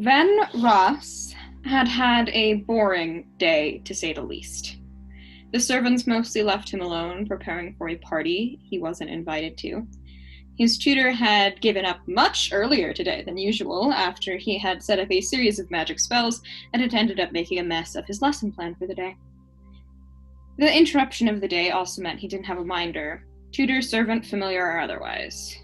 Ven Ross had a boring day, to say the least. The servants mostly left him alone, preparing for a party he wasn't invited to. His tutor had given up much earlier today than usual, after he had set up a series of magic spells and had ended up making a mess of his lesson plan for the day. The interruption of the day also meant he didn't have a minder, tutor, servant, familiar, or otherwise.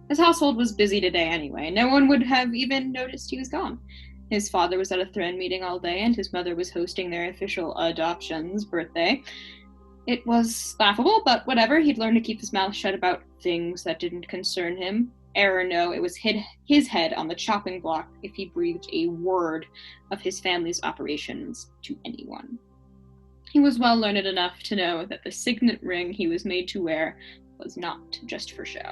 His household was busy today anyway. No one would have even noticed he was gone. His father was at a throne meeting all day, and his mother was hosting their official adoption's birthday. It was laughable, but whatever. He'd learned to keep his mouth shut about things that didn't concern him. Aron knew it was his head on the chopping block if he breathed a word of his family's operations to anyone. He was well learned enough to know that the signet ring he was made to wear was not just for show.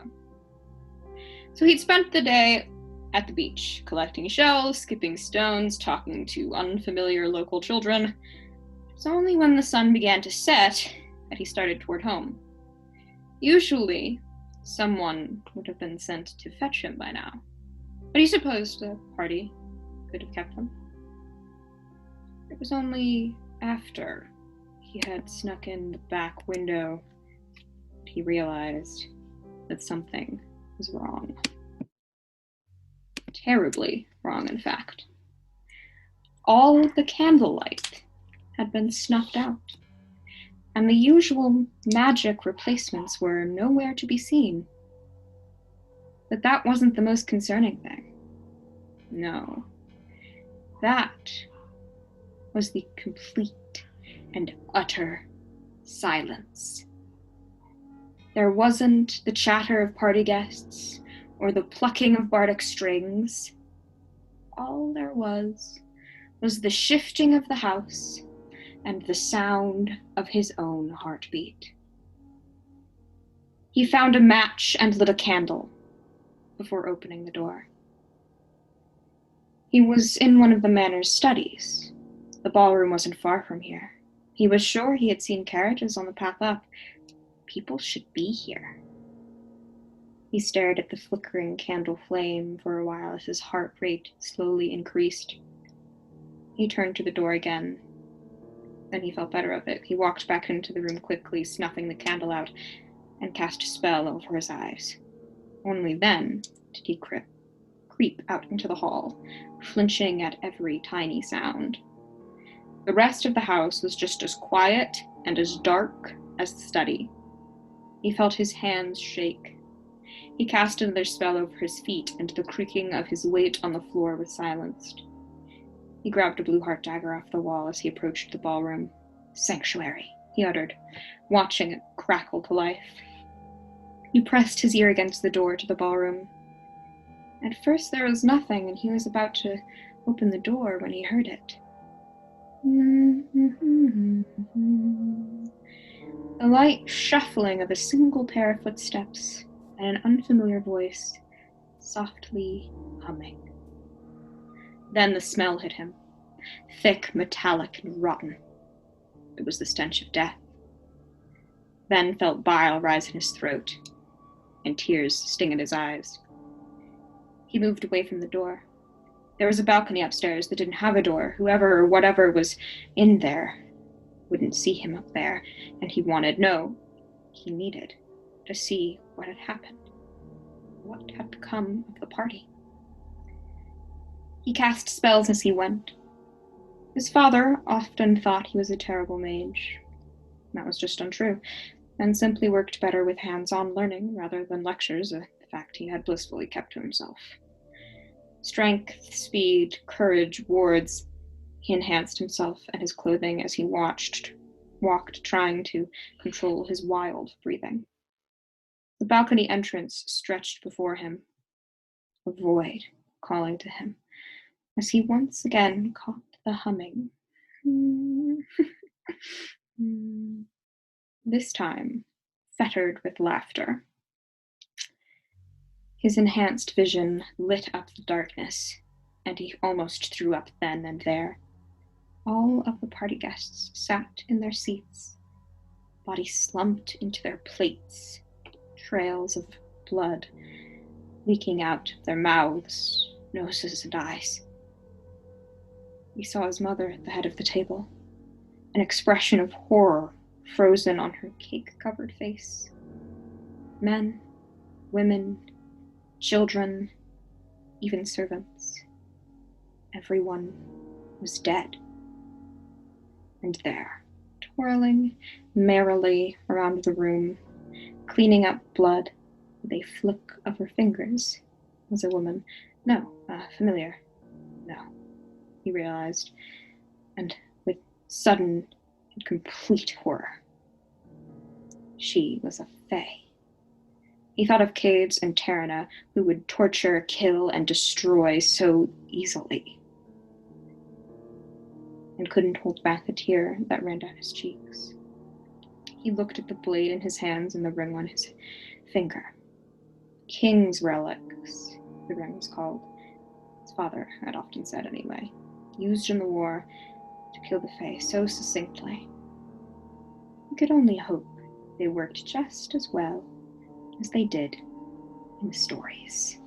So he'd spent the day at the beach, collecting shells, skipping stones, talking to unfamiliar local children. It was only when the sun began to set that he started toward home. Usually, someone would have been sent to fetch him by now, but he supposed the party could have kept him. It was only after he had snuck in the back window that he realized that something was wrong. Terribly wrong, in fact. All the candlelight had been snuffed out, and the usual magic replacements were nowhere to be seen. But that wasn't the most concerning thing. No. That was the complete and utter silence. There wasn't the chatter of party guests or the plucking of bardic strings. All there was the shifting of the house and the sound of his own heartbeat. He found a match and lit a candle before opening the door. He was in one of the manor's studies. The ballroom wasn't far from here. He was sure he had seen carriages on the path up. People should be here. He stared at the flickering candle flame for a while as his heart rate slowly increased. He turned to the door again. Then he felt better of it. He walked back into the room quickly, snuffing the candle out, and cast a spell over his eyes. Only then did he creep out into the hall, flinching at every tiny sound. The rest of the house was just as quiet and as dark as the study. He felt his hands shake. He cast another spell over his feet, and the creaking of his weight on the floor was silenced. He grabbed a blue heart dagger off the wall as he approached the ballroom. "Sanctuary," he uttered, watching it crackle to life. He pressed his ear against the door to the ballroom. At first there was nothing, and he was about to open the door when he heard it. The light shuffling of a single pair of footsteps and an unfamiliar voice softly humming. Then the smell hit him, thick, metallic, and rotten. It was the stench of death. Ben felt bile rise in his throat and tears sting in his eyes. He moved away from the door. There was a balcony upstairs that didn't have a door. Whoever or whatever was in there wouldn't see him up there, and he needed to see what had happened. What had become of the party? He cast spells as he went. His father often thought he was a terrible mage. That was just untrue, and simply worked better with hands-on learning rather than lectures, a fact he had blissfully kept to himself. Strength, speed, courage, wards. He enhanced himself and his clothing as he walked, trying to control his wild breathing. The balcony entrance stretched before him, a void calling to him, as he once again caught the humming. This time, fettered with laughter. His enhanced vision lit up the darkness, and he almost threw up then and there. All of the party guests sat in their seats, bodies slumped into their plates, trails of blood leaking out of their mouths, noses and eyes. He saw his mother at the head of the table, an expression of horror frozen on her cake-covered face. Men, women, children, even servants. Everyone was dead. And there, twirling merrily around the room, cleaning up blood with a flick of her fingers, was a woman. No, familiar. No, he realized, and with sudden and complete horror. She was a fae. He thought of Cades and Terrana, who would torture, kill, and destroy so easily, and couldn't hold back the tear that ran down his cheeks. He looked at the blade in his hands and the ring on his finger. King's relics, the ring was called. His father had often said anyway. Used in the war to kill the Fae so succinctly. He could only hope they worked just as well as they did in the stories.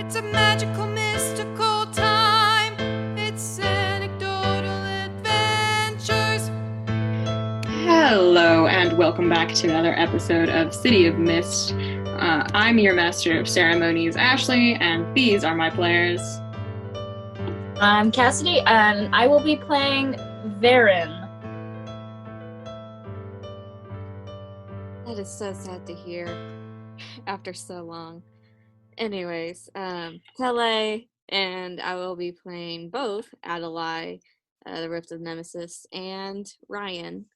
It's a magical, mystical time. It's anecdotal adventures. Hello, and welcome back to another episode of City of Mist. I'm your Master of Ceremonies, Ashley, and these are my players. I'm Cassidy, and I will be playing Veron. That is so sad to hear after so long. Anyways, Tele, and I will be playing both Adalaie, the Rift of Nemesis, and Ryan,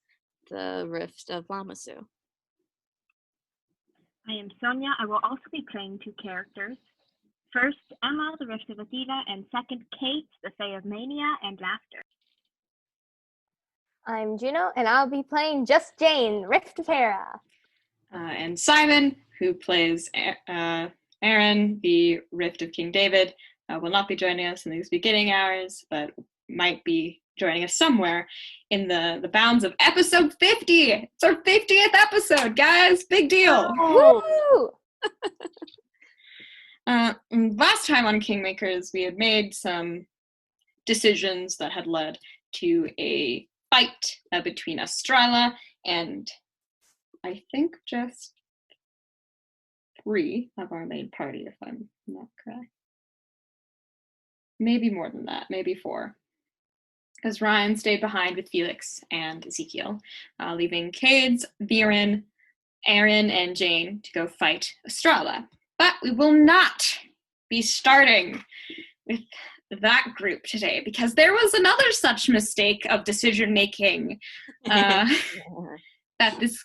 the Rift of Lamassu. I am Sonya. I will also be playing two characters. First, Emma, the Rift of Athena, and second, Kate, the Fae of Mania and Laughter. I'm Juno, and I'll be playing just Jane, Rift of Hera. And Simon, who plays Aron, the Rift of King David, will not be joining us in these beginning hours, but might be joining us somewhere in the bounds of episode 50. It's our 50th episode, guys. Big deal. Woo! Last time on Kingmakers, we had made some decisions that had led to a fight between Estrella and I think just 3 of our main party, if I'm not correct. Maybe more than that, maybe 4. Because Ryan stayed behind with Felix and Ezekiel, leaving Cades, Veron, Aron, and Jane to go fight Estrella. But we will not be starting with that group today, because there was another such mistake of decision-making that this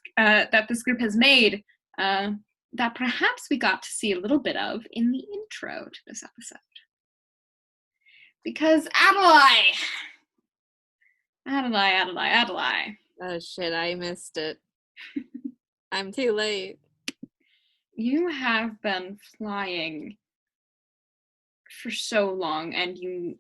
group has made that perhaps we got to see a little bit of in the intro to this episode. Because Adalaie. Oh shit, I missed it. I'm too late. You have been flying for so long, and you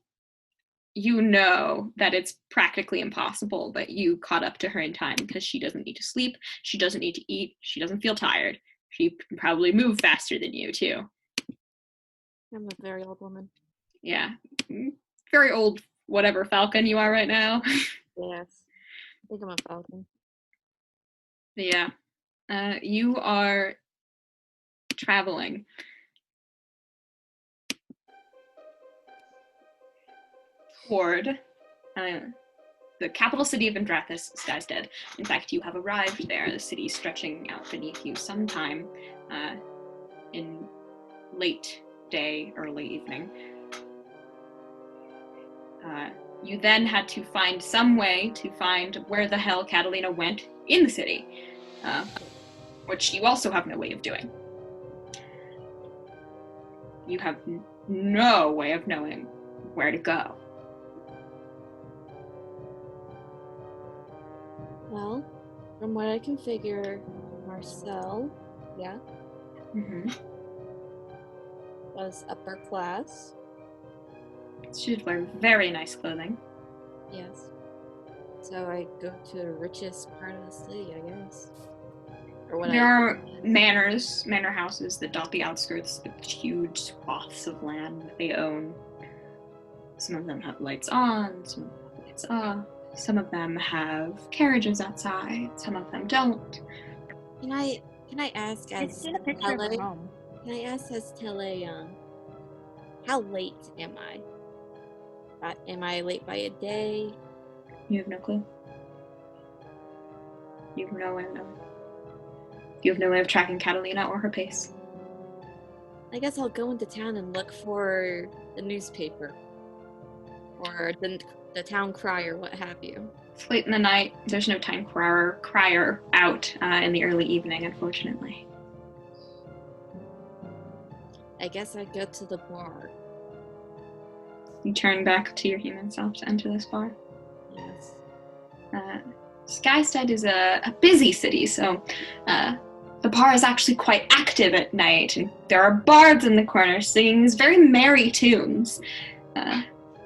know that it's practically impossible that you caught up to her in time, because she doesn't need to sleep, she doesn't need to eat, she doesn't feel tired. She can probably move faster than you, too. I'm a very old woman. Yeah. Very old, whatever falcon you are right now. Yes. I think I'm a falcon. Yeah. You are traveling toward the capital city of Andrathis, Skystead. In fact, you have arrived there, the city stretching out beneath you sometime in late day, early evening. You then had to find some way to find where the hell Catalina went in the city, which you also have no way of doing. You have no way of knowing where to go. Well, from what I can figure, Marcel, yeah, was upper class. She'd wear very nice clothing. Yes. So I go to the richest part of the city, I guess. Or what There are manor houses that dot the outskirts with huge swaths of land that they own. Some of them have lights on, some of them have lights off. Some of them have carriages outside, some of them don't. Can I ask I've as seen a picture of Tele? her home. Can I ask as Tele? How late am I? Am I late by a day? You have no clue. You have no way of knowing. You have no way of tracking Catalina or her pace. I guess I'll go into town and look for the newspaper. Or the town crier, what have you. It's late in the night. There's no time crier out in the early evening, unfortunately. I guess I'd go to the bar. You turn back to your human self to enter this bar. Yes. Skystead is a busy city, so the bar is actually quite active at night, and there are bards in the corner singing these very merry tunes.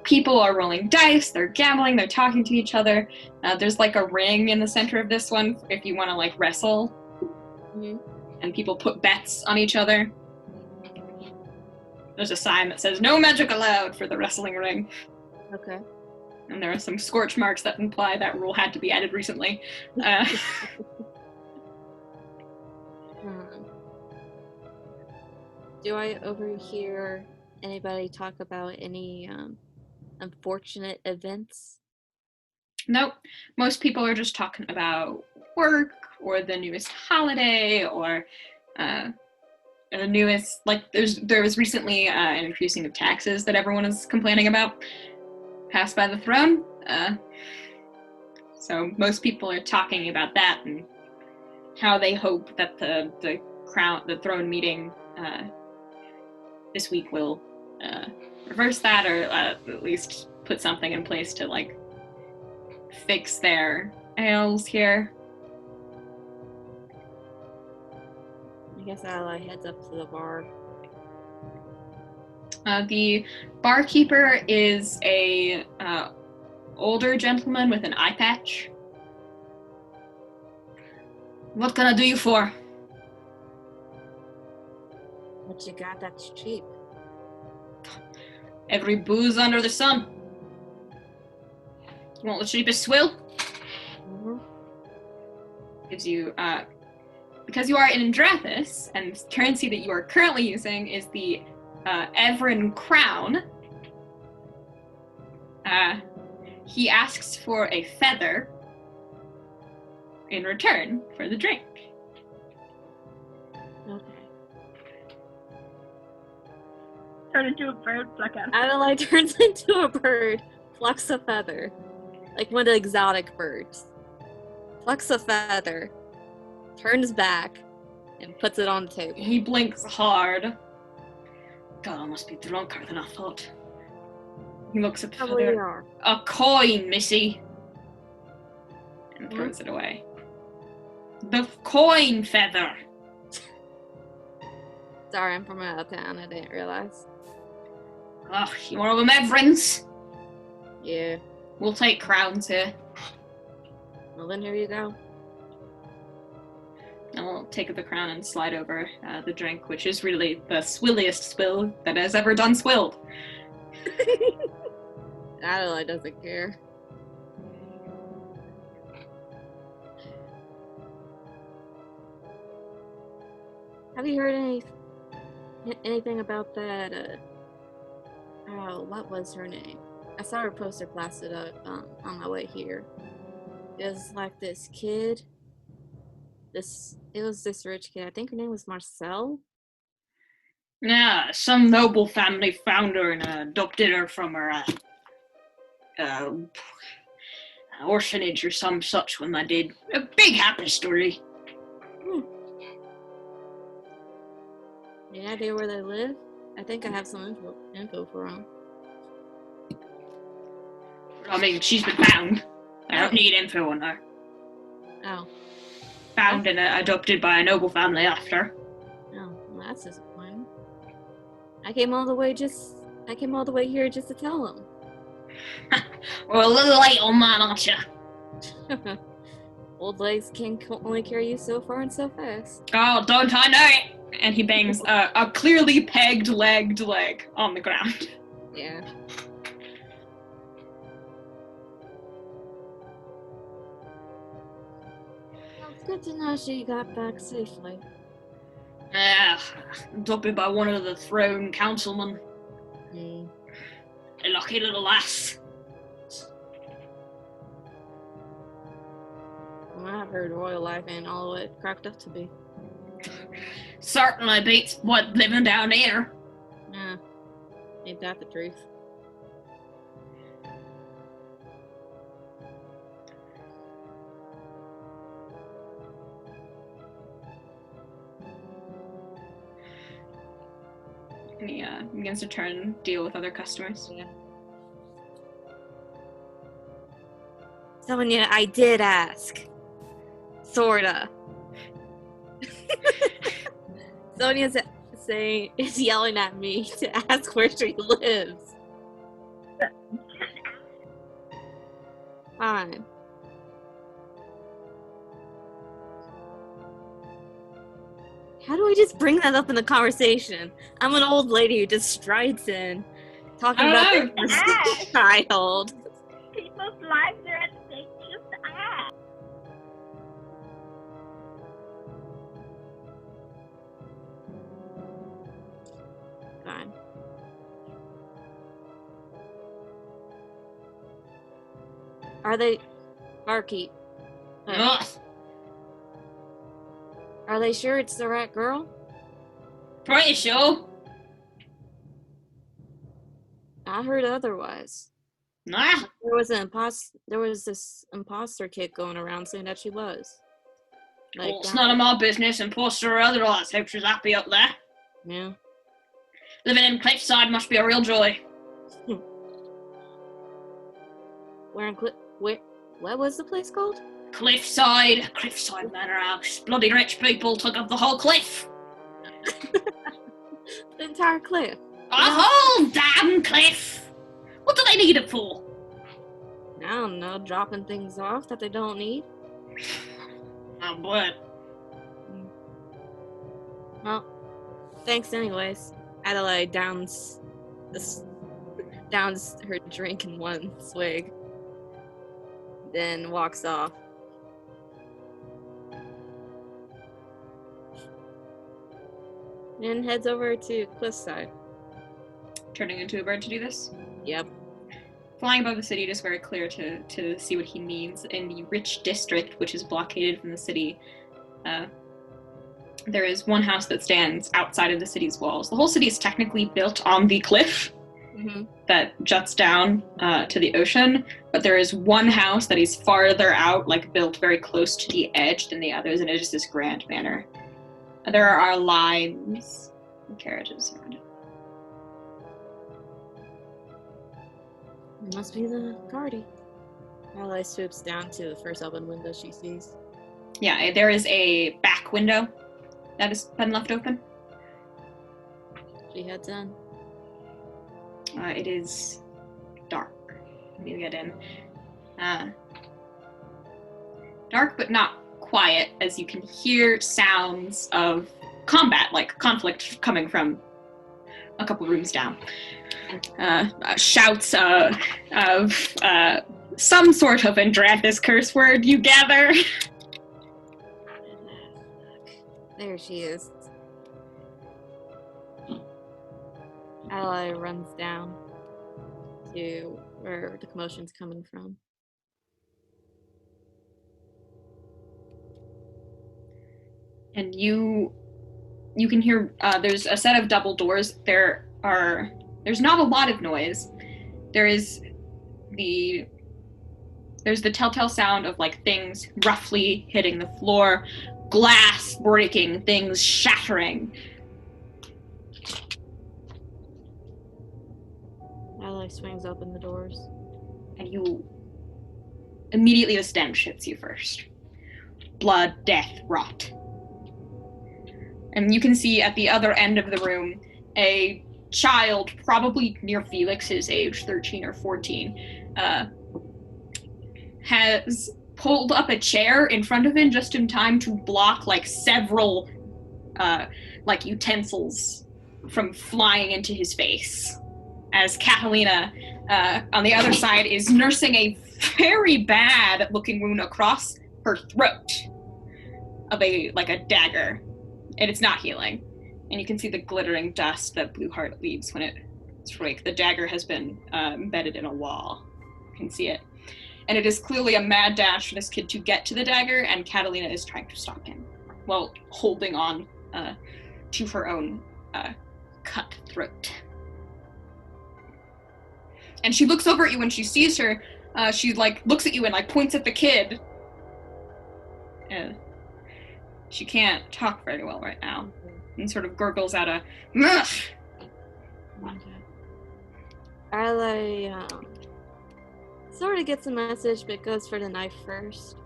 People are rolling dice, they're gambling, they're talking to each other. There's like a ring in the center of this one if you want to like wrestle. Mm-hmm. And people put bets on each other. There's a sign that says no magic allowed for the wrestling ring. Okay. And there are some scorch marks that imply that rule had to be added recently. Do I overhear anybody talk about any unfortunate events? Nope. Most people are just talking about work or the newest holiday or the newest, like there was recently an increasing of taxes that everyone is complaining about, passed by the throne. So most people are talking about that and how they hope that the throne meeting this week will reverse that, or at least put something in place to like fix their ails here. I guess Adalaie heads up to the bar. The barkeeper is a older gentleman with an eye patch. What can I do you for? What you got that's cheap? Every booze under the sun. You want the cheapest swill? Mm-hmm. Gives you, because you are in Drathis, and the currency that you are currently using is the Veron crown. He asks for a feather in return for the drink. Okay. Turn into a bird, pluck out. Adalaie turns into a bird, plucks a feather. Like one of the exotic birds. Plucks a feather, turns back, and puts it on the table. He blinks hard. God, I must be drunker than I thought. He looks at the Probably feather. are. A coin, missy. And throws it away. The coin feather. Sorry, I'm from out of town. I didn't realize. Ugh, you want them Everons? Yeah. We'll take crowns here. Well, then here you go. I'll take the crown and slide over the drink, which is really the swilliest swill that has ever done swilled. Adalaie doesn't care. Have you heard anything about that? What was her name? I saw her poster plastered up on my way here. It was like this kid. It was this rich kid. I think her name was Marcel. Yeah, some noble family found her and adopted her from her orphanage or some such when they did. A big happy story. Any idea where they live? I think I have some info for them. I mean, she's been found. I don't need info on her. Oh. Found and adopted by a noble family after. Oh, well, that's disappointing. I came all the way here just to tell them. We're a little late on that, aren't you? Old legs can only carry you so far and so fast. Oh, don't I know it? And he bangs a clearly legged leg on the ground. Yeah. Well, it's good to know she got back safely. Adopted by one of the throne councilmen. A lucky little lass. Well, I've heard royal life ain't all it cracked up to be. Certainly beats what living down here. Yeah. Ain't that the truth? And he begins to deal with other customers. Yeah. Sonya, I did ask. Sorta. Sonya's is yelling at me to ask where she lives. Fine. How do I just bring that up in the conversation? I'm an old lady who just strides in, talking about this child. People's lives are at stake. Just ask. Fine. Are they... Barkeep. Are they sure it's the right girl? Pretty sure. I heard otherwise. Nah. There was this imposter kid going around saying that she was. Like, Well, it's none of my business, imposter or otherwise. Hope she's happy up there. Yeah. Living in Cliffside must be a real joy. What was the place called? Cliffside Manor House. Bloody rich people took up the whole cliff. The entire cliff. A whole damn cliff. What do they need it for? I don't know, dropping things off that they don't need. Oh, boy. Well, thanks anyways. Adalaie downs her drink in one swig, then walks off. And heads over to Cliffside. Turning into a bird to do this? Yep. Flying above the city, it is very clear to see what he means. In the rich district, which is blockaded from the city, there is one house that stands outside of the city's walls. The whole city is technically built on the cliff that juts down to the ocean, but there is one house that is farther out, like built very close to the edge than the others, and it is this grand manor. There are lines of carriages around it. It must be the party. Adalaie swoops down to the first open window she sees. Yeah, there is a back window that has been left open. She heads in. It is dark when you get in. Dark but not quiet, as you can hear sounds of combat, like conflict, coming from a couple rooms down. Shouts of some sort of Andrathis curse word, you gather. There she is. Adalaie runs down to where the commotion's coming from. And you can hear there's a set of double doors. There's not a lot of noise. There's the telltale sound of like things roughly hitting the floor, glass breaking, things shattering. Adalaie swings open the doors. And immediately the stench hits you first. Blood, death, rot. And you can see at the other end of the room a child, probably near Felix's age, 13 or 14, has pulled up a chair in front of him just in time to block several utensils from flying into his face, as Catalina on the other side is nursing a very bad looking wound across her throat of a dagger, and it's not healing, and you can see the glittering dust that Blueheart leaves when the dagger has been embedded in a wall. You can see it, and it is clearly a mad dash for this kid to get to the dagger, and Catalina is trying to stop him while holding on to her own cut throat. And she looks over at you when she sees her. She looks at you and points at the kid. And she can't talk very well right now, and sort of gurgles out a "Mush." Adalaie sort of gets the message, but goes for the knife first.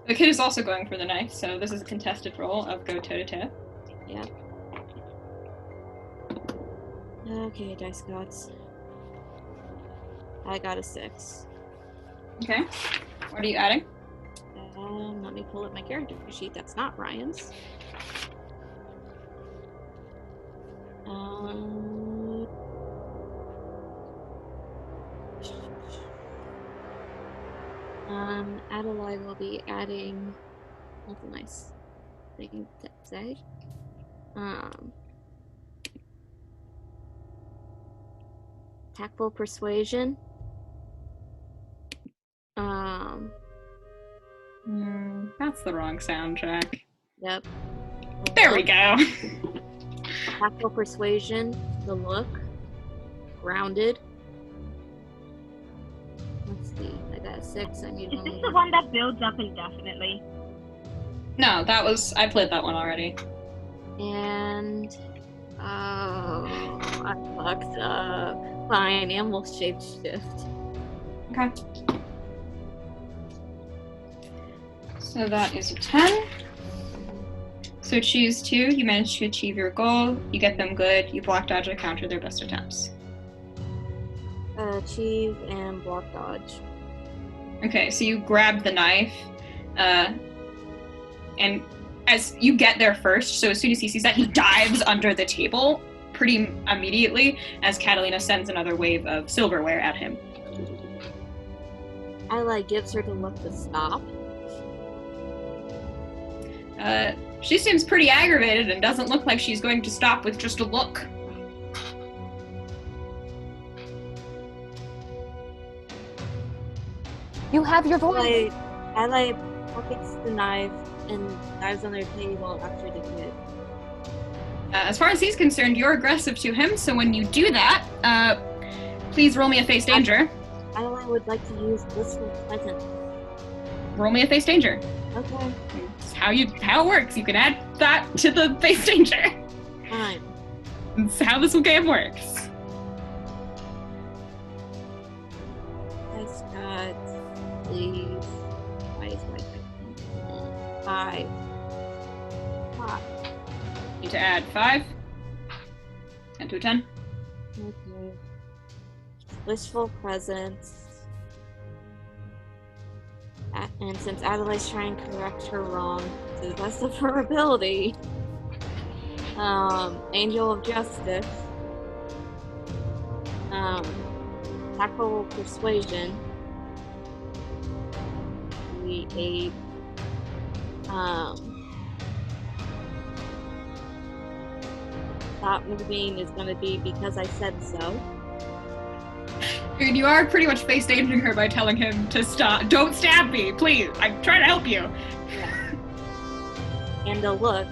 The kid is also going for the knife, so this is a contested roll of go toe to toe. Yep. Okay, dice gods. I got a 6. Okay. What are you adding? Let me pull up my character sheet. That's not Ryan's. Adalaie will be adding. That's a nice thing to say. Tactful persuasion. That's the wrong soundtrack. Yep. There we go. Tactful persuasion. The look. Grounded. Let's see. I got a 6. I need Is one this more. the one that builds up indefinitely? No, I played that one already. And I fucked up. Fine, animal shapeshift. Okay. So that is a 10. So choose 2. You manage to achieve your goal. You get them good. You block, dodge, or counter their best attempts. Achieve and block dodge. Okay, so you grab the knife, and as you get there first, so as soon as he sees that, he dives under the table pretty immediately as Catalina sends another wave of silverware at him. Adalaie gives her the look to stop. She seems pretty aggravated and doesn't look like she's going to stop with just a look. You have your voice. Adalaie pockets the knife and dives on their table after the kid. As far as he's concerned, you're aggressive to him, so when you do that, please roll me a face danger. Adalaie would like to use blissful presence. Roll me a face danger. Okay. It's how it works. You can add that to the face danger. Fine. It's how this game works. Dice gods, please. Why is my second? 5. You need to add 5. 10 to a 10. Okay. Blissful presence. And since Adalaie's trying to correct her wrong to the best of her ability, Angel of Justice, Tactful Persuasion, we ate, Stop Moving is going to be Because I Said So. And you are pretty much face dangering her by telling him to stop. Don't stab me, please. I'm trying to help you. Yeah. And the look.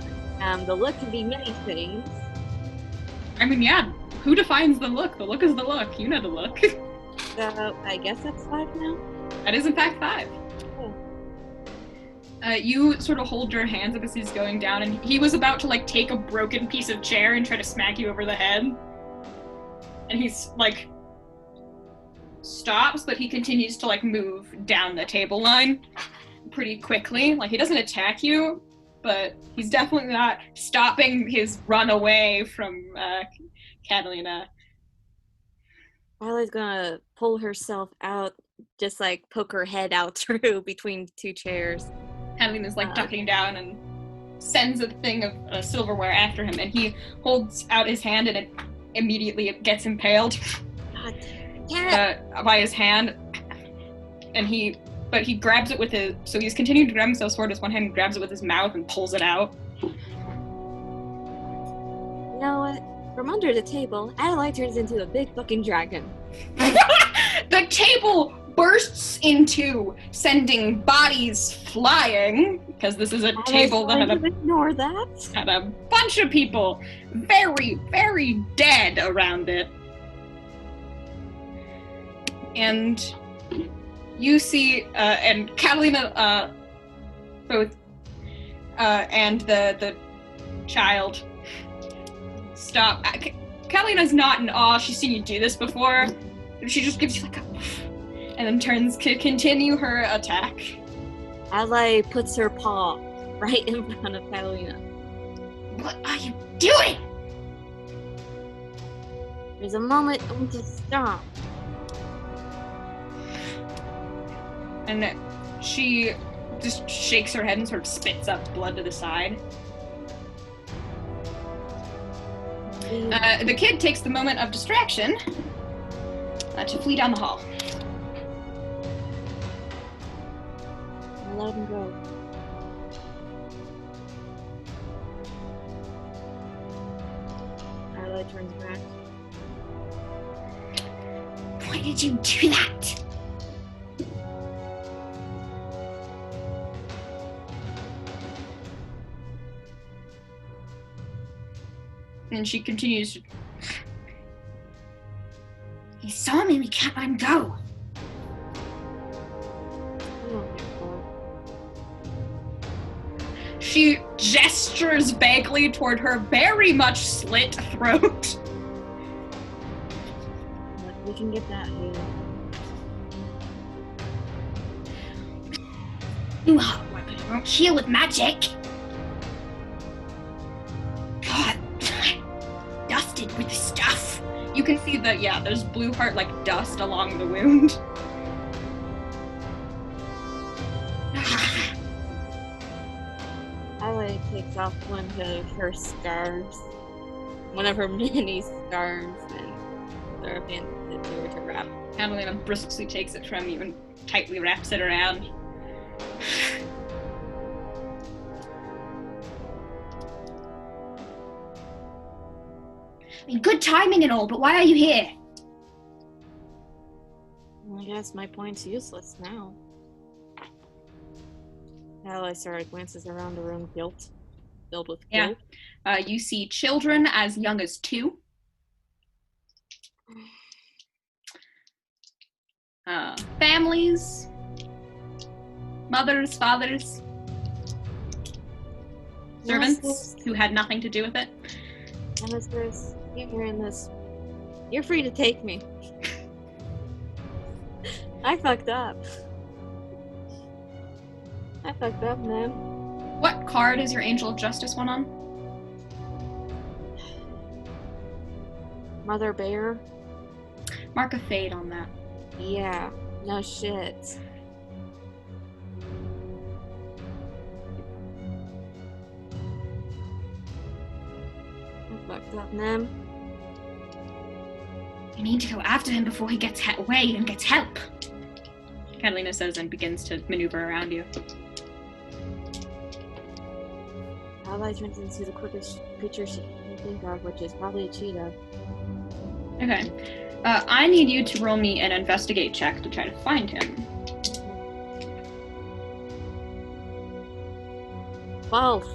The look can be many things. I mean, yeah. Who defines the look? The look is the look. You know the look. So I guess that's 5 now. That is in fact 5. Oh. You sort of hold your hands up as he's going down, and he was about to take a broken piece of chair and try to smack you over the head. And he's stops, but he continues to move down the table line pretty quickly. He doesn't attack you, but he's definitely not stopping his run away from Catalina. Adalaie's gonna pull herself out just like poke her head out through between two chairs. Catalina's like ducking down and sends a thing of silverware after him, and he holds out his hand, and it immediately gets impaled by his hand, and he grabs it with his, so he's continuing to grab himself sword with one hand, and grabs it with his mouth and pulls it out. You know what? From under the table, Adalaie turns into a big fucking dragon. The table bursts in two, sending bodies flying, because this is a table that ignore that. Had a bunch of people very, very dead around it. And you see, and Catalina, both, and the child stop. Catalina's not in awe. She's seen you do this before. She just gives you like a, and then turns to continue her attack. Adalaie puts her paw right in front of Catalina. What are you doing? There's a moment when to stop. And she just shakes her head and sort of spits up blood to the side. The kid takes the moment of distraction to flee down the hall. Let him go. Adalaie turns back. Why did you do that? And she continues to... He saw me, we can't let him go. She gestures vaguely toward her very much slit throat. We can get that here. New hot weapon won't heal with magic. God, dusted with the stuff. You can see that, yeah, there's blue heart like dust along the wound. Adalaie takes off one of her scarves, one of her many scarves, and sort of hands it to her to wrap. Catalina briskly takes it from you and tightly wraps it around. I mean, good timing and all, but why are you here? Well, I guess my point's useless now. Adalaie sort of glances around the room, filled with guilt. Yeah. You see children as young as 2. Families. Mothers, fathers. Servants who had nothing to do with it. Nemesis, you're hearing this. You're free to take me. I fucked up. I fucked up, man. What card is your Angel of Justice one on? Mother Bear? Mark a fade on that. Yeah, no shit. I fucked up, man. You need to go after him before he gets away and gets help. Catalina says and begins to maneuver around you. Adalaie turns into the quickest creature she can think of, which is probably a cheetah. Okay. I need you to roll me an investigate check to try to find him. 12.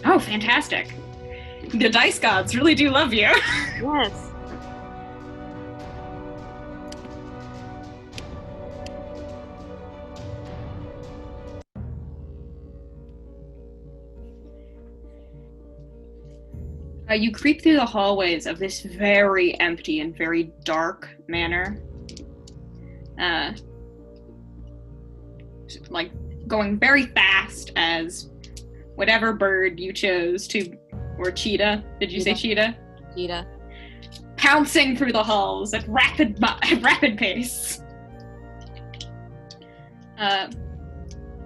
Oh, fantastic. The dice gods really do love you. Yes. You creep through the hallways of this very empty and very dark manor. Like, going very fast as whatever bird you chose to, or cheetah. Did you say cheetah? Cheetah. Pouncing through the halls at rapid pace.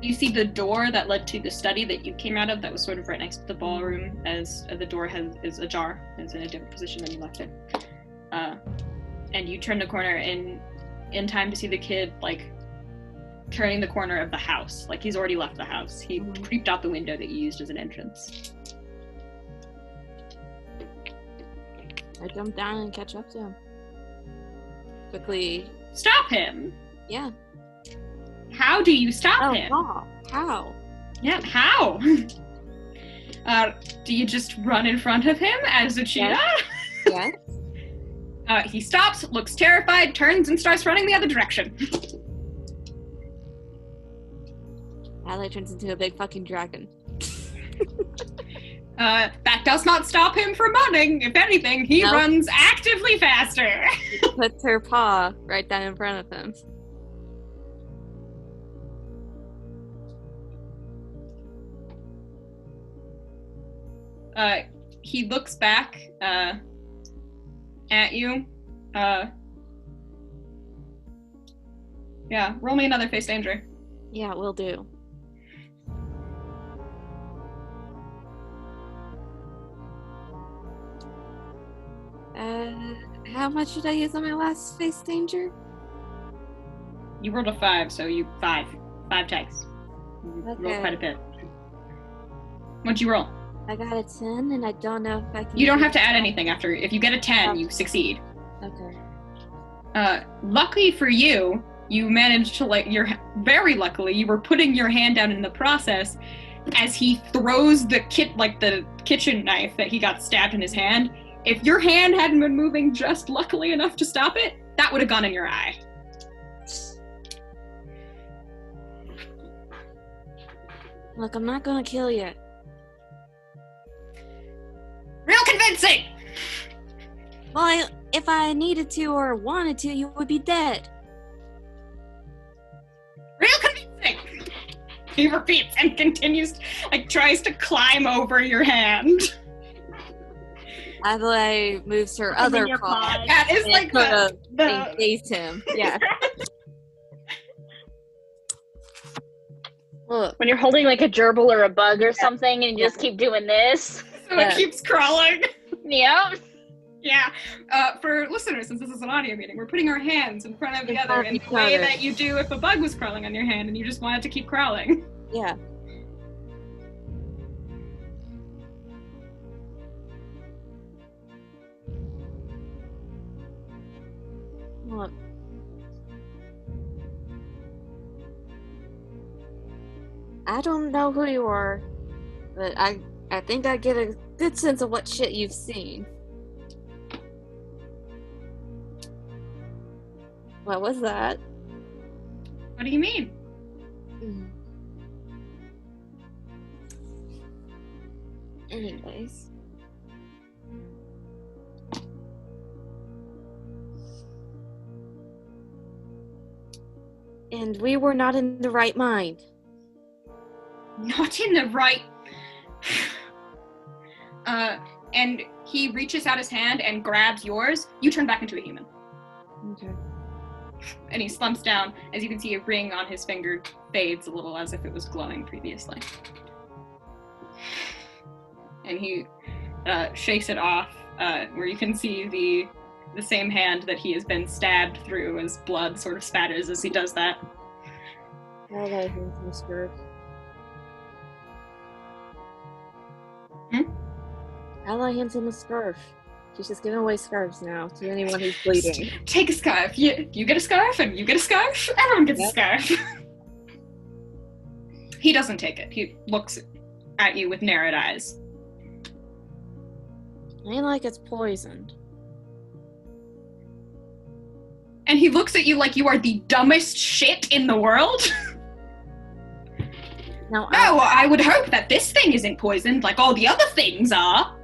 You see the door that led to the study that you came out of that was sort of right next to the ballroom, as the door is ajar. It's in a different position than you left it. And you turn the corner in time to see the kid, like, turning the corner of the house. Like, he's already left the house. He creeped out the window that you used as an entrance. I jump down and catch up to him. Quickly. Stop him! Yeah. How do you stop him? How? Yeah, how? Do you just run in front of him as a cheetah? Yes. He stops, looks terrified, turns, and starts running the other direction. Adalaie turns into a big fucking dragon. That does not stop him from running. If anything, he runs actively faster. She puts her paw right down in front of him. He looks back at you. Yeah, roll me another face danger. Yeah, will do. How much did I use on my last face danger? You rolled a 5, so you 5 tags. You rolled quite a bit. What'd you roll? I got a 10, and I don't know if I can... You don't have to add anything after. If you get a 10, you succeed. Okay. Luckily for you, you managed to, very luckily, you were putting your hand down in the process as he throws the kitchen knife that he got stabbed in his hand. If your hand hadn't been moving just luckily enough to stop it, that would have gone in your eye. Look, I'm not gonna kill you. Real convincing! Well, if I needed to or wanted to, you would be dead. Real convincing! He repeats and continues, tries to climb over your hand. Adalaie moves her other paw. That is like the face him. Yeah. Look. When you're holding like a gerbil or a bug or something and you just keep doing this. So it keeps crawling. Yep. Yeah. For listeners, since this is an audio meeting, we're putting our hands in front of the other in the way that you do if a bug was crawling on your hand and you just want it to keep crawling. Yeah. Look. I don't know who you are, but I think I get a good sense of what shit you've seen. What was that? What do you mean? Anyways. And we were not in the right mind. Not in the right... and he reaches out his hand and grabs yours. You turn back into a human. Okay. And he slumps down. As you can see, a ring on his finger fades a little as if it was glowing previously. And he shakes it off, where you can see the same hand that he has been stabbed through as blood sort of spatters as he does that. Adalaie hands him a scarf. Adalaie hands him a scarf. She's just giving away scarves now to anyone who's bleeding. Take a scarf. You get a scarf, and you get a scarf. Everyone gets a scarf. He doesn't take it. He looks at you with narrowed eyes. Ain't like it's poisoned. And he looks at you like you are the dumbest shit in the world. No, I would hope that this thing isn't poisoned like all the other things are.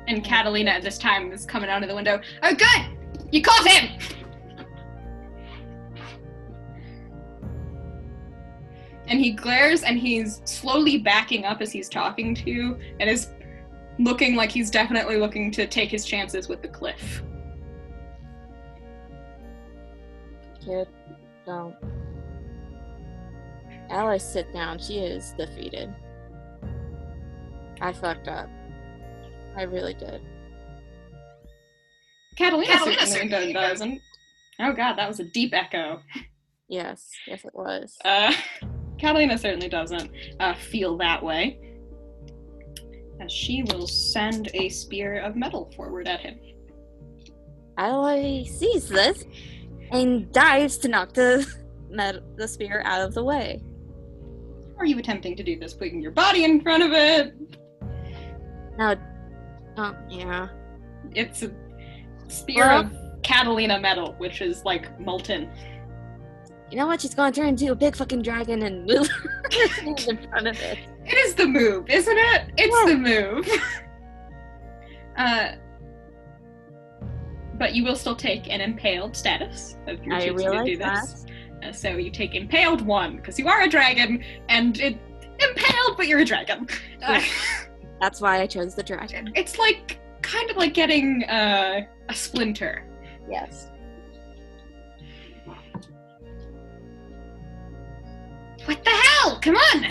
And Catalina at this time is coming out of the window. Oh, good! You caught him! And he glares and he's slowly backing up as he's talking to you, and his looking like he's definitely looking to take his chances with the cliff. Kid, don't. Adalaie, sit down. She is defeated. I fucked up. I really did. Catalina certainly doesn't. Oh god, that was a deep echo. Yes, it was. Catalina certainly doesn't feel that way. As she will send a spear of metal forward at him. Adalaie sees this and dives to knock the spear out of the way. Are you attempting to do this, putting your body in front of it? No. Yeah. It's a spear of Catalina metal, which is like molten. You know what? She's gonna turn into a big fucking dragon and move in front of it. It is the move, isn't it? It's the move. But you will still take an impaled status if you're choosing to do this. So you take impaled 1 because you are a dragon, and impaled, but you're a dragon. That's why I chose the dragon. It's like kind of like getting a splinter. Yes. What the hell? Come on!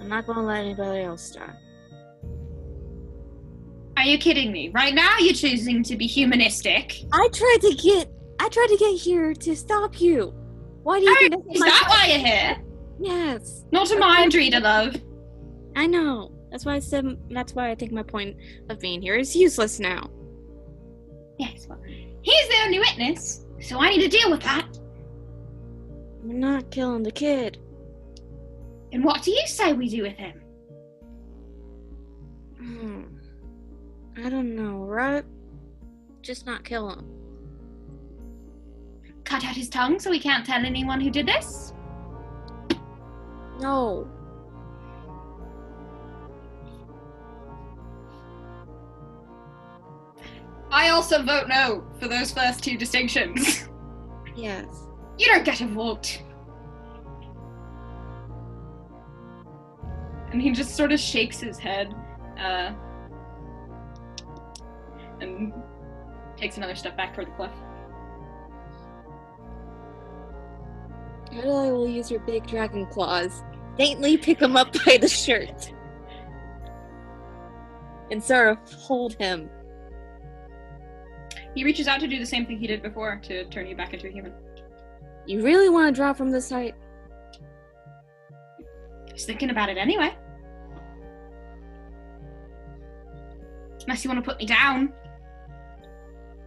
I'm not gonna let anybody else start. Are you kidding me? Right now you're choosing to be humanistic. I tried to get here to stop you. Why do you think is that why you're here? Yes. Not a mind reader, love. I know. That's why I think my point of being here is useless now. Yes, well, he's the only witness, so I need to deal with that. We're not killing the kid. And what do you say we do with him? I don't know, right? Just not kill him. Cut out his tongue so he can't tell anyone who did this? No. I also vote no for those first 2 distinctions. Yes. You don't get a vote. And he just sort of shakes his head, and takes another step back toward the cliff. Adalaie will use her big dragon claws, faintly pick him up by the shirt, and sort of hold him. He reaches out to do the same thing he did before, to turn you back into a human. You really want to drop from this height? I was thinking about it anyway. Unless you want to put me down.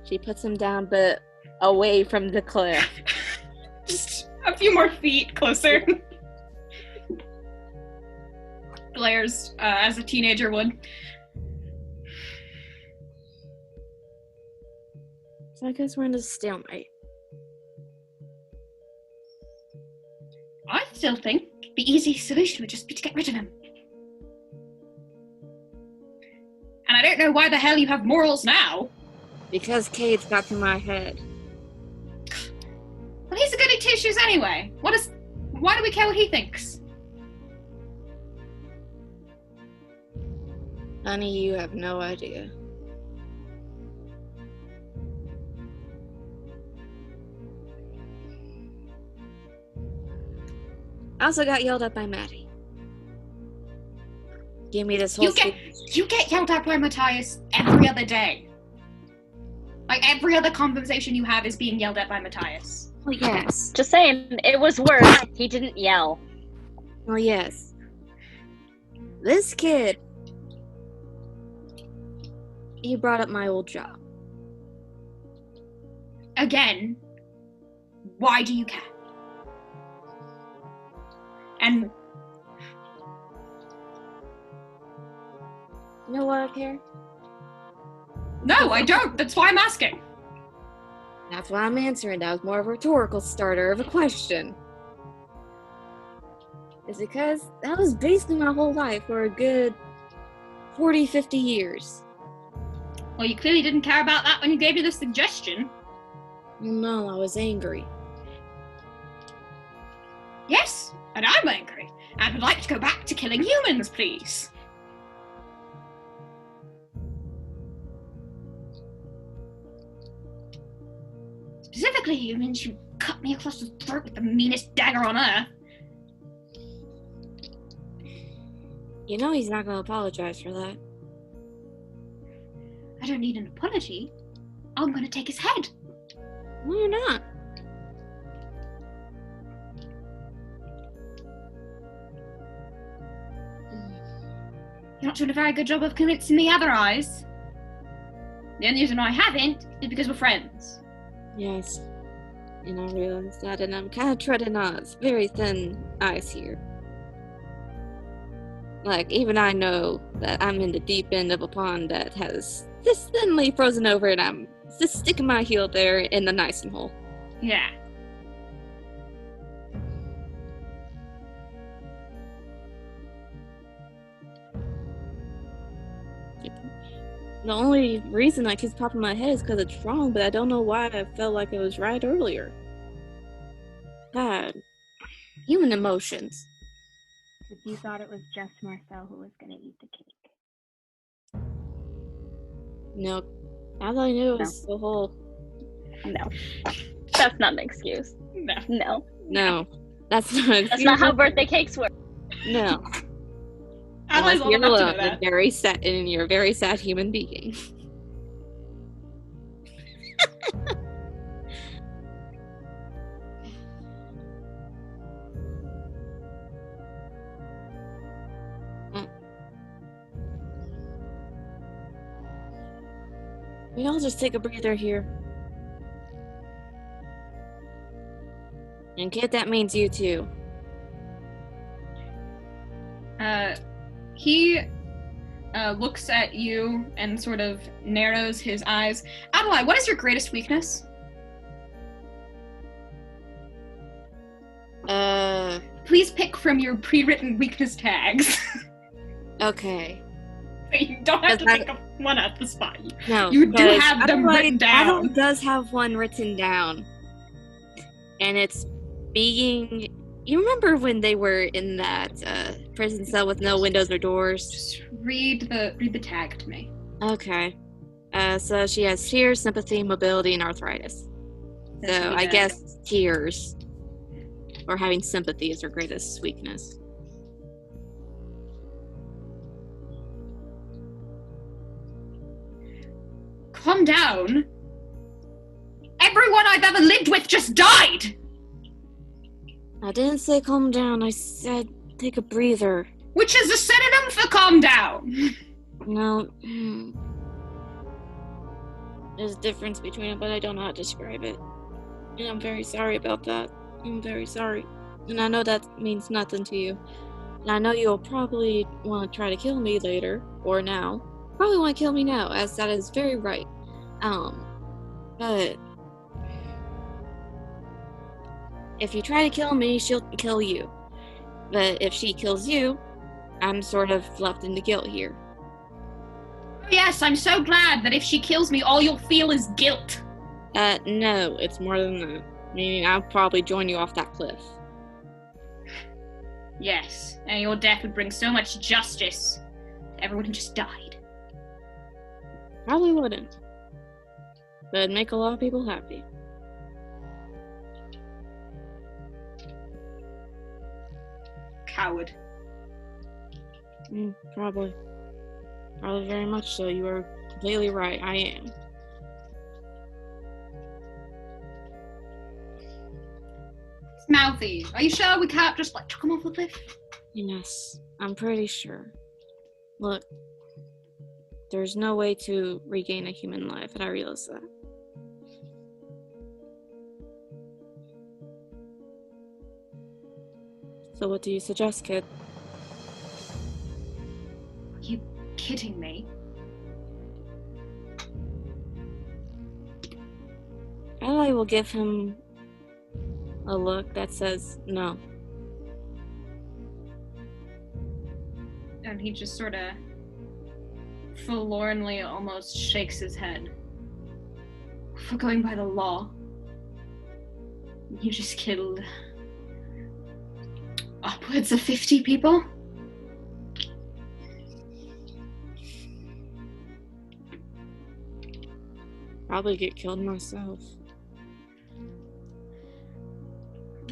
She puts him down, but away from the cliff. Just a few more feet closer. Glares as a teenager would. So I guess we're in a stalemate. I still think the easiest solution would just be to get rid of him. And I don't know why the hell you have morals now. Because Cade's got to my head. Well, he's a goody two-shoes anyway. Why do we care what he thinks? Honey, you have no idea. I also got yelled at by Maddie. Give me this whole You get yelled at by Matthias every other day. Like, every other conversation you have is being yelled at by Matthias. Oh, yes. Just saying, it was worse. He didn't yell. Oh, yes. This kid, he brought up my old job. Again, why do you care? And You know why I care? no, I don't. That's why I'm asking. That's why I'm answering. That was more of a rhetorical starter of a question. It's because that was basically my whole life for a good 40, 50 years. Well, you clearly didn't care about that when you gave me the suggestion. No, I was angry. Yes, and I'm angry. and would like to go back to killing humans, please. Specifically humans, you cut me across the throat with the meanest dagger on earth. You know he's not gonna apologize for that. I don't need an apology. I'm gonna take his head. No, you're not. You're not doing a very good job of convincing me otherwise. The only reason I haven't is because we're friends. Yes. And I realize that, and I'm kind of treading on very thin ice here. Like, even I know that I'm in the deep end of a pond that has just thinly frozen over, and I'm just sticking my heel there in the nicing hole. Yeah. The only reason I keep popping my head is because it's wrong, but I don't know why I felt like it was right earlier. God. Human emotions. Because you thought it was just Marcel who was going to eat the cake. No. All I knew was the whole... No. That's not an excuse. No. No. No. That's not... That's not how birthday cakes work. No. Adelai's Unless old you're enough to know alone that. and very sad, and you're a very sad human being. We all just take a breather here. And kid, that means you too. He looks at you and sort of narrows his eyes. Adalaie, what is your greatest weakness? Please pick from your pre-written weakness tags. Okay. You don't have to think of one at the spot. No. You do have them written down. Adalaie does have one written down. And it's being... You remember when they were in that prison cell with no windows or doors? Just read the tag to me. Okay. So she has tears, sympathy, mobility, and arthritis. So I guess tears or having sympathy is her greatest weakness. Calm down. Everyone I've ever lived with just died. I didn't say calm down, I said take a breather. Which is a synonym for calm down. No. There's a difference between it, but I don't know how to describe it. And I'm very sorry about that. I'm very sorry. And I know that means nothing to you. And I know you'll probably want to try to kill me later, or now. Probably want to kill me now, as that is very right. But... if you try to kill me, she'll kill you. But if she kills you, I'm sort of left in the guilt here. Oh yes, I'm so glad that if she kills me, all you'll feel is guilt. No, it's more than that. Meaning I'll probably join you off that cliff. Yes, and your death would bring so much justice to everyone who just died. Probably wouldn't. But it'd make a lot of people happy. Coward. Probably. Probably very much so. You are completely right. I am. It's mouthy. Are you sure we can't just chuck him off the cliff? Yes, I'm pretty sure. Look, there's no way to regain a human life, and I realize that. So what do you suggest, kid? Are you kidding me? Adalaie will give him a look that says no. And he just sort of forlornly almost shakes his head. For going by the law, you just killed Upwards of 50 people? Probably get killed myself.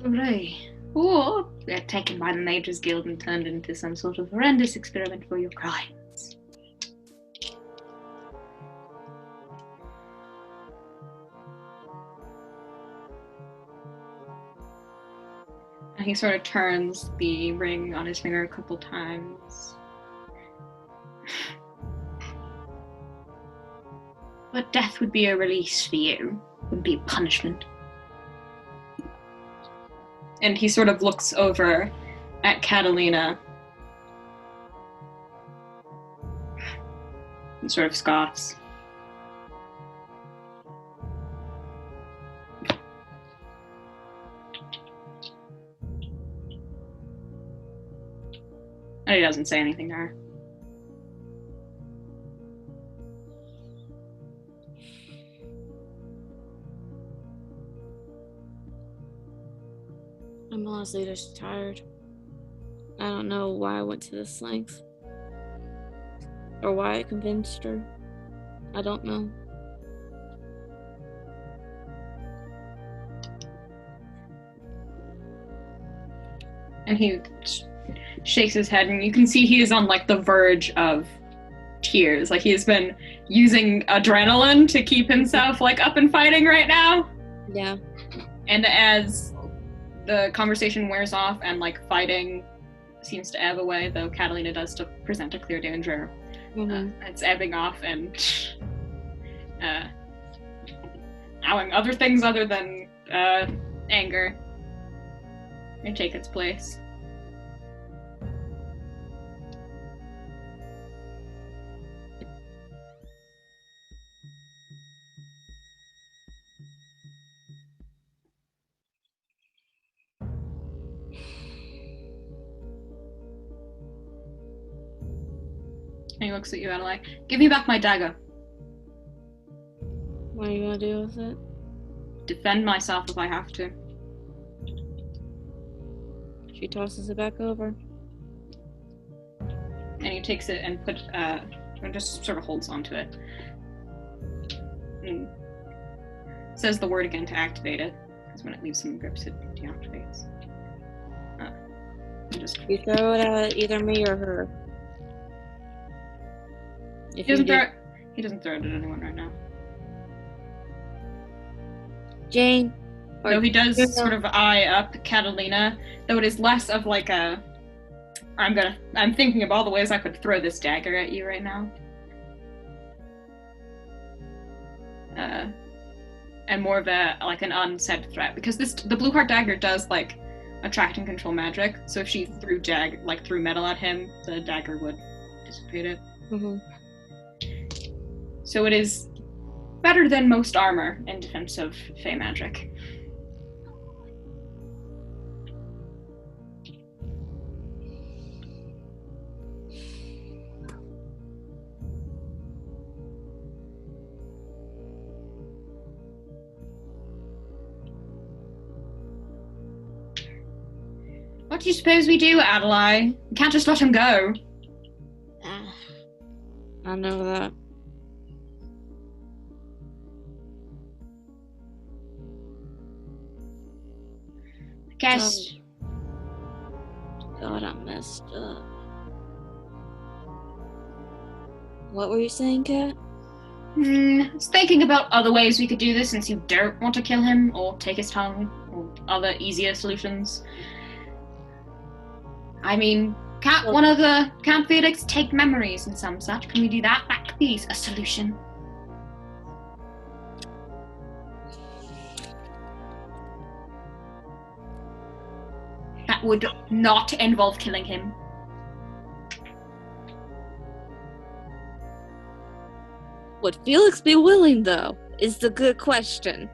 Right. Or they're taken by the Mages Guild and turned into some sort of horrendous experiment for your crimes. And he sort of turns the ring on his finger a couple times. But death would be a release for you. It would be a punishment. And he sort of looks over at Catalina and sort of scoffs. And he doesn't say anything to her. I'm honestly just tired. I don't know why I went to this length. Or why I convinced her. I don't know. And he shakes his head, and you can see he is on like the verge of tears. Like he has been using adrenaline to keep himself like up and fighting right now. Yeah. And as the conversation wears off and like fighting seems to ebb away, though Catalina does still present a clear danger. It's ebbing off and allowing other things other than anger and take its place. And he looks at you, Adalaie. Give me back my dagger. What are you gonna do with it? Defend myself if I have to. She tosses it back over. And he takes it and and just sort of holds onto it. And says the word again to activate it, because when it leaves him in grips, it deactivates. You throw it at either me or her. He doesn't throw it at anyone right now. Jane. Though he does sort of eye up Catalina, though it is less of like a I'm thinking of all the ways I could throw this dagger at you right now. And more of an unsaid threat, because the blue heart dagger does like attract and control magic. So if she threw metal at him, the dagger would dissipate it. Mm-hmm. So it is better than most armor in defense of fey magic. What do you suppose we do, Adalaie? We can't just let him go. I know that. I guess. God, I messed up. What were you saying, Kat? I was thinking about other ways we could do this since you don't want to kill him or take his tongue or other easier solutions. I mean, can't one of the Count Felix take memories and some such? Can we do that? That could be a solution. That would not involve killing him. Would Felix be willing, though, is the good question.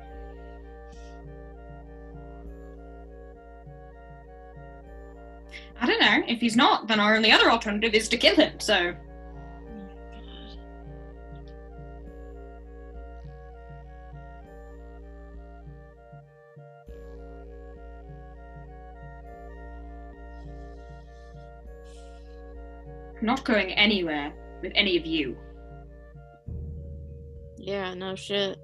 I don't know. If he's not, then our only other alternative is to kill him, so... I'm not going anywhere with any of you. Yeah, no shit.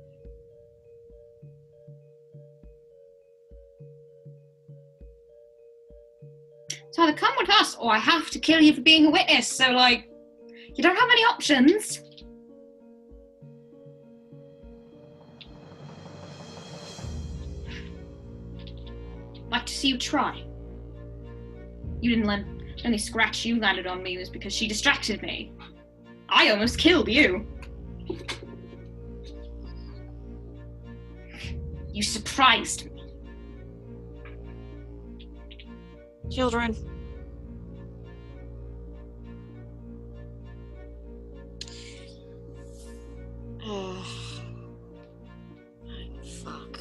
So either come with us, or I have to kill you for being a witness. So, like, you don't have any options. I'd like to see you try. You didn't land. The only scratch you landed on me was because she distracted me. I almost killed you. You surprised me. Children. Fuck.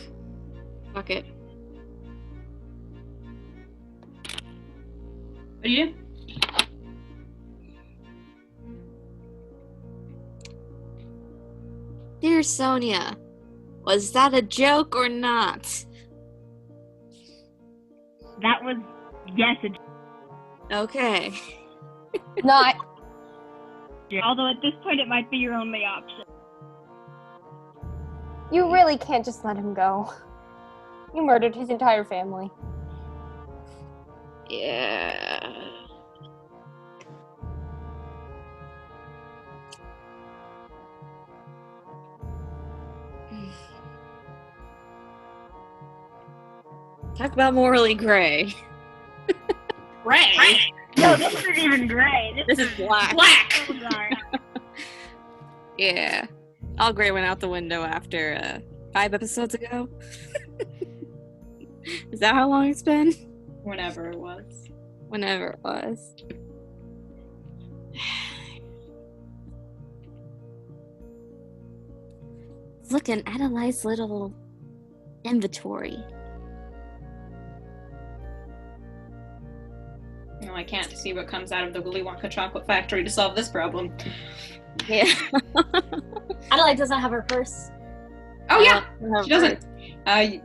Fuck it. What do you do? Dear Sonya, was that a joke or not? That was, yes, Okay. Not. although at this point it might be your only option. You really can't just let him go. You murdered his entire family. Yeah. Talk about morally gray. Ray. No, this isn't even gray. This is black. Black. Oh, sorry. Yeah. All gray went out the window after 5 episodes ago. Is that how long it's been? Whenever it was. Whenever it was. Look at Adalaie's little inventory. No, I can't see what comes out of the Willy Wonka chocolate factory to solve this problem. Yeah. Adalaie doesn't have her purse. Oh yeah, she doesn't.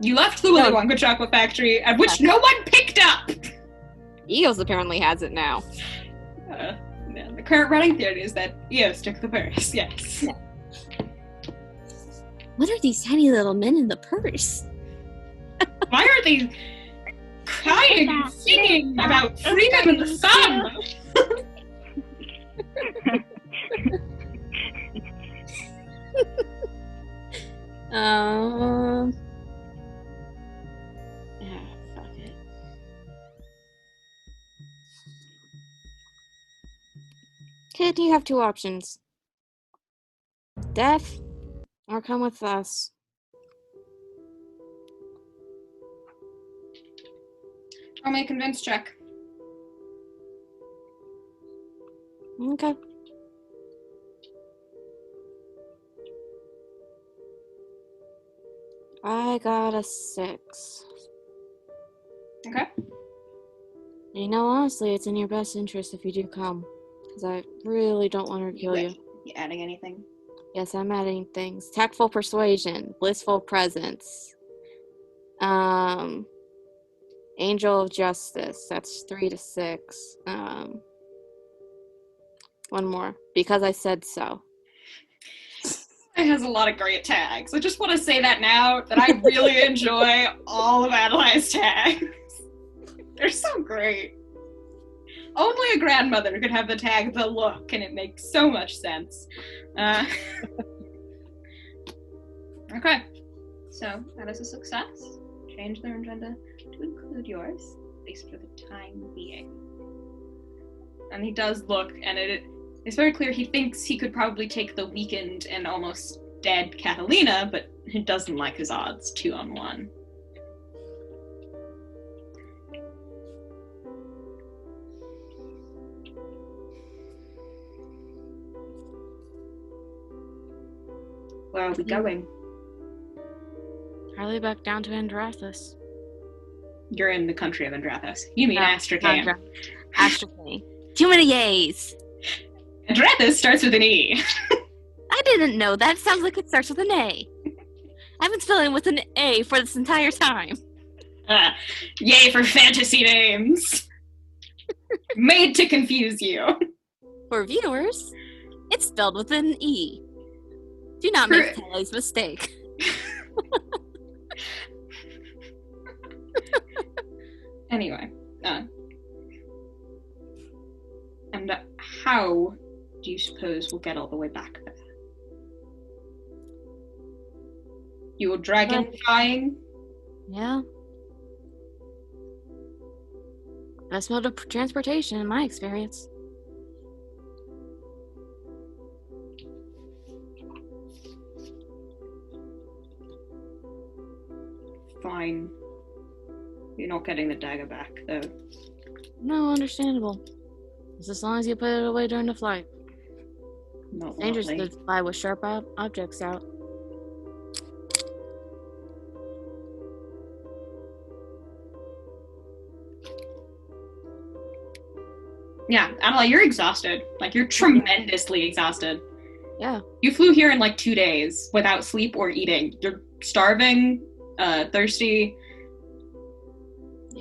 You left the Willy Wonka chocolate factory, at which no one picked up. Eos apparently has it now. Yeah, the current running theory is that Eos took the purse. Yes. Yeah. What are these tiny little men in the purse? Why are they crying and singing about freedom in the sun? Yeah, fuck it. Kid, you have 2 options. Death, or come with us. I'll make a convince check. Okay. I got a 6. Okay. You know, honestly, it's in your best interest if you do come. Because I really don't want her to kill you. You adding anything? Yes, I'm adding things. Tactful persuasion, blissful presence, angel of justice. That's 3 to 6. One more, because I said so. It has a lot of great tags. I just want to say that now, that I really enjoy all of Adalaie's tags. They're so great. Only a grandmother could have the tag The Look, and it makes so much sense. Okay, so that is a success. Change their agenda to include yours, at least for the time being. And he does look, and it's very clear he thinks he could probably take the weakened and almost dead Catalina, but he doesn't like his odds 2-on-1. Where are we going? Probably back down to Andrathis. You're in the country of Andrathis. You mean Astrakhan. Astrakhan. Too many A's. Andrathis starts with an E. I didn't know that. Sounds like it starts with an A. I've been spelling with an A for this entire time. Yay for fantasy names. Made to confuse you. For viewers, it's spelled with an E. Do not make Tele's mistake. Anyway, and how do you suppose we'll get all the way back there? You will dragon flying? Yeah. Best mode of transportation in my experience. Fine. You're not getting the dagger back, though. No, understandable. Just as long as you put it away during the flight. Not Dangerous likely. to fly with sharp objects out. Yeah, Adalaie, you're exhausted. Like, you're tremendously exhausted. Yeah. You flew here in like 2 days without sleep or eating. You're starving, thirsty,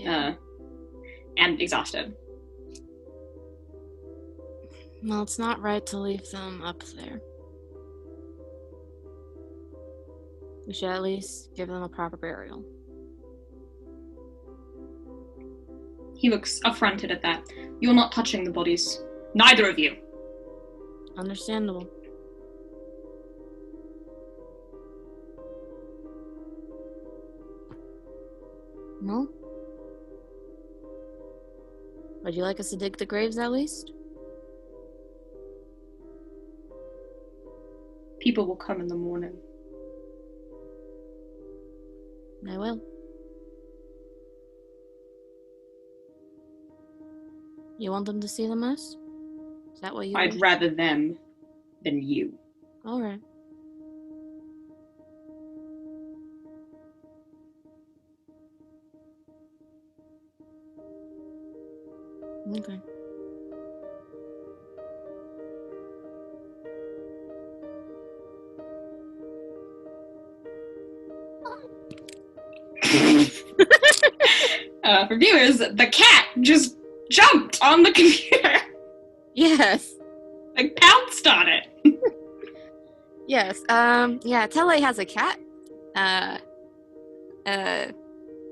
and exhausted. Well, it's not right to leave them up there. We should at least give them a proper burial. He looks affronted at that. You're not touching the bodies. Neither of you. Understandable. No? Would you like us to dig the graves at least? People will come in the morning. I will. You want them to see the most? Is that what you I'd wish? rather them than you. Alright. Okay. For viewers, the cat just jumped on the computer. Yes. Like, pounced on it. Yes. Yeah, Tele has a cat.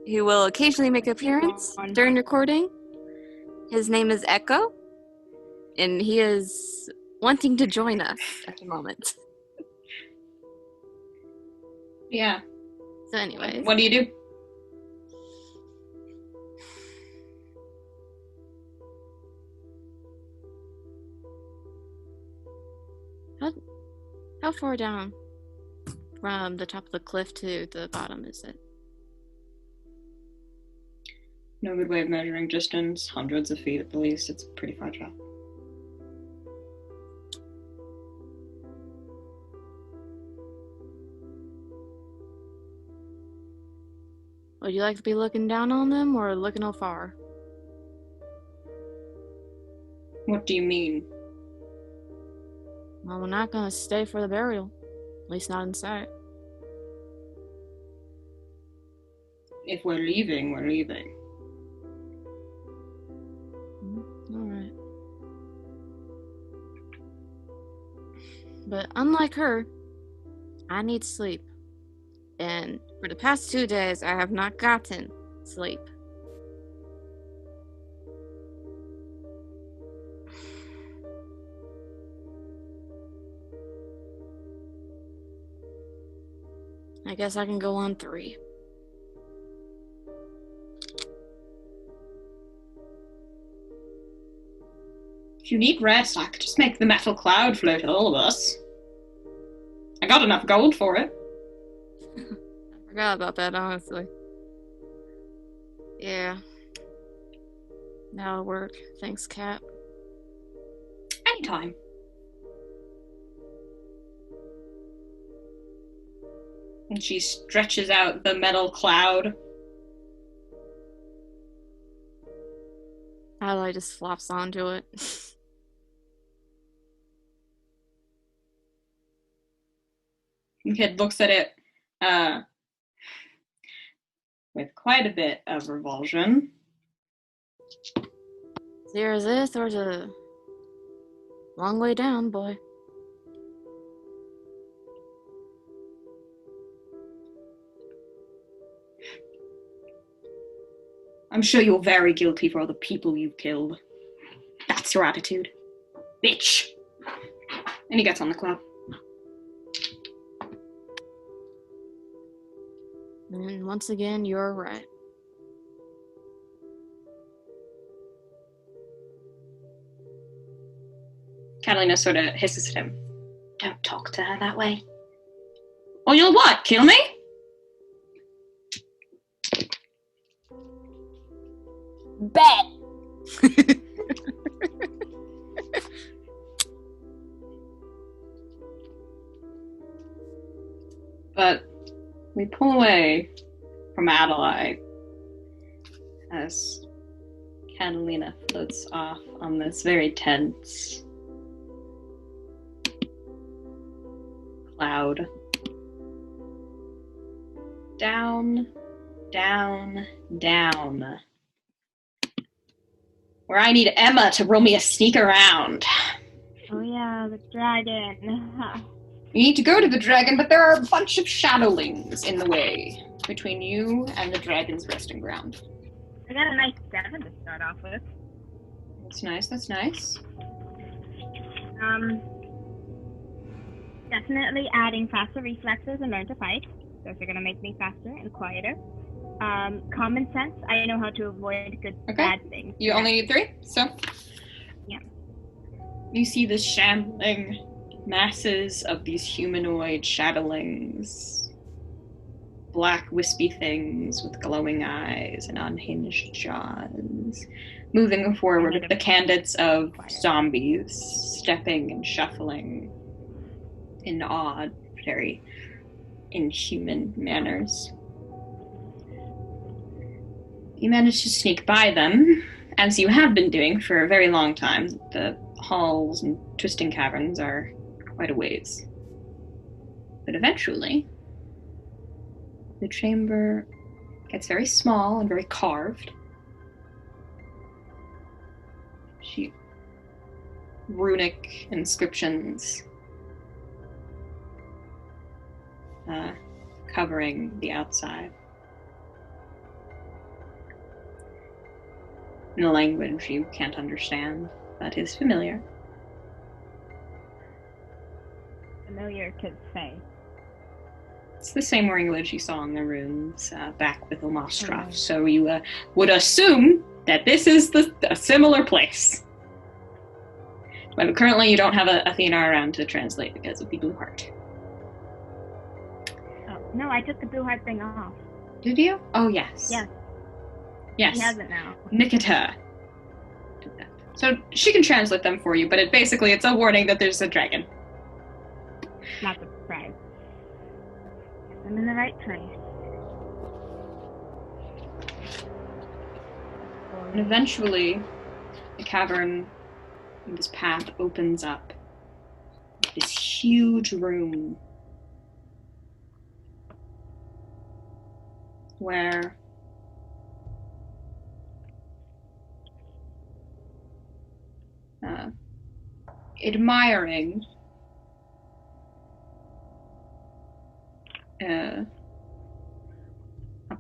Who will occasionally make an appearance during recording. His name is Echo. And he is wanting to join us at the moment. Yeah. So anyways. What do you do? How far down from the top of the cliff to the bottom is it? No good way of measuring distance. Hundreds of feet at the least. It's a pretty far drop. Would you like to be looking down on them or looking afar? What do you mean? Well, we're not gonna stay for the burial. At least not in sight. If we're leaving, we're leaving. Alright. But unlike her, I need sleep. And for the past 2 days, I have not gotten sleep. I guess I can go on 3. If you need rest, I could just make the metal cloud float all of us. I got enough gold for it. I forgot about that, honestly. Yeah. That'll work. Thanks, Cat. Anytime. And she stretches out the metal cloud. Adalaie just flops onto it. The kid looks at it with quite a bit of revulsion. Is there this or the... Long way down, boy. I'm sure you're very guilty for all the people you've killed. That's your attitude. Bitch. And he gets on the club. And once again, you're right. Catalina sort of hisses at him. Don't talk to her that way. Or you'll what? Kill me? Bet. But we pull away from Adalaie as Catalina floats off on this very tense cloud. Down, down, down. Where I need Emma to roll me a sneak around. Oh yeah, the dragon. You need to go to the dragon, but there are a bunch of shadowlings in the way between you and the dragon's resting ground. I got a nice 7 to start off with. That's nice, that's nice. Definitely adding faster reflexes and learn to fight. Those are gonna make me faster and quieter. Common sense, I know how to avoid bad things. You only need 3, so? Yeah. You see the shambling masses of these humanoid shadowlings. Black wispy things with glowing eyes and unhinged jaws. Moving forward with the candidates of zombies, stepping and shuffling in odd, very inhuman manners. You manage to sneak by them, as you have been doing for a very long time. The halls and twisting caverns are quite a ways. But eventually, the chamber gets very small and very carved. Runic inscriptions covering the outside. In a language you can't understand, but is familiar. Familiar to say. It's the same language you saw in the runes back with Omostrov, so you would assume that this is a similar place. But currently you don't have Athena around to translate because of the blue heart. Oh, no, I took the blue heart thing off. Did you? Oh, yes. Yes. Yes. He has it now. Nikita did that. So she can translate them for you, but it's a warning that there's a dragon. Not surprised. I'm in the right place. And eventually, the cavern in this path opens up. This huge room where admiring a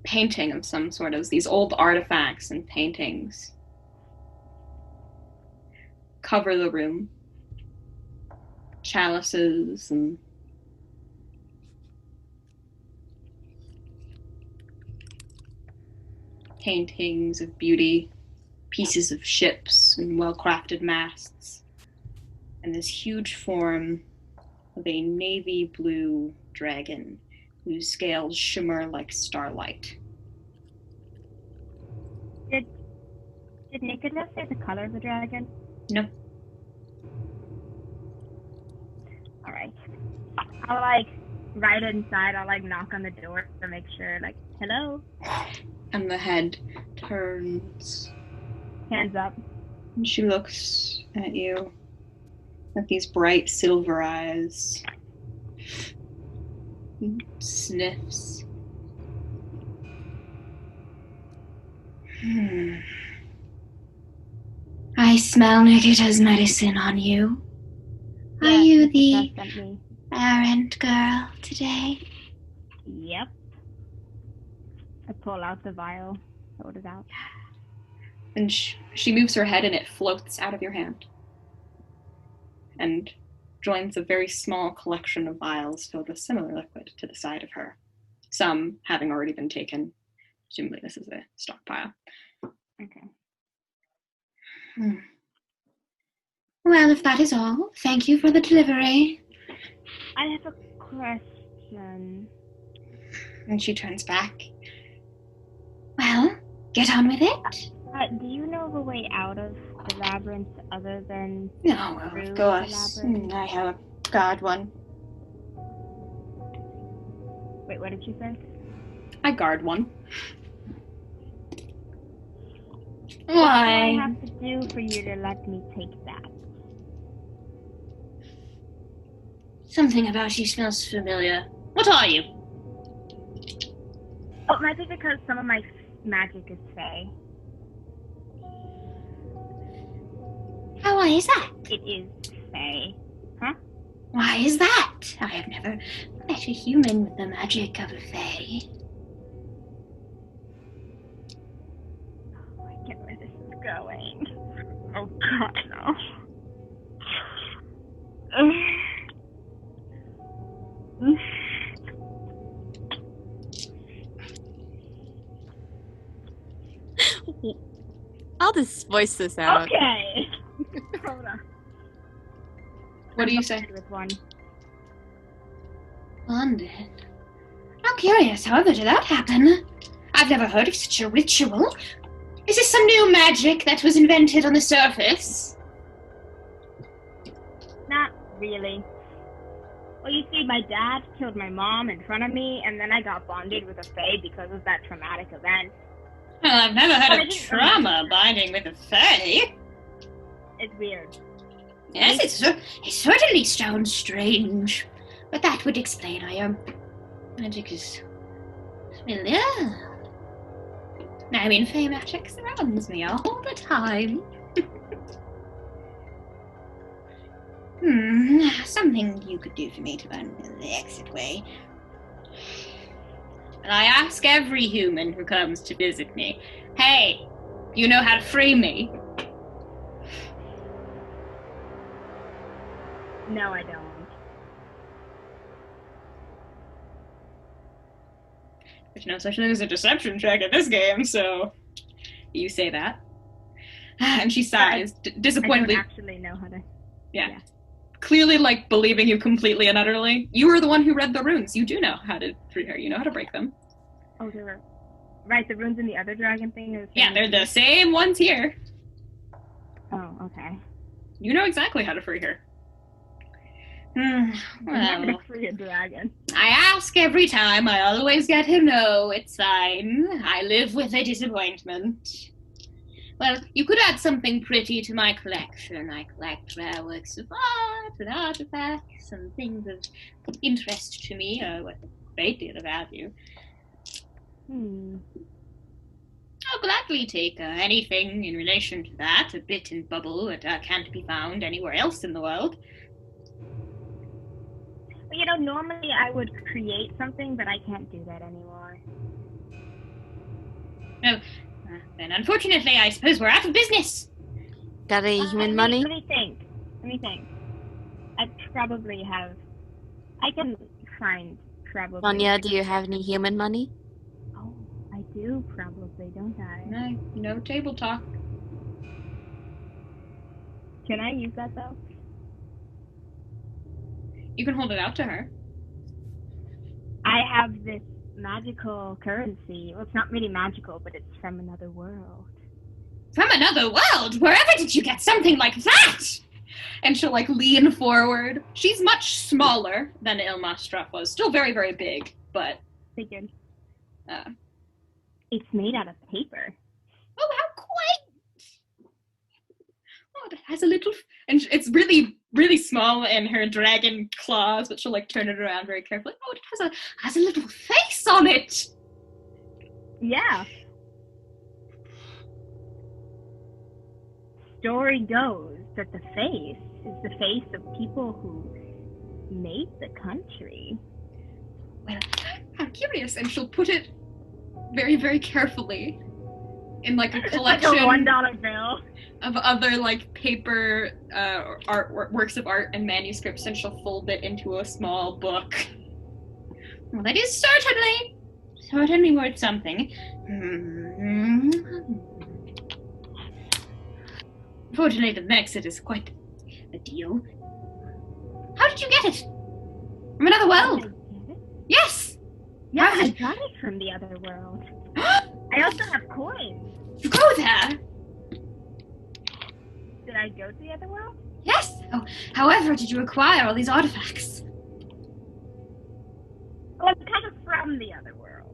painting of some sort of these old artifacts and paintings cover the room. Chalices and paintings of beauty, pieces of ships and well-crafted masts, and this huge form of a navy blue dragon whose scales shimmer like starlight. Did Nikita say the color of the dragon? No. Alright. I'll right inside, I'll knock on the door to make sure, hello? And the head turns. Hands up. And she looks at you with these bright silver eyes. And sniffs. I smell Nikita's medicine on you. Are you Mr. the Gus sent me. errand girl today? Yep. I pull out the vial, hold it out. And she moves her head and it floats out of your hand and joins a very small collection of vials filled with similar liquid to the side of her. Some having already been taken. Presumably this is a stockpile. Okay. Well, if that is all, thank you for the delivery. I have a question. And she turns back. Well, get on with it. Do you know of a way out of the labyrinth other than No, through of the course. labyrinth? I have a guard one. Wait, what did you say? I guard one. What do I Why? have to do for you to let me take that? Something about you smells familiar. What are you? Oh, it might be because some of my magic is fey. Why is that? It is fey. Why is that? I have never met a human with the magic of a fae. Oh, I get where this is going. Oh god, no. I'll just voice this out. Okay. Hold on. What do you say? With one. Splendid. How curious, however, did that happen? I've never heard of such a ritual. Is this some new magic that was invented on the surface? Not really. Well, you see, my dad killed my mom in front of me, and then I got bonded with a fae because of that traumatic event. Well, I've never heard But I of didn't trauma binding with a fae. It's weird. Yes, it certainly sounds strange. But that would explain how your magic is familiar. I mean, fae magic surrounds me all the time. Something you could do for me to learn the exit way. And I ask every human who comes to visit me, hey, you know how to free me? No, I don't. There's no such thing as a deception check in this game, so you say that. And she sighs, disappointedly. I don't actually know how to. Yeah. Clearly, like, believing you completely and utterly. You were the one who read the runes. You do know how to free her. You know how to break them. Oh, they were. Right, the runes in the other dragon thing are the same. Yeah, they're the same ones here. Oh, okay. You know exactly how to free her. I'm not Well, gonna free a dragon. I ask every time, I always get a no, it's fine. I live with a disappointment. Well, you could add something pretty to my collection. I collect rare works of art and artifacts and things of interest to me, or with a great deal of value. I'll gladly take anything in relation to that, a bit and bubble that can't be found anywhere else in the world. Well, you know, normally I would create something, but I can't do that anymore. Then unfortunately, I suppose we're out of business. Got any human money? Let me think. I probably have. I can find probably. Sonya, do you have any human money? Oh, I do probably, don't I? No table talk. Can I use that though? You can hold it out to her. I have this magical currency. Well, it's not really magical, but it's from another world. From another world? Wherever did you get something like that? And she'll, like, lean forward. She's much smaller than Ilmastruff was. Still very, very big, but... Figured. Uh, It's made out of paper. Oh, how quaint! oh, it has a little... And it's really, really small in her dragon claws, but she'll, like, turn it around very carefully. Oh, it has a little face on it! Yeah. Story goes that the face is the face of people who made the country. Well, I'm curious, and she'll put it very, very carefully in like a collection It's like a $1 bill of other like paper works of art and manuscripts, and she'll fold it into a small book. Well, that is certainly worth something. Fortunately, the exit is quite a deal. How did you get it? From another world? Yes! Yeah, I got it from the other world. I also have coins. You go there? Did I go to the other world? Yes! Oh, however did you acquire all these artifacts? Well, I'm kind of from the other world.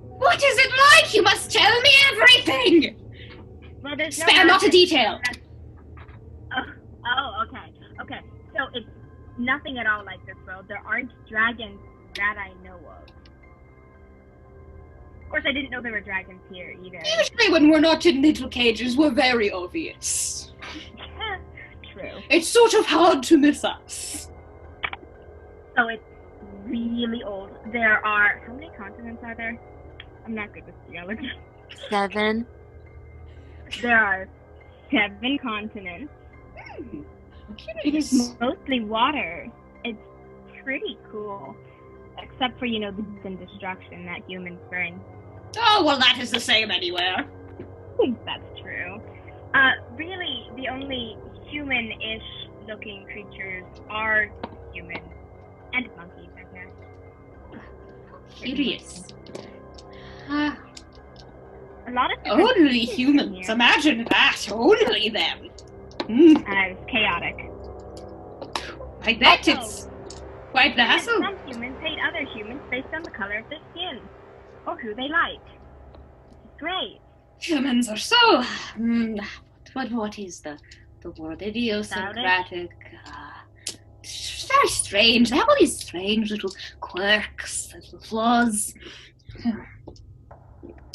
What is it like? You must tell me everything! Well, there's no Spare not a detail! Oh, okay. Okay, so it's nothing at all like this world. There aren't dragons that I know of. Of course, I didn't know there were dragons here either. Usually when we're not in little cages, we're very obvious. True. It's sort of hard to miss us. So it's really old. There are... How many continents are there? I'm not good with geology. 7. There are 7 continents. It is mostly water. It's pretty cool. Except for, the death and destruction that humans bring. Oh, well, that is the same anywhere. I think that's true. Really, the only human-ish looking creatures are humans. And monkeys, I guess. Curious. A lot of Only humans. here. Imagine that. Only them. It's chaotic. I bet Also, it's quite the hassle. Some humans hate other humans based on the color of their skin. Or who they like. It's great. Humans are so... What is the word? Idiosyncratic. It's very strange. They have all these strange little quirks, little flaws.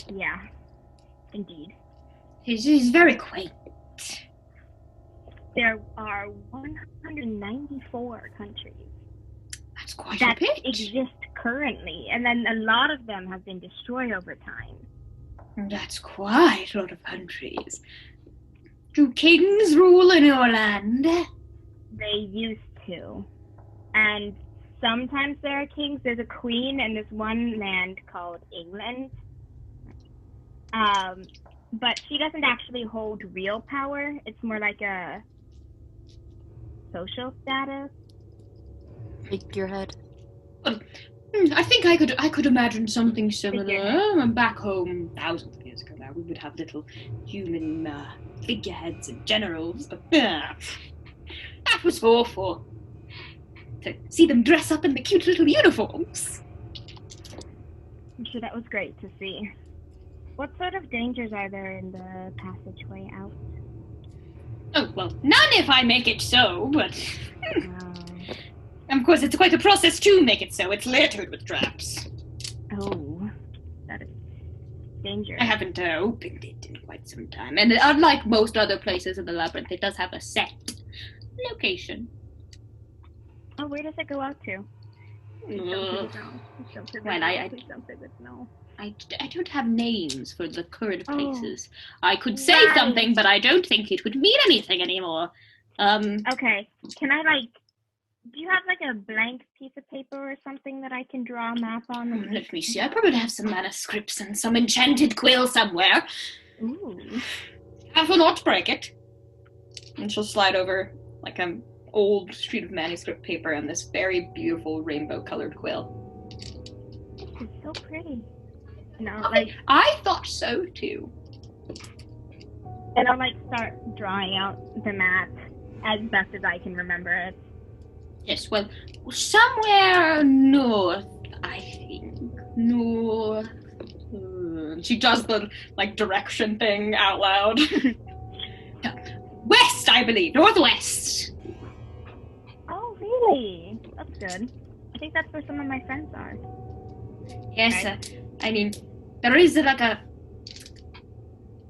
Yeah. Indeed. It is very quaint. There are 194 countries That's quite that a bit. exist currently, and then a lot of them have been destroyed over time. That's quite a lot of countries. Do kings rule in your land? They used to. And sometimes there are kings. There's a queen in this one land called England. But she doesn't actually hold real power. It's more like a social status. Figurehead. I think I could imagine something similar. Back home, thousands of years ago now, we would have little human figureheads and generals, but that was awful. To see them dress up in the cute little uniforms. I'm sure that was great to see. What sort of dangers are there in the passageway out? Oh, well, none if I make it so, but... Of course, it's quite a process to make it so. It's littered with traps. Oh, that is dangerous. I haven't opened it in quite some time. And unlike most other places in the labyrinth, it does have a set location. Oh, where does it go out to? Please don't say no. Please don't say Well, no. Please don't say no. I don't have names for the current Oh. places. I could say Right. something, but I don't think it would mean anything anymore. Okay, can I, do you have, a blank piece of paper or something that I can draw a map on? Let me see. I probably have some manuscripts and some enchanted quill somewhere. Ooh. Careful not to break it. And she'll slide over, an old sheet of manuscript paper and this very beautiful rainbow-colored quill. This is so pretty. And I thought so, too. I'll, start drawing out the map as best as I can remember it. Yes, well, somewhere north, I think. North. She does the, direction thing out loud. West, I believe. Northwest. Oh, really? That's good. I think that's where some of my friends are. Yes, I mean, there is,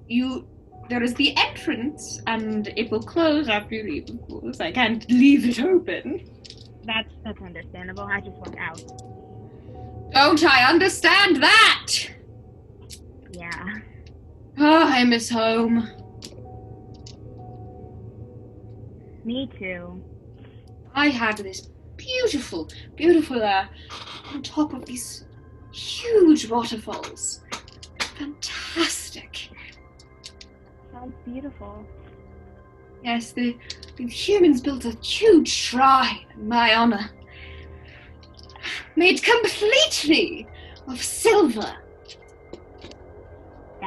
you there is the entrance, and it will close after you leave, of course. I can't leave it open. That's understandable. I just walk out. Don't I understand that? Yeah. Oh, I miss home. Me too. I had this beautiful, beautiful on top of these huge waterfalls. Fantastic. Sounds beautiful. Yes, the humans built a huge shrine in my honor. Made completely of silver.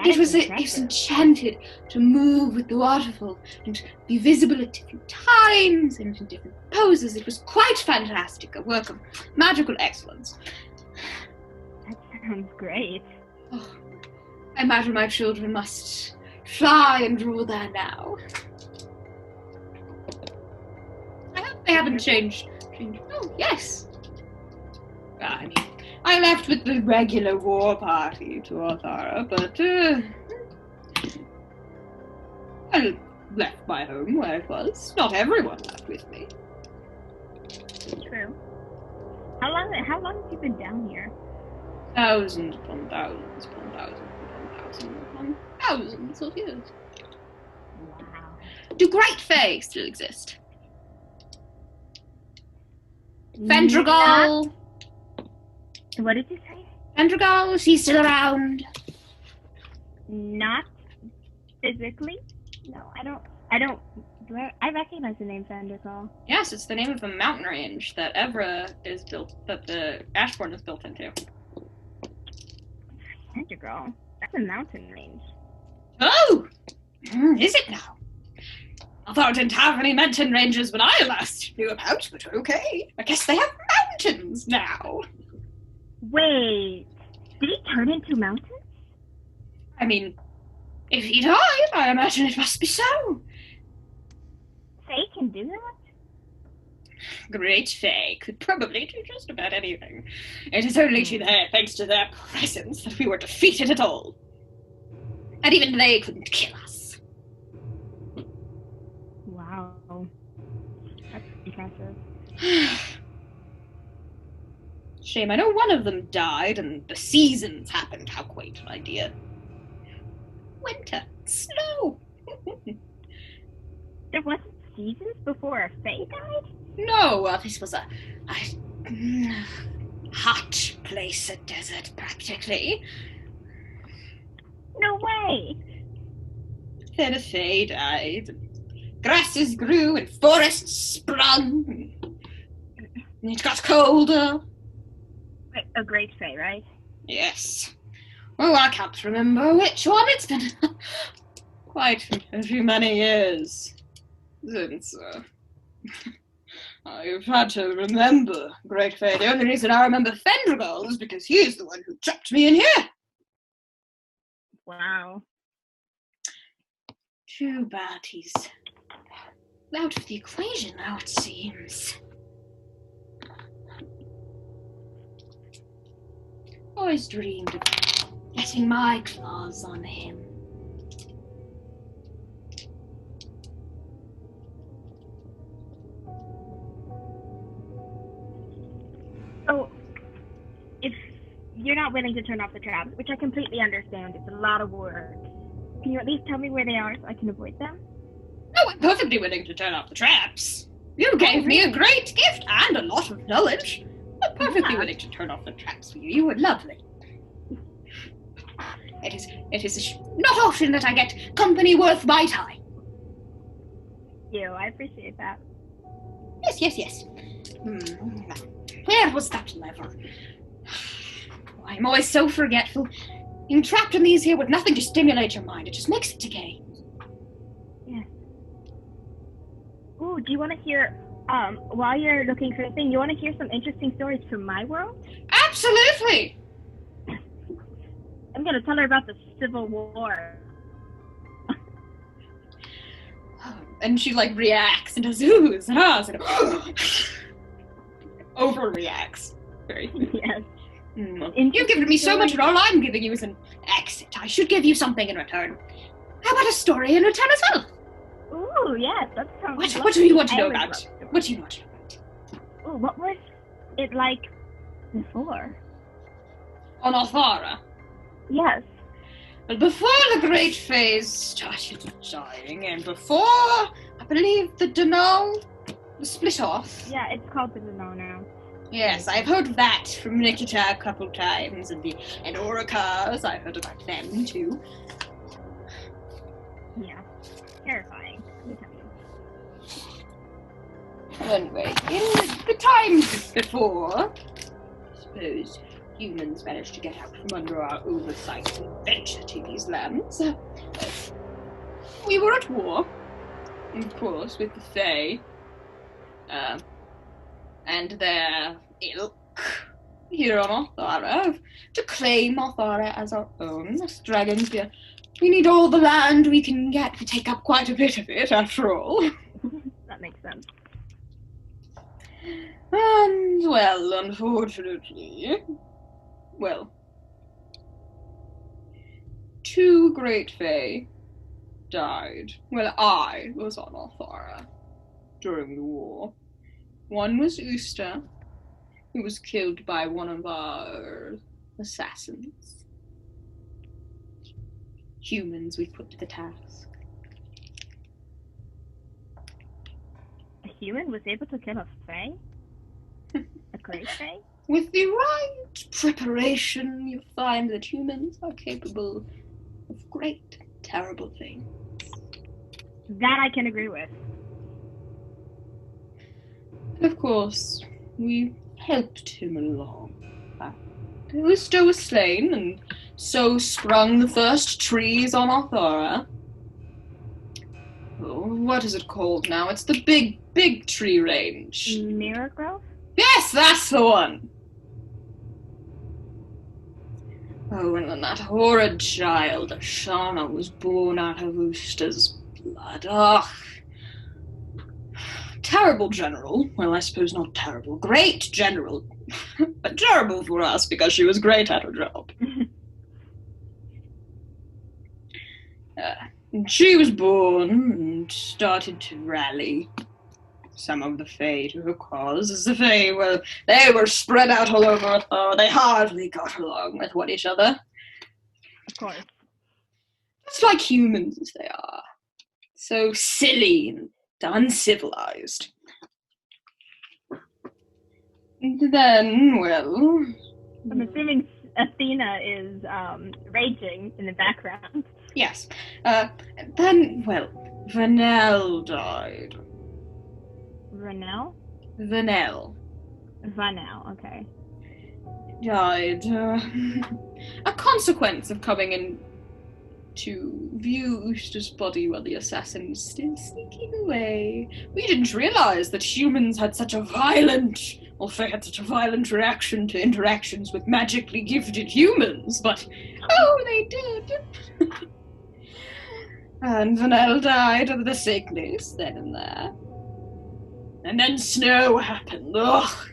It was enchanted to move with the waterfall and be visible at different times and in different poses. It was quite fantastic, a work of magical excellence. That sounds great. Oh, I imagine my children must fly and rule there now. I hope they haven't changed. Oh, yes. I mean, I left with the regular war party to Othara, but I left my home where it was. Not everyone left with me. True. How long have you been down here? Thousands upon thousands upon thousands upon thousands upon thousands of years. Wow. Do Great Fae still exist? Vendragal! What did you say? Vendragal, she's still around. Not physically. No, I don't. I recognize the name Fendercall. Yes, it's the name of a mountain range that Evra is built, that the Ashbourne is built into. Fendercall? That's a mountain range. Oh! Is it now? I thought it didn't have any mountain ranges when I last knew about, but okay. I guess they have mountains now. Wait, did he turn into mountains? I mean, if he died, I imagine it must be so. Fae can do that? Great Fae could probably do just about anything. It is only thanks to their presence that we were defeated at all. And even they couldn't kill us. Wow. That's impressive. Shame, I know one of them died and the seasons happened. How quaint an idea. Winter. Snow. There wasn't seasons before a Fae died? No, this was a hot place, a desert practically. No way! Then a Fae died. Grasses grew and forests sprung. And it got colder. A great Fae, right? Yes. Oh, I can't remember which one. It's been quite a few many years since I've had to remember Great Fae. The only reason I remember Fendragal is because he's the one who trapped me in here. Wow. Too bad he's out of the equation now, it seems. Always dreamed of getting my claws on him. So, if you're not willing to turn off the traps, which I completely understand, it's a lot of work, can you at least tell me where they are so I can avoid them? Oh, I'm perfectly willing to turn off the traps. You gave me a great gift and a lot of knowledge. I'm perfectly willing to turn off the traps for you. You were lovely. It is not often that I get company worth my time. I appreciate that. Yes. Where was that lever? I'm always so forgetful. Being trapped in these here with nothing to stimulate your mind, it just makes it decay. Yeah. Ooh, do you want to hear, while you're looking for the thing, you want to hear some interesting stories from my world? Absolutely! I'm going to tell her about the Civil War. And she, reacts and does oohs and ahs and overreacts. Very. Yes. You've given me so much, and all I'm giving you is an exit. I should give you something in return. How about a story in return as well? Ooh, yes, that sounds What do you want to know I would about? love to. What do you want to know about? Ooh, what was it like before? On Althara? Yes. But before the Great Phase started dying, and before, I believe, the Dunal was split off. Yeah, it's called the Juno now. Yes, I've heard that from Nikita a couple times, and Oricas, I've heard about them too. Yeah. Terrifying, let me tell you. Anyway, in the times before, I suppose humans managed to get out from under our oversight and venture to these lands. We were at war, of course, with the Fae, and their ilk here on Althara, to claim Althara as our own. As dragons, we need all the land we can get. We take up quite a bit of it, after all. That makes sense. And, well, unfortunately, two great Fae died. Well, I was on Althara during the war. One was Usta, who was killed by one of our assassins. Humans we put to the task. A human was able to kill a Fae? A great Fae? With the right preparation, you find that humans are capable of great, terrible things. That I can agree with. And of course, we helped him along. Usta was slain, and so sprung the first trees on Althara. Oh, what is it called now? It's the big tree range. Mirror Grove? Yes, that's the one! Oh, and then that horrid child, Ashana, was born out of Usta's blood. Ugh. Terrible general. Well, I suppose not terrible. Great general. But terrible for us because she was great at her job. And she was born and started to rally some of the Fae to her cause. As the Fae, well, they were spread out all over. Oh, they hardly got along with each other. Of course. Just like humans as they are. So silly and uncivilized. And then, well... I'm assuming Athena is raging in the background. Yes. Then, well, Vanel died. Vanel? Vanel Vanel, okay. died. A consequence of coming in to view Usta's body while the assassin was still sneaking away. We didn't realize that humans had such a violent, or Fae had such a violent reaction to interactions with magically gifted humans, but oh, they did. And Vanel died of the sickness then and there. And then snow happened. Ugh.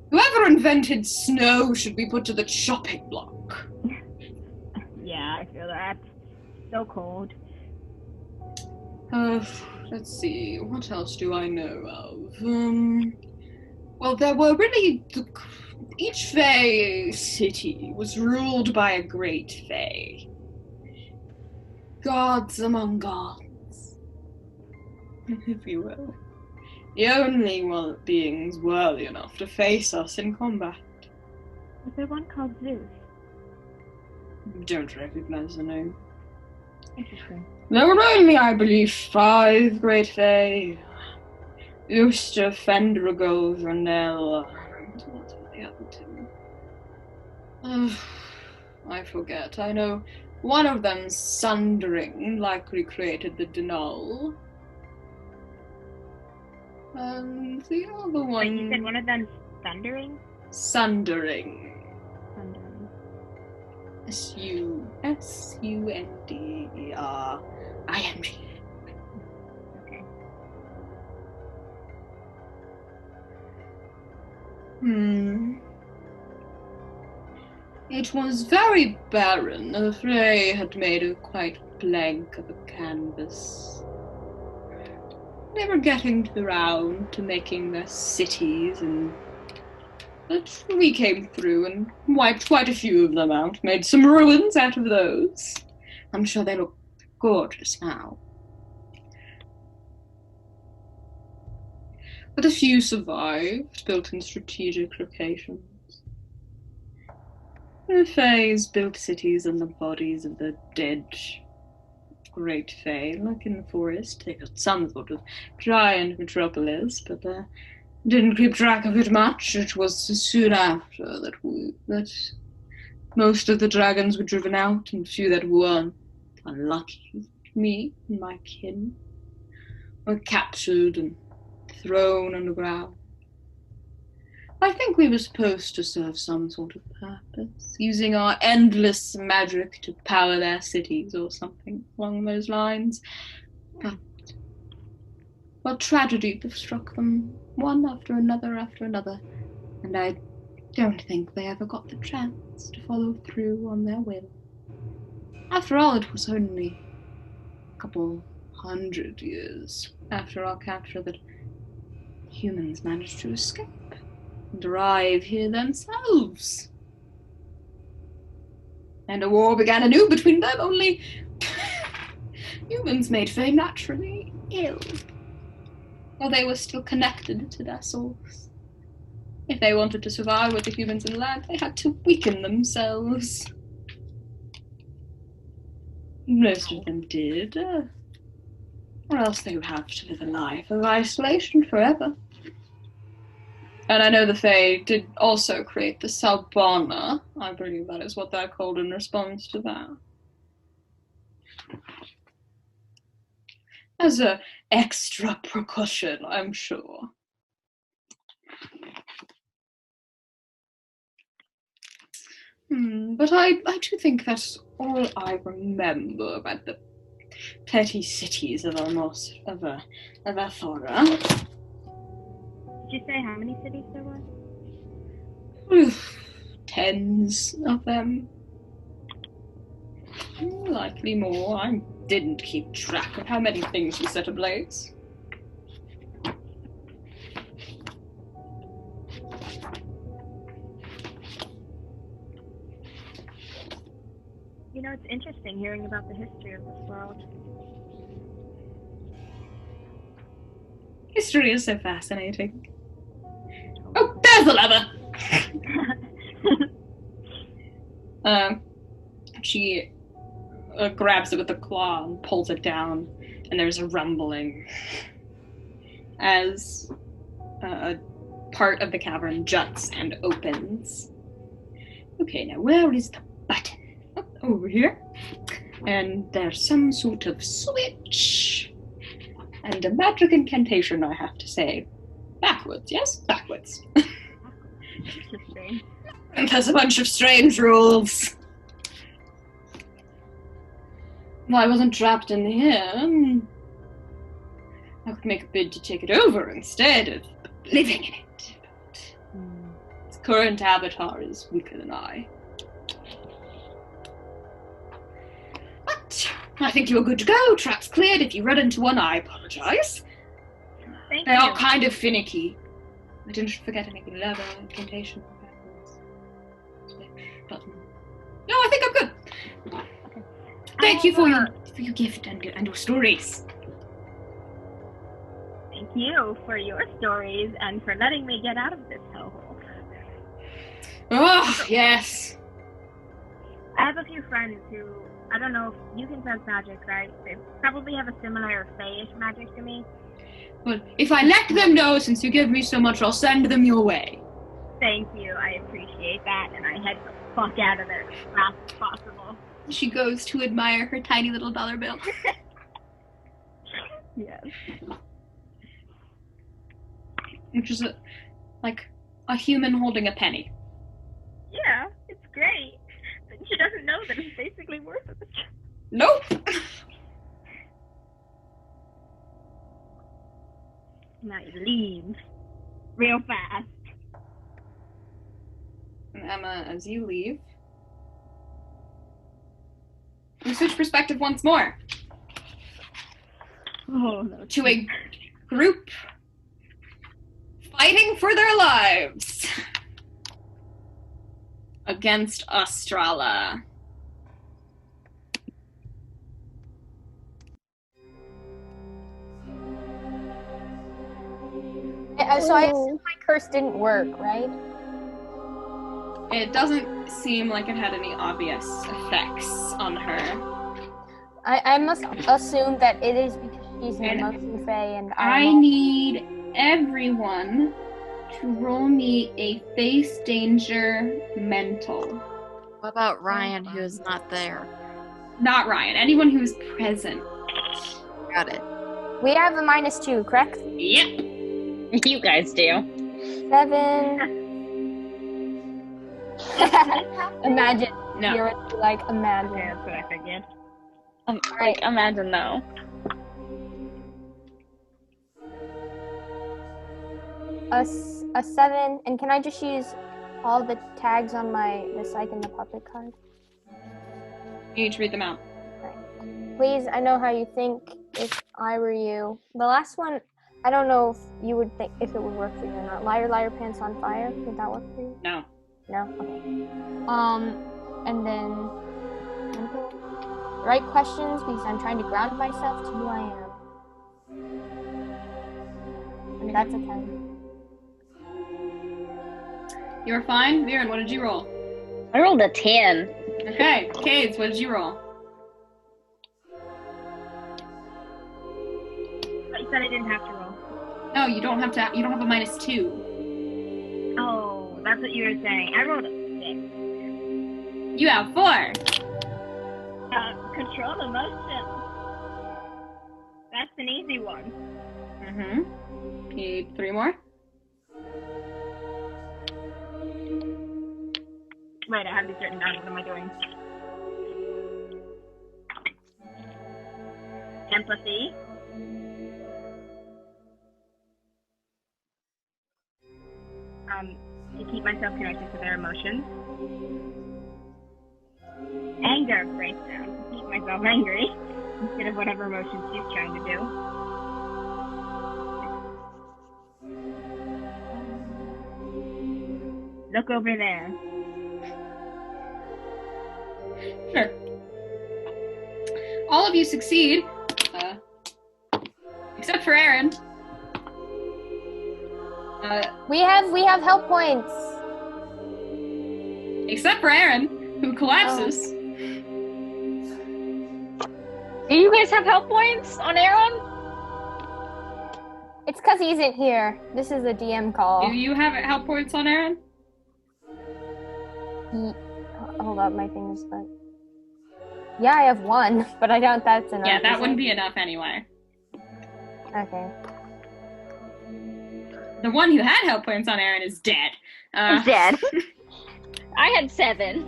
Whoever invented snow should be put to the chopping block. Yeah, I feel that. So cold. Let's see, what else do I know of? Well, there were really... Each Fae city was ruled by a great Fae. Gods among gods, if you will. The only beings worthy enough to face us in combat. Was there one called Zeus? Don't recognize the name. Interesting. There were only, I believe, 5 great Fae. Usta, Fendrago, Vanel. What were the other 2? I forget. I know one of them, Sundering, likely created the Dunal. And the other one... Wait, you said one of them's Thundering? Sundering. Thundering. Sundering. Okay. It was very barren. The Fae had made a quite blank of a canvas, never getting around to making their cities, but we came through and wiped quite a few of them out, made some ruins out of those. I'm sure they look gorgeous now. But a few survived, built in strategic locations. The Faes built cities on the bodies of the dead great Fae, like in the forest. They built some sort of giant metropolis, but didn't keep track of it much. It was soon after that most of the dragons were driven out, and few that weren't, unlucky, me and my kin, were captured and thrown underground. I think we were supposed to serve some sort of purpose, using our endless magic to power their cities or something along those lines. But tragedy struck them, one after another, and I don't think they ever got the chance to follow through on their will. After all, it was only a couple 100 years after our capture that humans managed to escape and arrive here themselves. And a war began anew between them, only humans made Fae naturally ill, while they were still connected to their source. If they wanted to survive with the humans in the land, they had to weaken themselves. Most of them did, or else they would have to live a life of isolation forever. And I know the Fae did also create the Salbana. I believe that is what they're called in response to that. As an extra precaution, I'm sure. But I do think that's all I remember about the petty cities of Athora. Did you say how many cities there were? Tens of them. Likely more. I didn't keep track of how many things we set ablaze. You know, it's interesting hearing about the history of this world. History is so fascinating. Oh, there's the lever! She grabs it with a claw and pulls it down, and there's a rumbling as a part of the cavern juts and opens. Okay, now where is the button? Oh, over here. And there's some sort of switch. And a magic incantation, I have to say. Backwards, yes? Backwards. Interesting. And there's a bunch of strange rules. Well, I wasn't trapped in here. I could make a bid to take it over instead of living in it. But its current avatar is weaker than I. But I think you're good to go. Trap's cleared. If you run into one, I apologize. Thank They you. are kind of finicky. I didn't forget anything. Lever, incantation, backwards, switch, button. No, I think I'm good. Okay. Thank you for your gift and your stories. Thank you for your stories and for letting me get out of this hellhole. Oh, yes. I have a few friends who, I don't know if you can sense magic, right? They probably have a similar Fae-ish magic to me. Well, if I let them know, since you give me so much, I'll send them your way. Thank you, I appreciate that, and I head the fuck out of there as fast as possible. She goes to admire her tiny little dollar bill. Yes. Which is like a human holding a penny. Yeah, it's great. But she doesn't know that it's basically worth it. Nope. Now you leave. Real fast. And Emma, as you leave, we switch perspective once more Oh, no. to a group fighting for their lives against Astrala. So I assume my curse didn't work, right? It doesn't seem like it had any obvious effects on her. I must assume that it is because she's an And emotion fae and I need everyone to roll me a face danger mental. What about Ryan, who is not there? Not Ryan, anyone who is present. Got it. We have a -2, correct? Yep. You guys do. 7. Imagine. No. You're like, imagine. Okay, that's what I figured. Like, imagine though. A 7, and can I just use all the tags on the psych and the puppet card? You need to read them out. Please, I know how you think if I were you. The last one, I don't know if you would think if it would work for you or not. Liar, liar, pants on fire. Would that work for you? No. No? Okay. And then right questions because I'm trying to ground myself to who I am. And that's a 10. You're fine? Veron, what did you roll? I rolled a 10. Okay. Cades, what did you roll? But you said I didn't have to roll. No, you don't have to. You don't have a -2. Oh, that's what you were saying. I rolled a 6. You have 4. Control emotion. That's an easy one. Mm-hmm. Need 3 more? Wait, I have these written down. What am I doing? Empathy. To keep myself connected to their emotions. Anger breakdown. To keep myself angry instead of whatever emotion she's trying to do. Look over there. Sure. All of you succeed, except for Aron. We have help points. Except for Aron, who collapses. Do you guys have help points on Aron? It's because he isn't here. This is a DM call. Do you have help points on Aron? Hold up, my thing is like. Yeah, I have 1, but I doubt that's enough. Yeah, that wouldn't be enough anyway. Okay. The one who had help points on Aron is dead. He's dead. I had 7.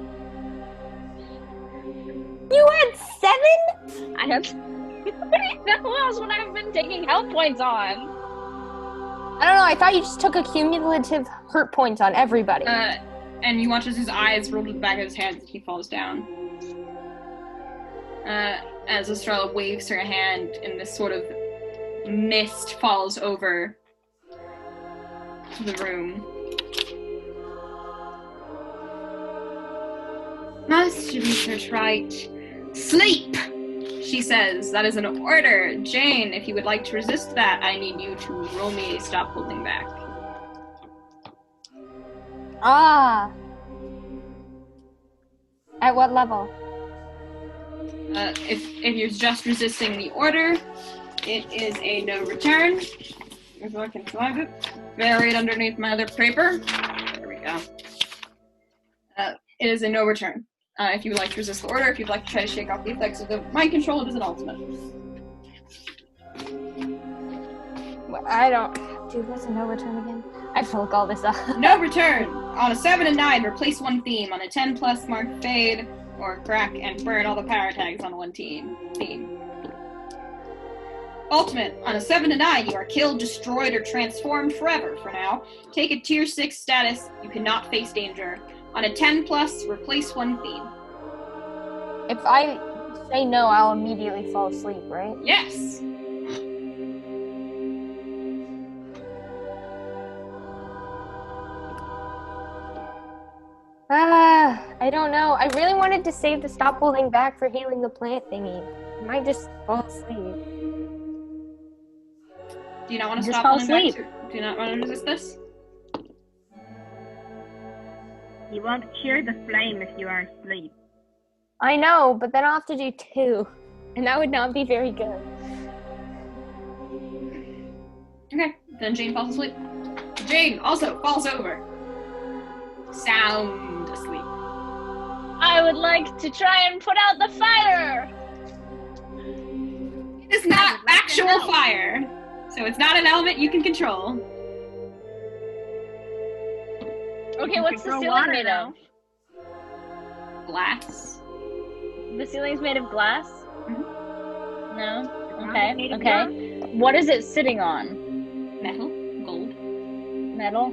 You had 7? I have. Who else would I have been taking help points on? I don't know. I thought you just took a cumulative hurt points on everybody. And you watch as his eyes roll to the back of his head as he falls down. As Estrella waves her hand and this sort of mist falls over the room. Master Research right. Sleep! She says, that is an order. Jane, if you would like to resist that, I need you to roll me a stop holding back. Ah. At what level? If you're just resisting the order, it is a no return. If I can find it. Buried underneath my other paper. There we go. It is a no return. If you would like to resist the order, if you'd like to try to shake off the effects of the mind control, it is an ultimate. I don't. Dude, what's a no return again? I have to look all this up. No return! On a 7 and 9, replace one theme. On a 10 plus, mark fade, or crack and burn all the power tags on one theme. Ultimate. On a 7 to 9, you are killed, destroyed, or transformed forever for now. Take a tier 6 status. You cannot face danger. On a 10 plus, replace one theme. If I say no, I'll immediately fall asleep, right? Yes. I don't know. I really wanted to save the stop holding back for healing the plant thingy. I might just fall asleep. Do you not want to Just stop fall holding back? asleep. Do you not want to resist this? You won't cure the flame if you are asleep. I know, but then I'll have to do 2. And that would not be very good. Okay, then Jane falls asleep. Jane also falls over. Sound asleep. I would like to try and put out the fire. It is not actual fire, so it's not an element you can control. Okay, You what's can the throw ceiling water, made of? Glass. The ceiling's made of glass? Mhm. No? Made Okay, of okay. What is it sitting on? Metal. Gold. Metal?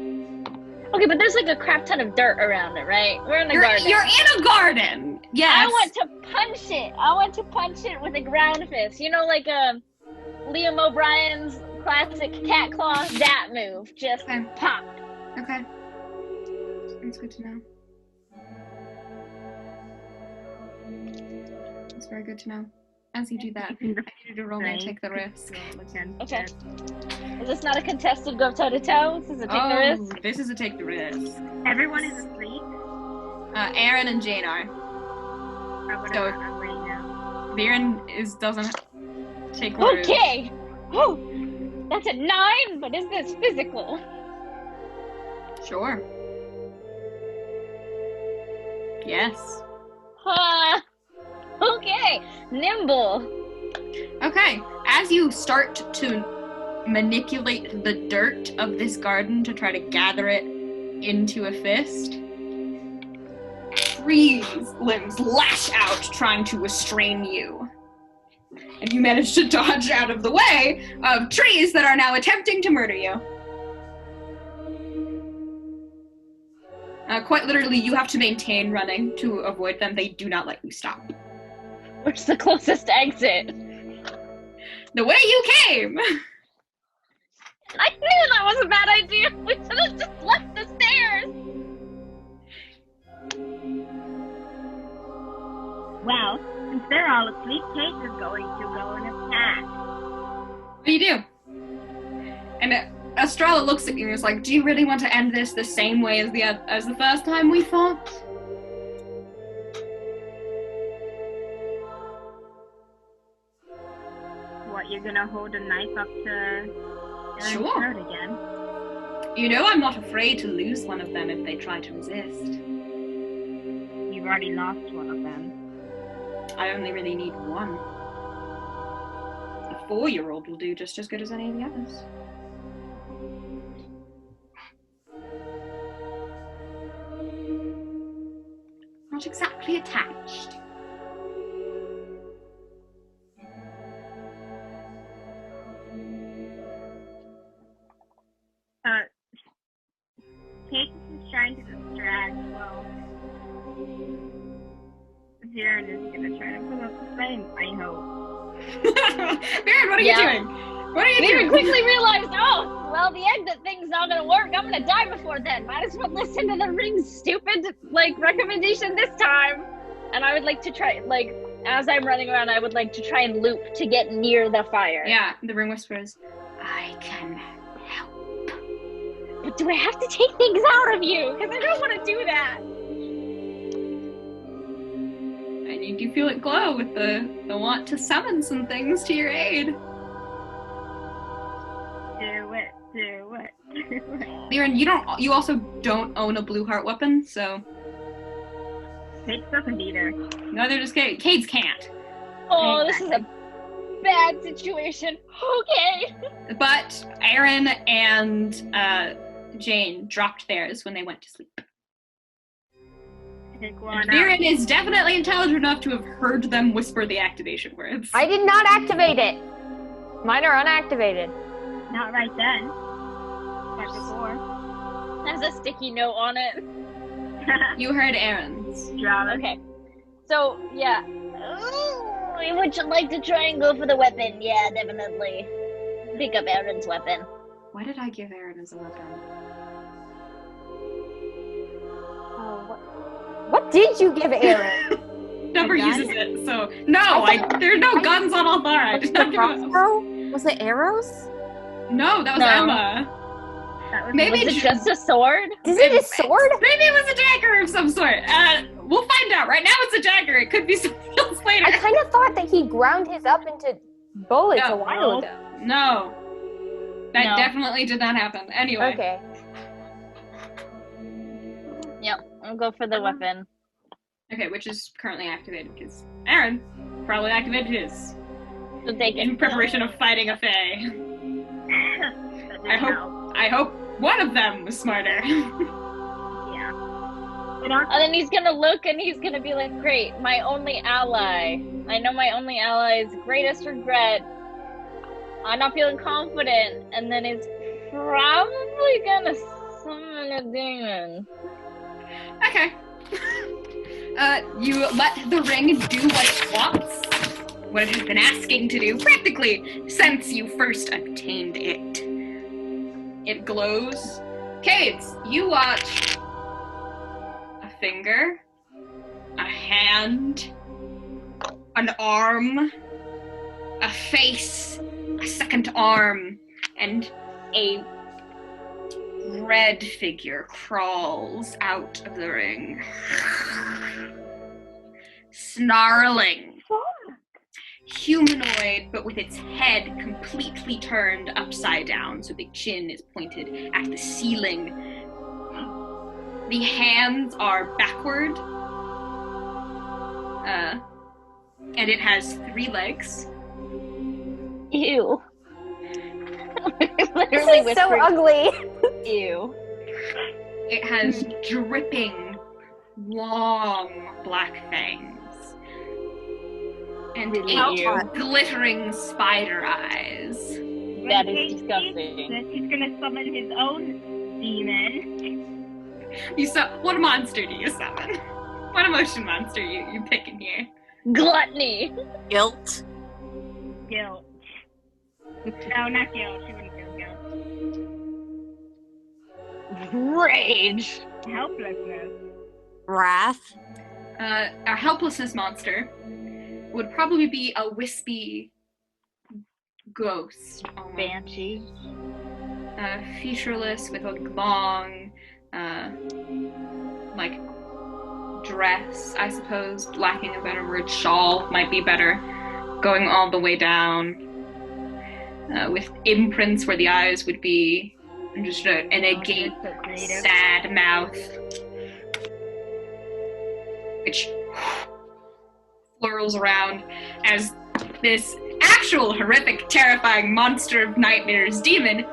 Okay, but there's like a crap ton of dirt around it, right? We're in the garden. You're in a garden! Yes! I want to punch it! I want to punch it with a ground fist. You know, like Liam O'Brien's classic cat claw? That move. Just Okay. pop. Okay. That's good to know. That's very good to know. As you do that, I need you to roll me and take the risk. Okay. Is this not a contested go toe-to-toe? This is a take the risk? This is a take the risk. Everyone is asleep. Aaron and Jane are. I'm So- gonna wait now. Veron doesn't take the risk. Okay! Oh, that's a 9, but is this physical? Sure. Yes. Okay, nimble. Okay, as you start to manipulate the dirt of this garden to try to gather it into a fist, trees' limbs lash out trying to restrain you. And you manage to dodge out of the way of trees that are now attempting to murder you. Quite literally, you have to maintain running to avoid them. They do not let you stop. Where's the closest exit? The way you came! I knew that was a bad idea. We should have just left the stairs. Well, since they're all asleep, Kate is going to go and attack. What do you do? And Estrella looks at you and is like, do you really want to end this the same way as the first time we fought? What, you're gonna hold a knife up to Aaron's Sure. throat again? You know I'm not afraid to lose one of them if they try to resist. You've already lost one of them. I only really need one. A 4-year-old will do just as good as any of the others. Not exactly attached. Kate is trying to distract, well, Veron is gonna try to put up the flame, I hope. Veron, what are you doing? What are you Veron doing? quickly realized, oh, well, the exit thing's not gonna work. I'm gonna die before then. Might as well listen to the ring's stupid, recommendation this time. And I would like to try, as I'm running around, I would like to try and loop to get near the fire. Yeah, the ring whispers, I can help. But do I have to take things out of you? Because I don't want to do that. And you do feel it glow with the want to summon some things to your aid. Do it, do it, do it. Liren, you also don't own a blue heart weapon, so Kate doesn't either. neither does Cade. Cade's can't. Oh, this is a bad situation. Okay. But Aron and Jane dropped theirs when they went to sleep. Take one Veron is definitely intelligent enough to have heard them whisper the activation words. I did not activate it. Mine are unactivated. out. Not right then. But before. Has a sticky note on it. You heard Aron's. Drama. Okay. So, yeah. We would like to try and go for the weapon. Yeah, definitely. Pick up Aron's weapon. What did I give Aron as a weapon? What did you give Aron? Never uses it, so no. There are no guns on Althara. I did not give it. Was it arrows? No, that was No. Emma. Maybe Was it just a sword? Is it a sword? Maybe it was a dagger of some sort. We'll find out. Right now it's a dagger. It could be something else later. I kind of thought that he ground his up into bullets No. a while ago. No. That No. definitely did not happen. Anyway. Okay. Yep, I'll go for the weapon. Okay, which is currently activated because Aron probably activated his So take it. in preparation of fighting a fae. I hope one of them was smarter. Yeah. And then he's gonna look and he's gonna be like, great, my only ally. I know my only ally's greatest regret. I'm not feeling confident. And then he's probably gonna summon a demon. Okay. You let the ring do what it wants, what it has been asking to do, practically, since you first obtained it. It glows. Cades, you watch a finger, a hand, an arm, a face, a second arm, and a red figure crawls out of the ring. Snarling. Humanoid, but with its head completely turned upside down, so the chin is pointed at the ceiling. The hands are backward, and it has 3 legs. Ew. This is so ugly. Ew. It has dripping, long black fangs. And Really 8 ew. glittering spider eyes. That is disgusting. He's gonna summon his own demon. What monster do you summon? What emotion monster you pick in here? Gluttony. Guilt. Guilt. No, not guilt. She wouldn't feel guilt. Rage. Helplessness. Wrath. A helplessness monster would probably be a wispy ghost. Almost. Banshee. Featureless with a long, dress, I suppose. Lacking a better word, shawl might be better. Going all the way down. With imprints where the eyes would be, and just an agape, sad mouth. Which flurls around as this actual horrific, terrifying monster of nightmares demon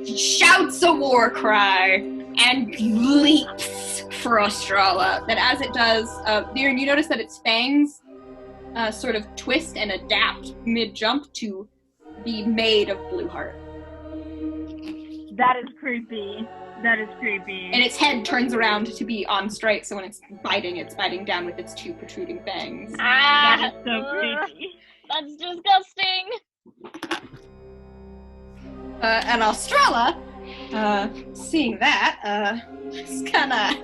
shouts a war cry and leaps for Ostrala. And as it does, Veron, you notice that its fangs sort of twist and adapt mid-jump to be made of blue heart. That is creepy. That is creepy. And its head turns around to be on straight, so when it's biting down with its 2 protruding fangs. That is so creepy. That's disgusting. And Ostrala, seeing that, is gonna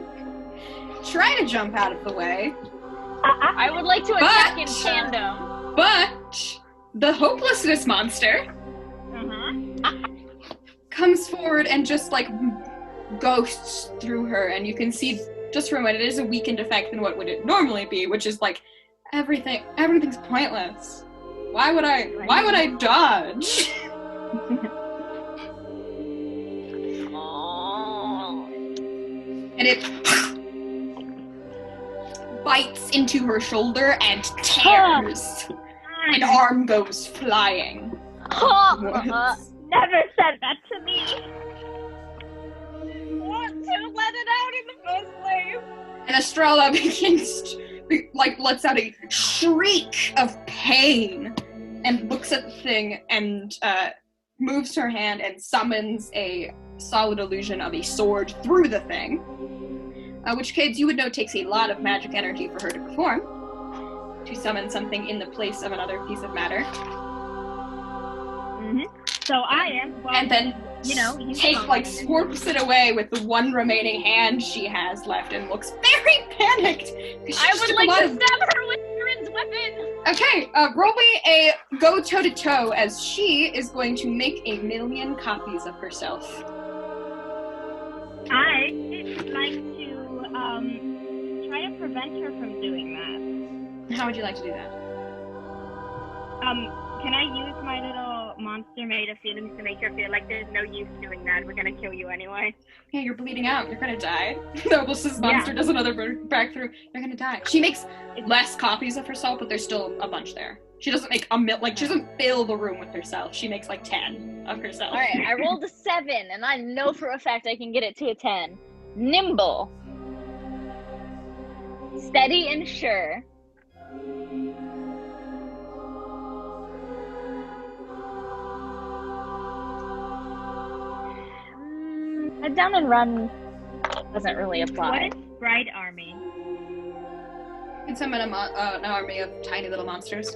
try to jump out of the way. I would like to attack in tandem. But the hopelessness monster comes forward and just ghosts through her, and you can see just from it is a weakened effect than what would it normally be, which is everything's pointless. Why would I dodge? And it bites into her shoulder and tears. An arm goes flying. Never said that to me. Want to let it out in the first place. And Estrella begins to, lets out a shriek of pain and looks at the thing and moves her hand and summons a solid illusion of a sword through the thing. which Cades you would know takes a lot of magic energy for her to perform, to summon something in the place of another piece of matter. Mm-hmm. So I am, well, and then, swarps it away with the one remaining hand she has left and looks very panicked. I would like to stab her with Veron's weapon! Okay, roll me a go toe-to-toe as she is going to make 1,000,000 copies of herself. I would like to try to prevent her from doing that. How would you like to do that? Can I use my little monster made of feelings to make her feel like there's no use doing that? We're gonna kill you anyway. Yeah, you're bleeding out. You're gonna die. The Oblis's monster does another breakthrough. You're gonna die. She makes less copies of herself, but there's still a bunch there. She doesn't make she doesn't fill the room with herself. She makes like 10 of herself. Alright, I rolled a 7, and I know for a fact I can get it to a 10. Nimble. Steady and sure. Head down and run doesn't really apply. What is Sprite Army? You can summon an army of tiny little monsters.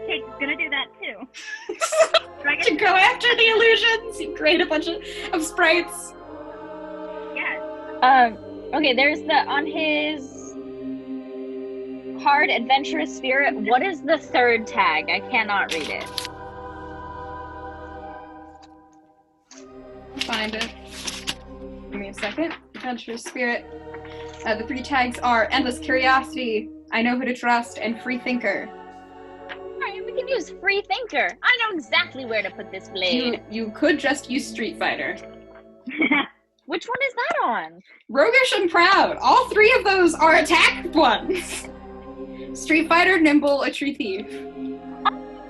Kate's gonna do that too. To go after the illusions! You create a bunch of sprites. Yes. Okay, there's on his card, Adventurous Spirit. What is the third tag? I cannot read it. Find it. Give me a second. Adventurous Spirit. The 3 tags are Endless Curiosity, I Know Who to Trust, and Free Thinker. Alright, we can use Free Thinker. I know exactly where to put this blade. You could just use Street Fighter. Which one is that on? Roguish and Proud. All 3 of those are attack ones. Street Fighter, Nimble, a Tree Thief.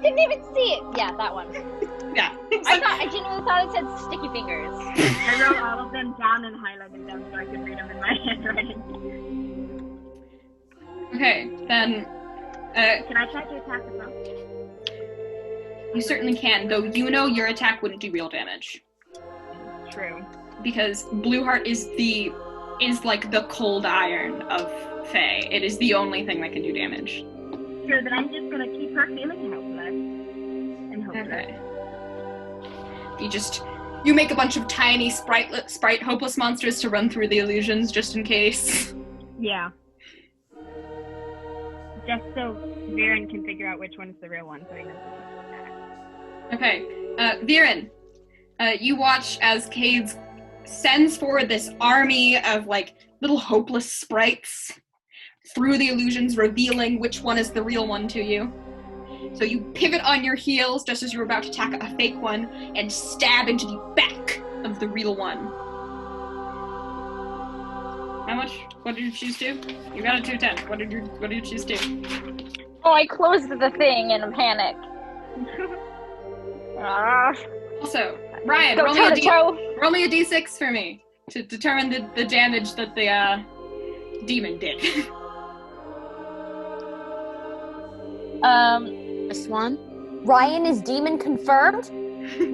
Didn't even see it. Yeah, that one. Yeah. I genuinely thought it said Sticky Fingers. I wrote all of them down and highlighted them so I could read them in my handwriting. Okay, then... Can I try to attack as well? You certainly can, though you know your attack wouldn't do real damage. True. Because Blueheart is like the cold iron of Fae. It is the only thing that can do damage. Sure, then I'm just gonna keep her feeling helpless. And hopeless. Okay. You make a bunch of tiny sprite hopeless monsters to run through the illusions just in case. Yeah. Just so Veron can figure out which one is the real one, so he knows which one to attack. Okay. Veron, you watch as Cades sends forward this army of like little hopeless sprites through the illusions, revealing which one is the real one to you. So you pivot on your heels just as you're about to attack a fake one and stab into the back of the real one. How much? What did you choose to? You got a 210. What did you choose to? Oh, I closed the thing in a panic. Also, Ryan, roll me a d6 for me to determine the damage that the demon did. This one. Ryan is demon confirmed,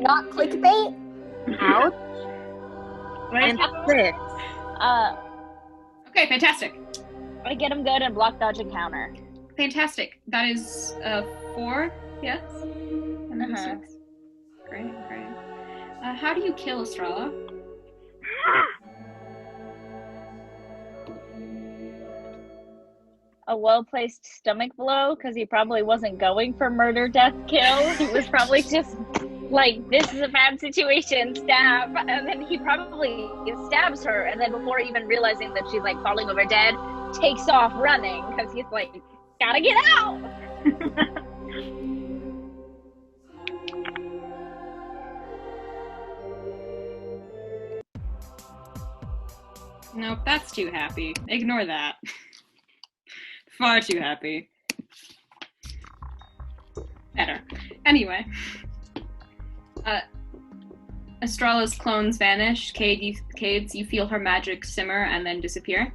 not clickbait. Ouch. And 6. Okay, fantastic. I get him good and block, dodge, and counter. Fantastic. That is 4, yes? And then 6. Great. How do you kill Estrella? A well-placed stomach blow, because he probably wasn't going for murder, death, kill. He was probably just like, this is a bad situation, stab. And then he probably stabs her, and then before even realizing that she's like falling over dead, takes off running, because he's like, gotta get out! Nope, that's too happy. Ignore that. Far too happy. Better. Anyway. Estrella's clones vanish. Cades, you feel her magic simmer and then disappear.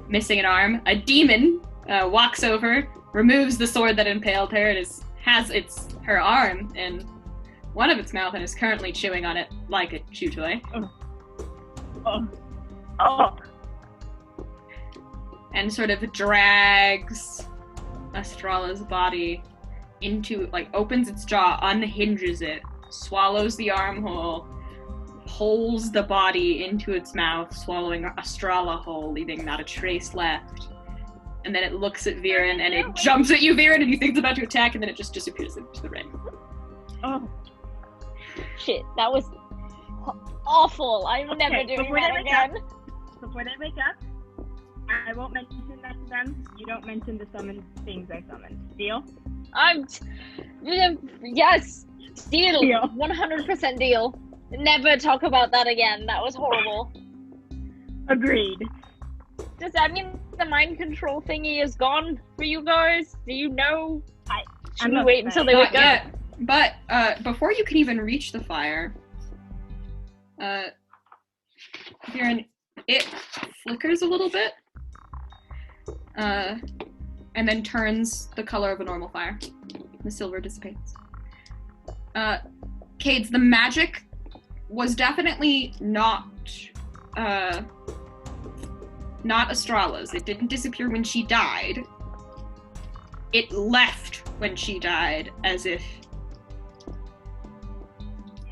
Missing an arm. A demon walks over, removes the sword that impaled her. It has her arm in one of its mouth and is currently chewing on it like a chew toy. Oh. And sort of drags Estrala's body into, like, opens its jaw, unhinges it, swallows the armhole, pulls the body into its mouth, swallowing Estrala whole, leaving not a trace left. And then it looks at Veron and it jumps at you, Veron, and you think it's about to attack, and then it just disappears into the ring. Oh. Shit, that was awful. I'm never doing that again. Before they wake up, I won't mention that to them. You don't mention the summoned things I summoned. Deal? Yes, deal. Deal. 100% deal. Never talk about that again. That was horrible. Agreed. Does that mean the mind control thingy is gone for you guys? Do you know? Should we wait until they wake up? But before you can even reach the fire, Veron, it flickers a little bit, and then turns the color of a normal fire. The silver dissipates. Cades, the magic was definitely not Estrala's. It didn't disappear when she died. It left when she died, as if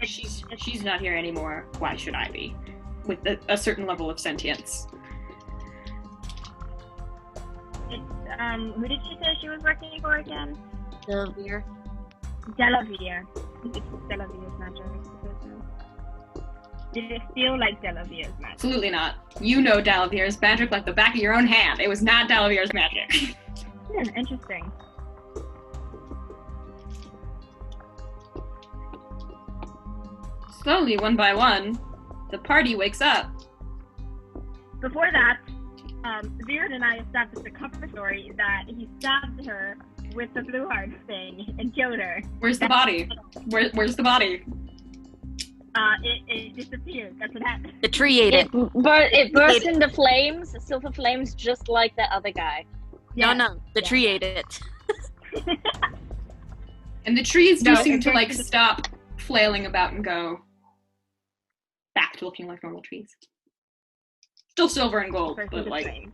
she's not here anymore. Why should I be? With a certain level of sentience. It's, who did she say she was working for again? Delavere. Delavere. It's Delavere's magic. Did it feel like Delavere's magic? Absolutely not. You know Delavere's magic like the back of your own hand. It was not Delavere's magic. Interesting. Slowly, one by one, the party wakes up. Before that, Veron and I established a cover story that he stabbed her with the blue heart thing and killed her. Where's the body? Where's the body? It disappeared. That's what happened. The tree ate it. It burst into flames, silver flames, just like that other guy. Yeah. No, the tree ate it. And the trees do No, seem it to, like, burst into- stop flailing about and go back to looking like normal trees. Still silver and gold, Burst but, into like... flames.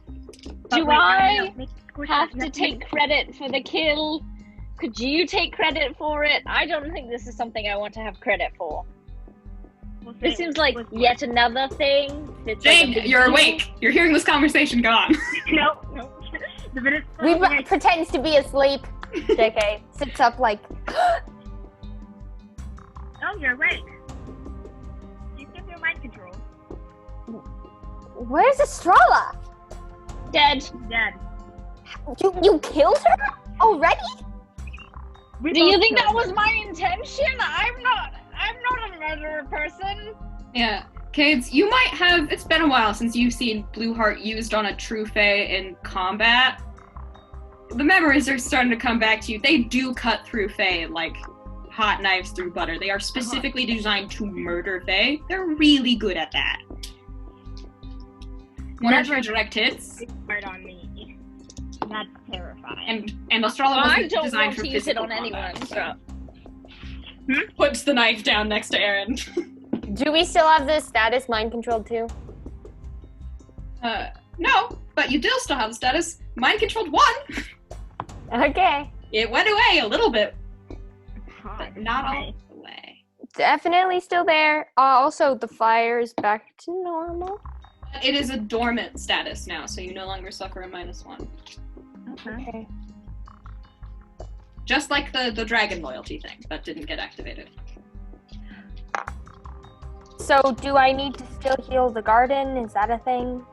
Do Wait, I make squish- have you to take credit for the kill? Could you take credit for it? I don't think this is something I want to have credit for. We'll say This seems like was- yet another thing. That's like a Jane, big you're deal. awake! You're hearing this conversation, go on. No. The minute Pretends to be asleep. JK sits up like. Oh, you're awake. You can do mind control. Where's Estrala? Dead. Dead. You killed her already? We Do you both think that killed was her. my intention? I'm not a murderer person. Yeah. Kids, you might have... It's been a while since you've seen Blue Heart used on a true Fae in combat. The memories are starting to come back to you. They do cut through Fae like hot knives through butter. They are specifically designed to murder Fae. They're really good at that. One or two direct hits. Hard on me. That's terrifying. And Estrala I wasn't don't designed want for to use it physical on anyone. combat, So. Puts the knife down next to Aron. Do we still have the status mind controlled too? No, but you do still have the status. Mind controlled 1. Okay. It went away a little bit, Hot. but not all the way. Definitely still there. Also, the fire is back to normal. It is a dormant status now, so you no longer suffer a -1. Okay. Just like the dragon loyalty thing that didn't get activated. So, do I need to still heal the garden? Is that a thing?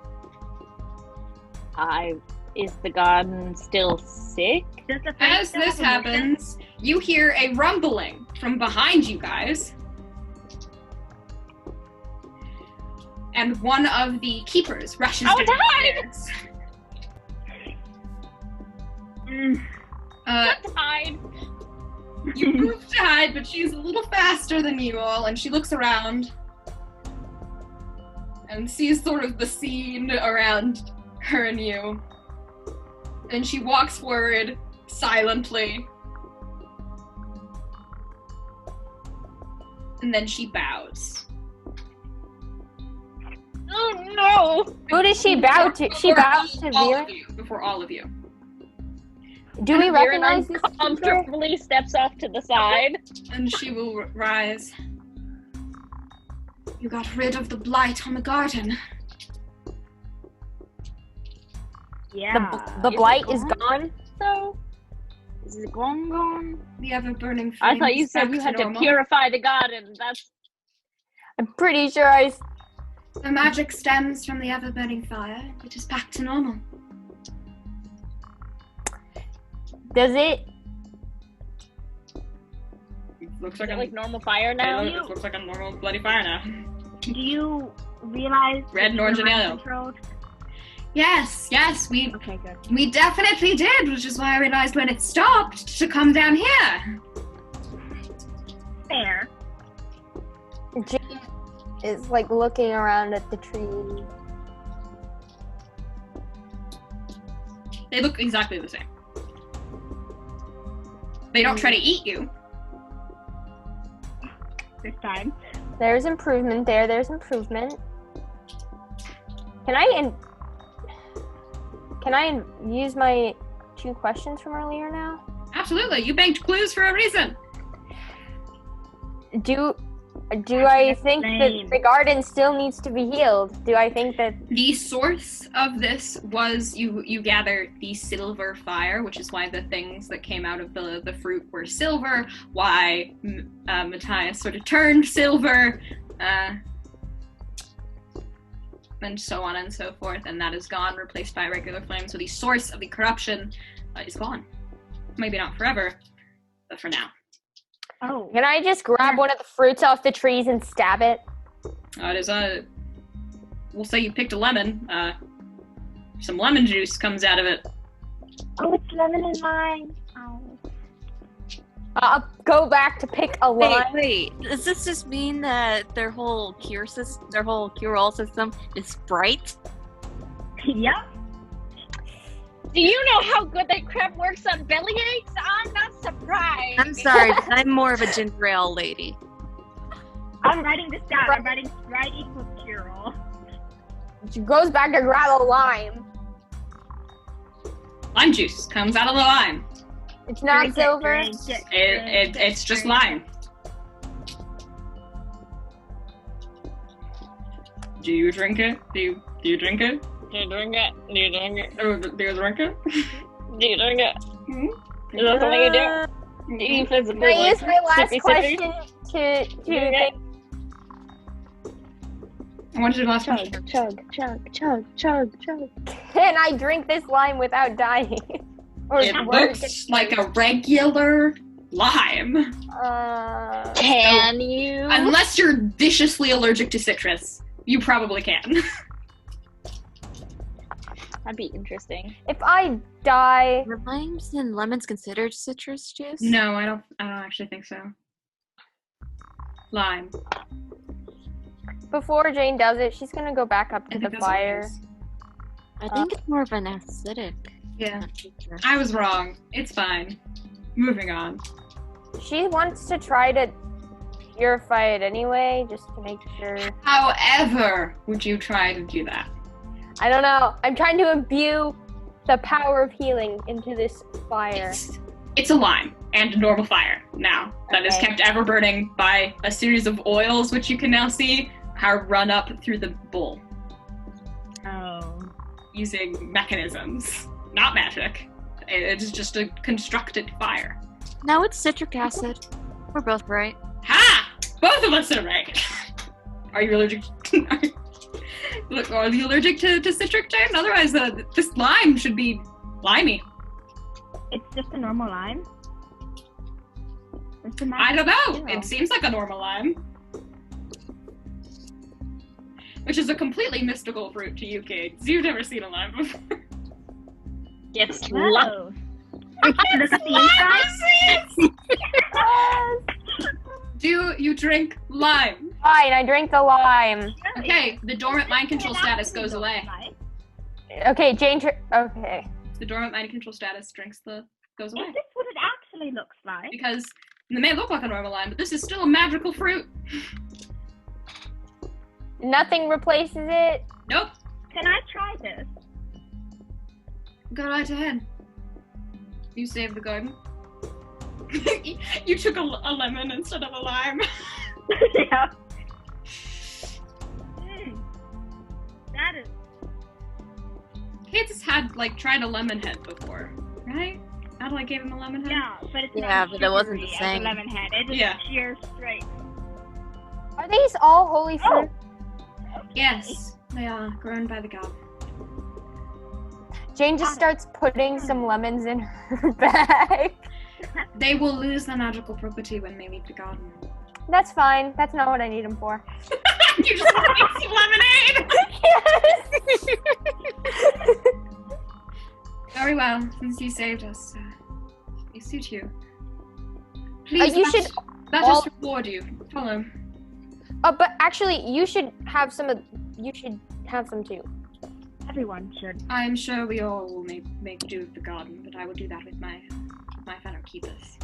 Is the garden still sick? Does the face As still this have emotion? happens, you hear a rumbling from behind you guys. And one of the keepers rushes Oh, down died! the stairs. Hide. You move to hide, but she's a little faster than you all, and she looks around and sees sort of the scene around her and you. And she walks forward silently And then she bows. Oh no! Who does she bow to? She bows to all Veron? of you. Before all of you. Do we Veron recognize this teacher? comfortably steps off to the side. And she will rise. You got rid of the blight on the garden. Yeah. The Is blight it is gone? So, is it gone? The ever-burning flame I thought you is said back you had to normal. purify the garden. That's I'm pretty sure I... The magic stems from the ever-burning fire. It is back to normal. Does it? It looks is it like normal fire now. It looks like a normal bloody fire now. Do you realize Red and that orange you're and yellow. mind-controlled? Yes, we Okay, good. we definitely did, which is why I realized when it stopped to come down here. Fair. Jane is like looking around at the tree. They look exactly the same. They don't try to eat you. This time. There's improvement there. There's improvement. Can I use my 2 questions from earlier now? Absolutely, you banked clues for a reason. Do I think that the garden still needs to be healed? Do I think that The source of this was you gather the silver fire, which is why the things that came out of the fruit were silver, why Matthias sort of turned silver, and so on and so forth, and that is gone, replaced by regular flame. So the source of the corruption is gone. Maybe not forever, but for now. Oh. can I just grab one of the fruits off the trees and stab it? It is we'll say you picked a lemon. Some lemon juice comes out of it. Oh, it's lemon in mine. Oh. I'll go back to pick a lime. Wait, does this just mean that their whole cure-all system is Sprite? Yep. Do you know how good that crap works on bellyaches? I'm not surprised. I'm sorry, but I'm more of a ginger ale lady. I'm writing this down. I'm writing Sprite equals cure-all. She goes back to grab a lime. Lime juice comes out of the lime. It's not Drink it, silver. drink it, It's just lime. Do you drink it? Do you drink it? Do you drink it? Do you drink it? Oh, do you drink it? Do you drink it? Hmm? Is that something you do? Do you physically Can I use my last sippy, question sippy? to Drink it. I wanted to last question. Chug, chug, chug, chug, chug. Can I drink this lime without dying? Or It looks like a regular lime. Can you? Unless you're viciously allergic to citrus, you probably can. That'd be interesting. If I die, Are limes and lemons considered citrus juice? No, I don't actually think so. Lime. before Jane does it, she's gonna go back up to I the think that's what it fire. is. I think it's more of an acidic. Yeah. Citrus. I was wrong. It's fine. Moving on. She wants to try to purify it anyway, just to make sure. However, would you try to do that? I don't know. I'm trying to imbue the power of healing into this fire. It's a lime and a normal fire now that is Okay. kept ever burning by a series of oils, which you can now see are run up through the bowl Oh. using mechanisms, not magic. It is just a constructed fire. No, it's citric acid. We're both right. Ha! Both of us are right. Are you allergic? Look, are you allergic to citric, Jane? Otherwise, this lime should be limey. It's just a normal lime? It's a I don't know. zero. It seems like a normal lime. Which is a completely mystical fruit to you kids. You've never seen a lime before. It's love. Whoa. Look at the inside. Do you drink lime? Fine, I drink the lime. Okay, the dormant mind control status goes away. Okay, Jane. Okay. The dormant mind control status goes away. Is this what it actually looks like? Because it may look like a normal lime, but this is still a magical fruit. Nothing replaces it. Nope. Can I try this? Go right ahead. You saved the garden. You took a lemon instead of a lime. Yeah. That is. Kate's has had, like, tried a lemon head before, right? Adalaie gave him a lemon head? Yeah, but it's Yeah, not but it wasn't the sugary as same. a lemon head. It's just Yeah. sheer straight. Are these all holy fruit? Yes, they are grown by the god. Jane just starts putting some lemons in her bag. They will lose their magical property when they leave the garden. That's fine. That's not what I need them for. You just want some lemonade! Yes! Very well, since you saved us, they suit you. Please, let us reward you. Follow. But actually, you should have some too. Everyone should. I'm sure we all will make do with the garden, but I will do that with my fellow keepers.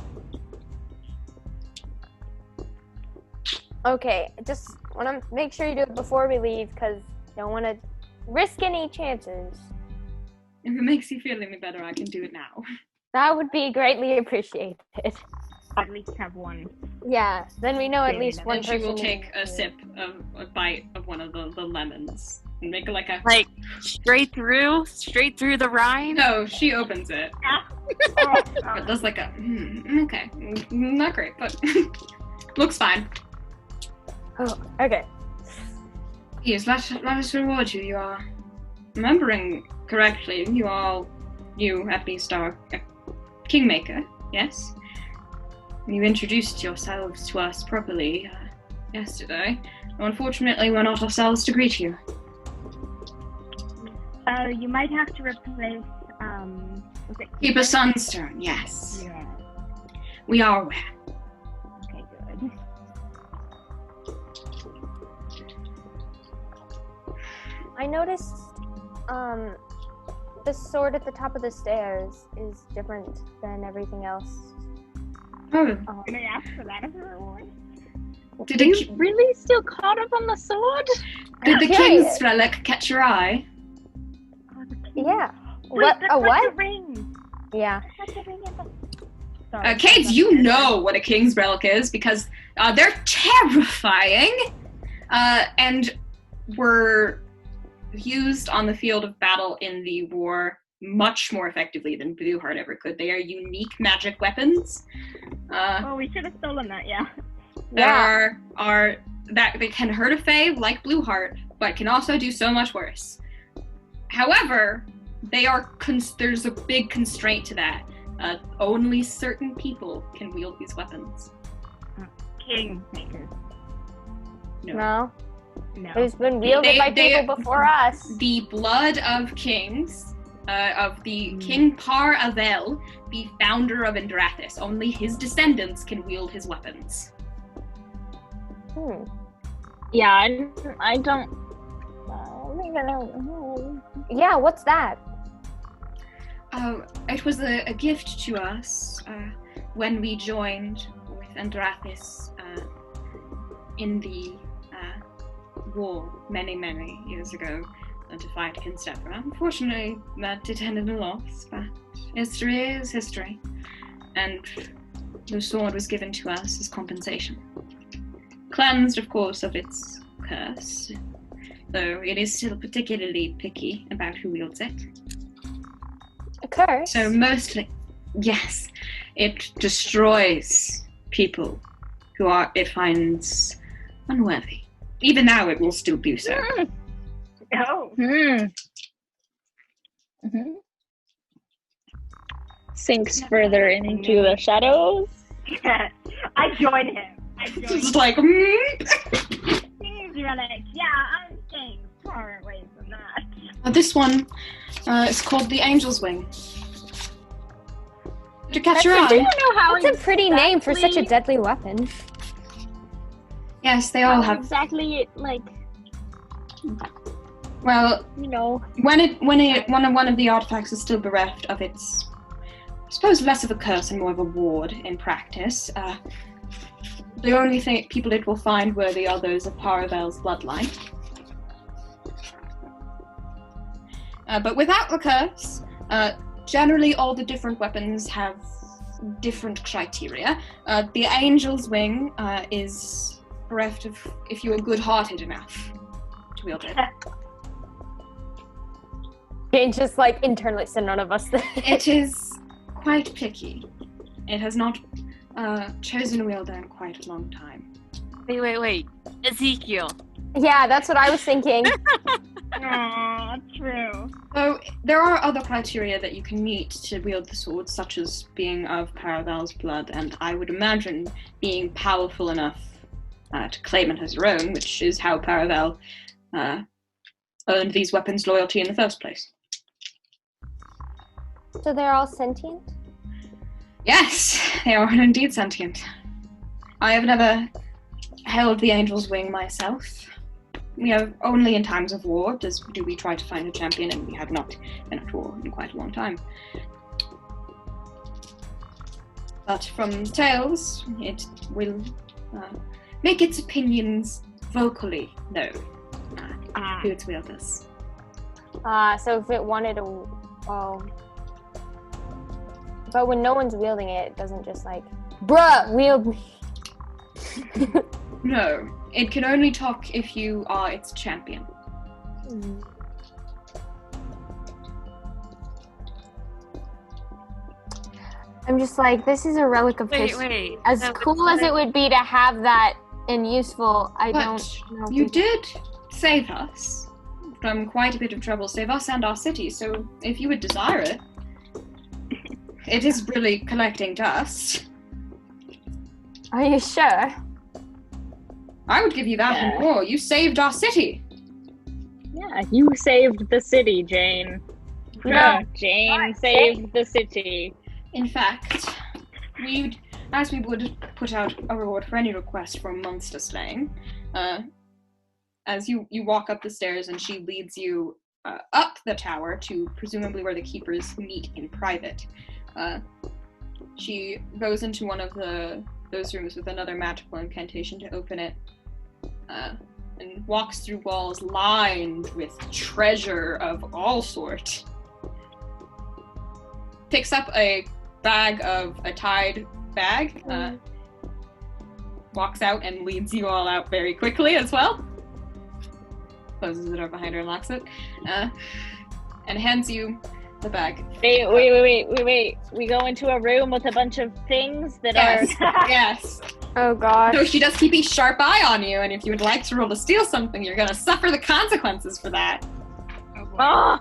Okay, just want to make sure you do it before we leave, because don't want to risk any chances. If it makes you feel any better, I can do it now. That would be greatly appreciated. At least have one. Yeah, then we know at least one And person. she will take a sip of a bite of one of the lemons and make like a. Like straight through the rind. No, she opens it. It does like a. Okay, not great, but looks fine. Oh, okay. Yes, let us reward you. You are remembering correctly. You at least are a Kingmaker, yes? You introduced yourselves to us properly yesterday. Unfortunately, we're not ourselves to greet you. You might have to replace, Keeper Sunstone, yes. Yeah. We are aware. Okay, good. I noticed, the sword at the top of the stairs is different than everything else. Oh, Can I ask for that as a reward? did Are the, you really still caught up on the sword? did the Yeah. King's relic catch your eye? Oh, the king. Yeah. Wait, What? that's A like what? the ring. Yeah. That's the ring in the... Sorry. Kate, you know what a King's relic is because they're terrifying and were used on the field of battle in the war much more effectively than Blueheart ever could. They are unique magic weapons. Oh, we should have stolen that, yeah. That are that they can hurt a fae like Blueheart, but can also do so much worse. However, they are there's a big constraint to that. Only certain people can wield these weapons. Kingmakers. No. No. It's been wielded by people before us. The blood of kings, of the King Par Avel, the founder of Andrathis. Only his descendants can wield his weapons. Yeah, I don't think I know. Yeah, what's that? It was a gift to us when we joined with Andrathis in the war many years ago to fight against Evra. Unfortunately, that it ended in a loss, but history is history. And the sword was given to us as compensation. Cleansed, of course, of its curse, though it is still particularly picky about who wields it. A curse? So mostly, yes, it destroys people who it finds unworthy. Even now, it will still do so. No. Sinks further into the shadows. I join him. Just like, King's relic. Yeah, I'm staying far away from that. This one is called the Angel's Wing. To catch your Do you eye. know how That's a pretty name for such a exactly- deadly weapon. Yes, they all how have. exactly like Well, you know. when one of the artifacts is still bereft of its, I suppose, less of a curse and more of a ward in practice, The only people it will find worthy are those of Paravel's bloodline. But without the curse, generally all the different weapons have different criteria. The Angel's Wing is bereft of if you are good-hearted enough to wield it. Jane's just like internally, so none of us. It is quite picky. It has not chosen a wielder in quite a long time. Wait. Ezekiel. Yeah, that's what I was thinking. Aw, true. So there are other criteria that you can meet to wield the sword, such as being of Paravel's blood, and I would imagine being powerful enough to claim it as your own, which is how Paravel earned these weapons' loyalty in the first place. So they're all sentient? Yes, they are indeed sentient. I have never held the Angel's Wing myself. We have only in times of war do we try to find a champion, and we have not been at war in quite a long time. But from tales, it will make its opinions vocally known to its wielders. So if it wanted to... Oh. But when no one's wielding it, it doesn't just like, bruh, wield me. No, it can only talk if you are its champion. I'm just like, this is a relic of history. Wait. As cool as it would be to have that and useful, I But don't know. you did save us from quite a bit of trouble, save us and our city, so if you would desire it, it is really collecting dust. Are you sure? I would give you that and more. You saved our city. Yeah, you saved the city, Jane. No. Jane saved the city. In fact, as we would put out a reward for any request for monster slaying, as you walk up the stairs and she leads you up the tower to presumably where the keepers meet in private. She goes into one of those rooms with another magical incantation to open it, and walks through walls lined with treasure of all sorts. Picks up a tied bag, walks out and leads you all out very quickly as well. Closes the door behind her and locks it, and hands you the bag. Wait. We go into a room with a bunch of things that are... Yes. Oh god. So she does keep a sharp eye on you, and if you would like to roll to steal something, you're gonna suffer the consequences for that. Oh!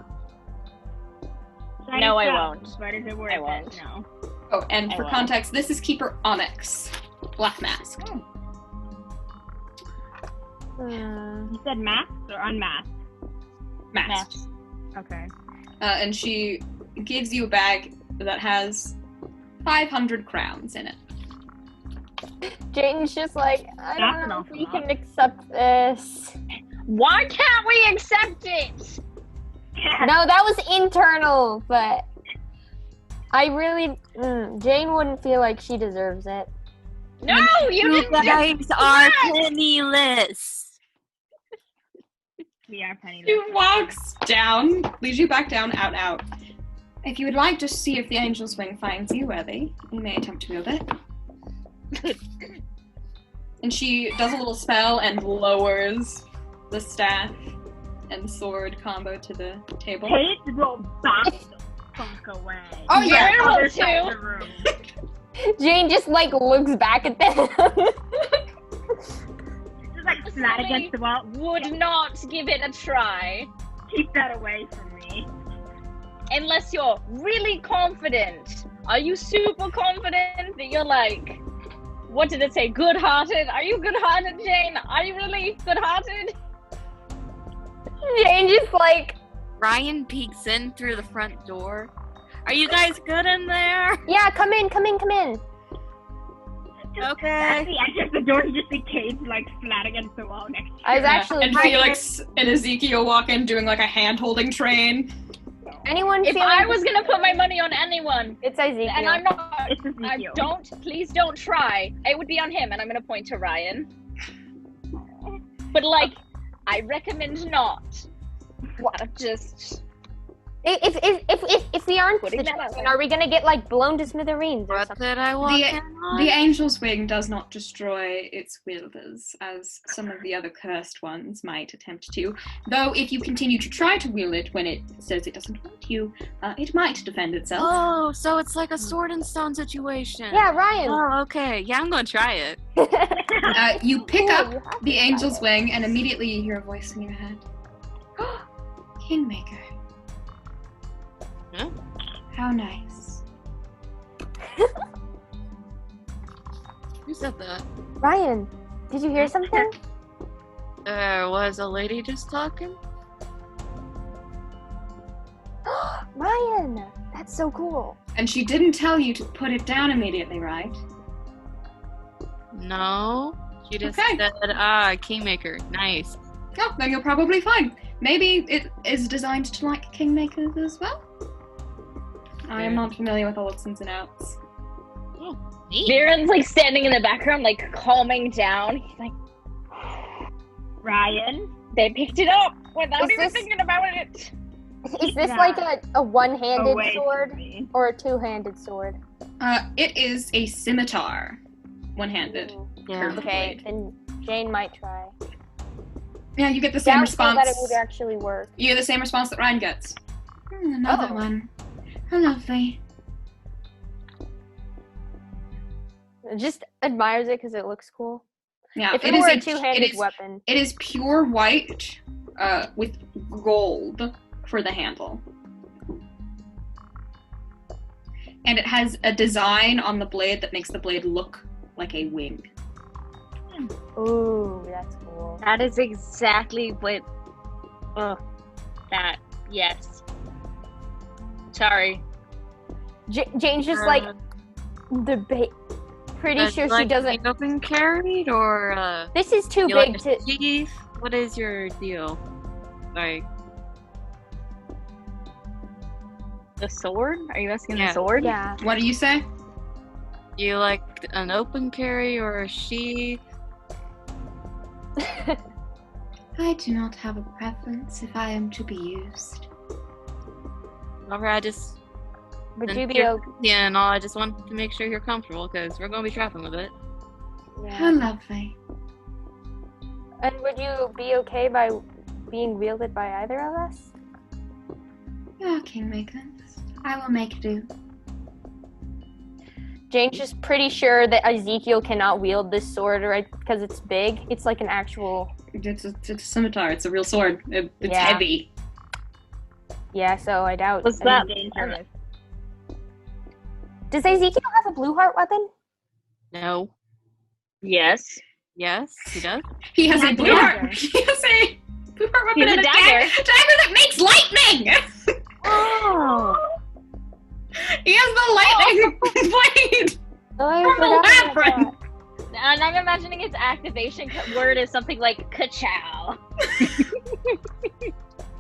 Nice No, I job, won't. But is it worth I won't. it? No. Oh, and I for won't. context, this is Keeper Onyx, Black Mask. You said masked or unmasked? Masked. Okay. And she gives you a bag that has 500 crowns in it. Jane's just like, I That's don't know an if awful we lot. can accept this. Why can't we accept it? No, that was internal, but I really... Jane wouldn't feel like she deserves it. No, you You didn't guys are penniless. We are penniless. She walks down, leads you back down, out. If you would like to see if the Angel's Wing finds you worthy, you may attempt to wield it. And she does a little spell and lowers the staff and sword combo to the table. Kate will back the funk away. Oh, yeah. You're able Other side of to. the room. Jane just like looks back at them. Just like flat against the wall. Would not give it a try Keep that away from me. unless you're really confident. Are you super confident that you're like, what did it say, good-hearted? Are you good-hearted, Jane? Are you really good-hearted? Jane just like, Ryan peeks in through the front door. Are you guys good in there? yeah, come in. Just Okay. at the edge of the door, you just see Kate like flat against the wall next to I was Yeah, actually and Felix and Ezekiel walk in doing like a hand-holding train. anyone If feeling... I was gonna put my money on anyone, It's Ezekiel. and I'm not It's Ezekiel. Please don't try. It would be on him, and I'm gonna point to Ryan. But like, I recommend not. Just If we aren't Putting the that out champion, there. are we gonna get like blown to smithereens or What something? did I walk in on? The angel's wing does not destroy its wielders, as some of the other cursed ones might attempt to. Though, if you continue to try to wield it when it says it doesn't want you, it might defend itself. Oh, so it's like a sword and stone situation. Yeah, Ryan. Oh, okay. Yeah, I'm gonna try it. You pick Cool, up you have the to angel's try it. wing, and immediately you hear a voice in your head. Kingmaker. Huh? How nice. Who said that? Ryan, did you hear something? There was a lady just talking? Ryan, that's so cool. And she didn't tell you to put it down immediately, right? No. She just Okay. said, Kingmaker. Nice. Oh, then you're probably fine. Maybe it is designed to like Kingmakers as well? I am not familiar with all its ins and outs. Oh, neat. Veron's like standing in the background, like calming down. He's like, Ryan. they picked it up without Is even this- thinking about it. Is this Yeah. like a one-handed Away from sword me. or a two-handed sword? It is a scimitar. One-handed. Yeah. Curved Okay, blade. then Jane might try. Yeah, you get the same Doubtful response. that it would actually work. You get the same response that Ryan gets. Another Oh. one. How lovely. Just admires it because it looks cool. Yeah, If it were a two-handed it is, weapon. It is pure white with gold for the handle. And it has a design on the blade that makes the blade look like a wing. Ooh, that's cool. That is exactly what. Yes. Sorry. Jane's just like pretty sure she doesn't. Open carried or This is too you big like to. a sheath? What is your deal? Like, The sword? Are you asking Yeah. the sword? Yeah. What do you say? do you like an open carry or a sheath? I do not have a preference if I am to be used. Alright, I just Would Then you be you're- okay? yeah, no, I just want to make sure you're comfortable because we're gonna be traveling with it. How lovely. And would you be okay by being wielded by either of us? Oh, Kingmakers. I will make do. Jane's just pretty sure that Ezekiel cannot wield this sword, right? Because it's big. It's like an actual. It's a scimitar. It's a real sword. It's Yeah. heavy. Yeah, so I doubt. What's I that? mean, Dangerous. does Ezekiel have a blue heart weapon? No. Yes. Yes, he does. He has a Yeah, blue dagger. heart. He has a blue heart weapon He has and a a dagger. dagger that makes lightning. Oh. He has the lightning blade. Oh, I From the forgot about labyrinth. that. And I'm imagining its activation word is something like ka-chow.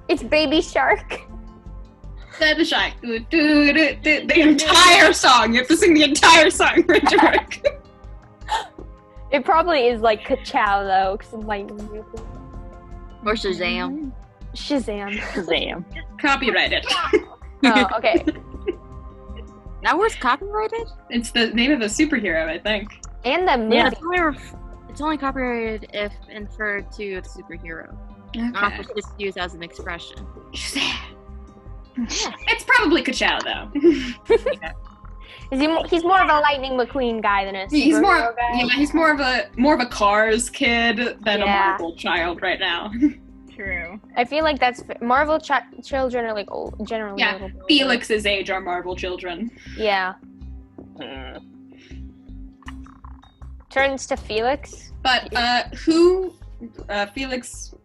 It's Baby Shark. Then the shy. The entire song. You have to sing the entire song for it to work. It probably is like Ka-chow though, because it's lightning. Or Shazam. Shazam. Shazam. Copyrighted. Oh, okay. That was copyrighted? It's the name of a superhero, I think. And the movie. Yeah. It's only copyrighted if inferred to a superhero. Not if it's just used as an expression. It's probably Ka-chow, though. He's more of a Lightning McQueen guy than a He's more, superhero guy. yeah, he's more of a Cars kid than a Yeah. Marvel child right now. True. I feel like that's Marvel children are like old, generally. Yeah, a little bit older. Felix's age are Marvel children. Yeah. Turns to Felix. But Felix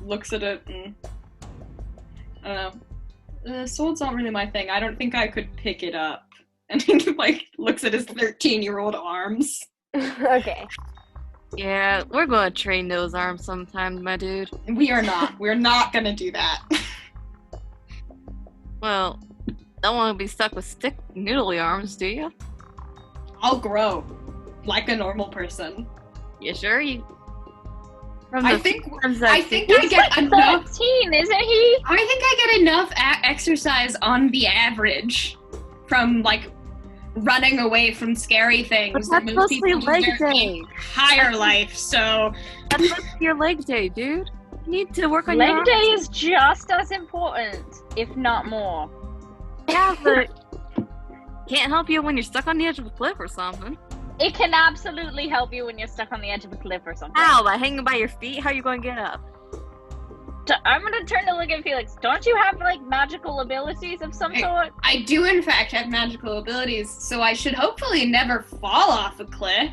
looks at it and I don't know. The sword's not really my thing. I don't think I could pick it up. And he looks at his 13-year-old arms. Okay. Yeah, we're gonna train those arms sometime, my dude. We are not. We're not gonna do that. Well, don't want to be stuck with stick noodly arms, do you? I'll grow like a normal person. You sure? I think I get He's enough. 13, isn't he? I think I get enough exercise on the average from like running away from scary things. But that's most supposed to be people leg in their day. higher life. So That's supposed to be your leg day, dude. You need to work on Leg your day arms. is just as important, if not more. Yeah, but can't help you when you're stuck on the edge of a cliff or something. It can absolutely help you when you're stuck on the edge of a cliff or something. How? By hanging by your feet? How are you going to get up? I'm gonna turn to look at Felix. Don't you have, like, magical abilities of some sort? I do in fact have magical abilities, so I should hopefully never fall off a cliff.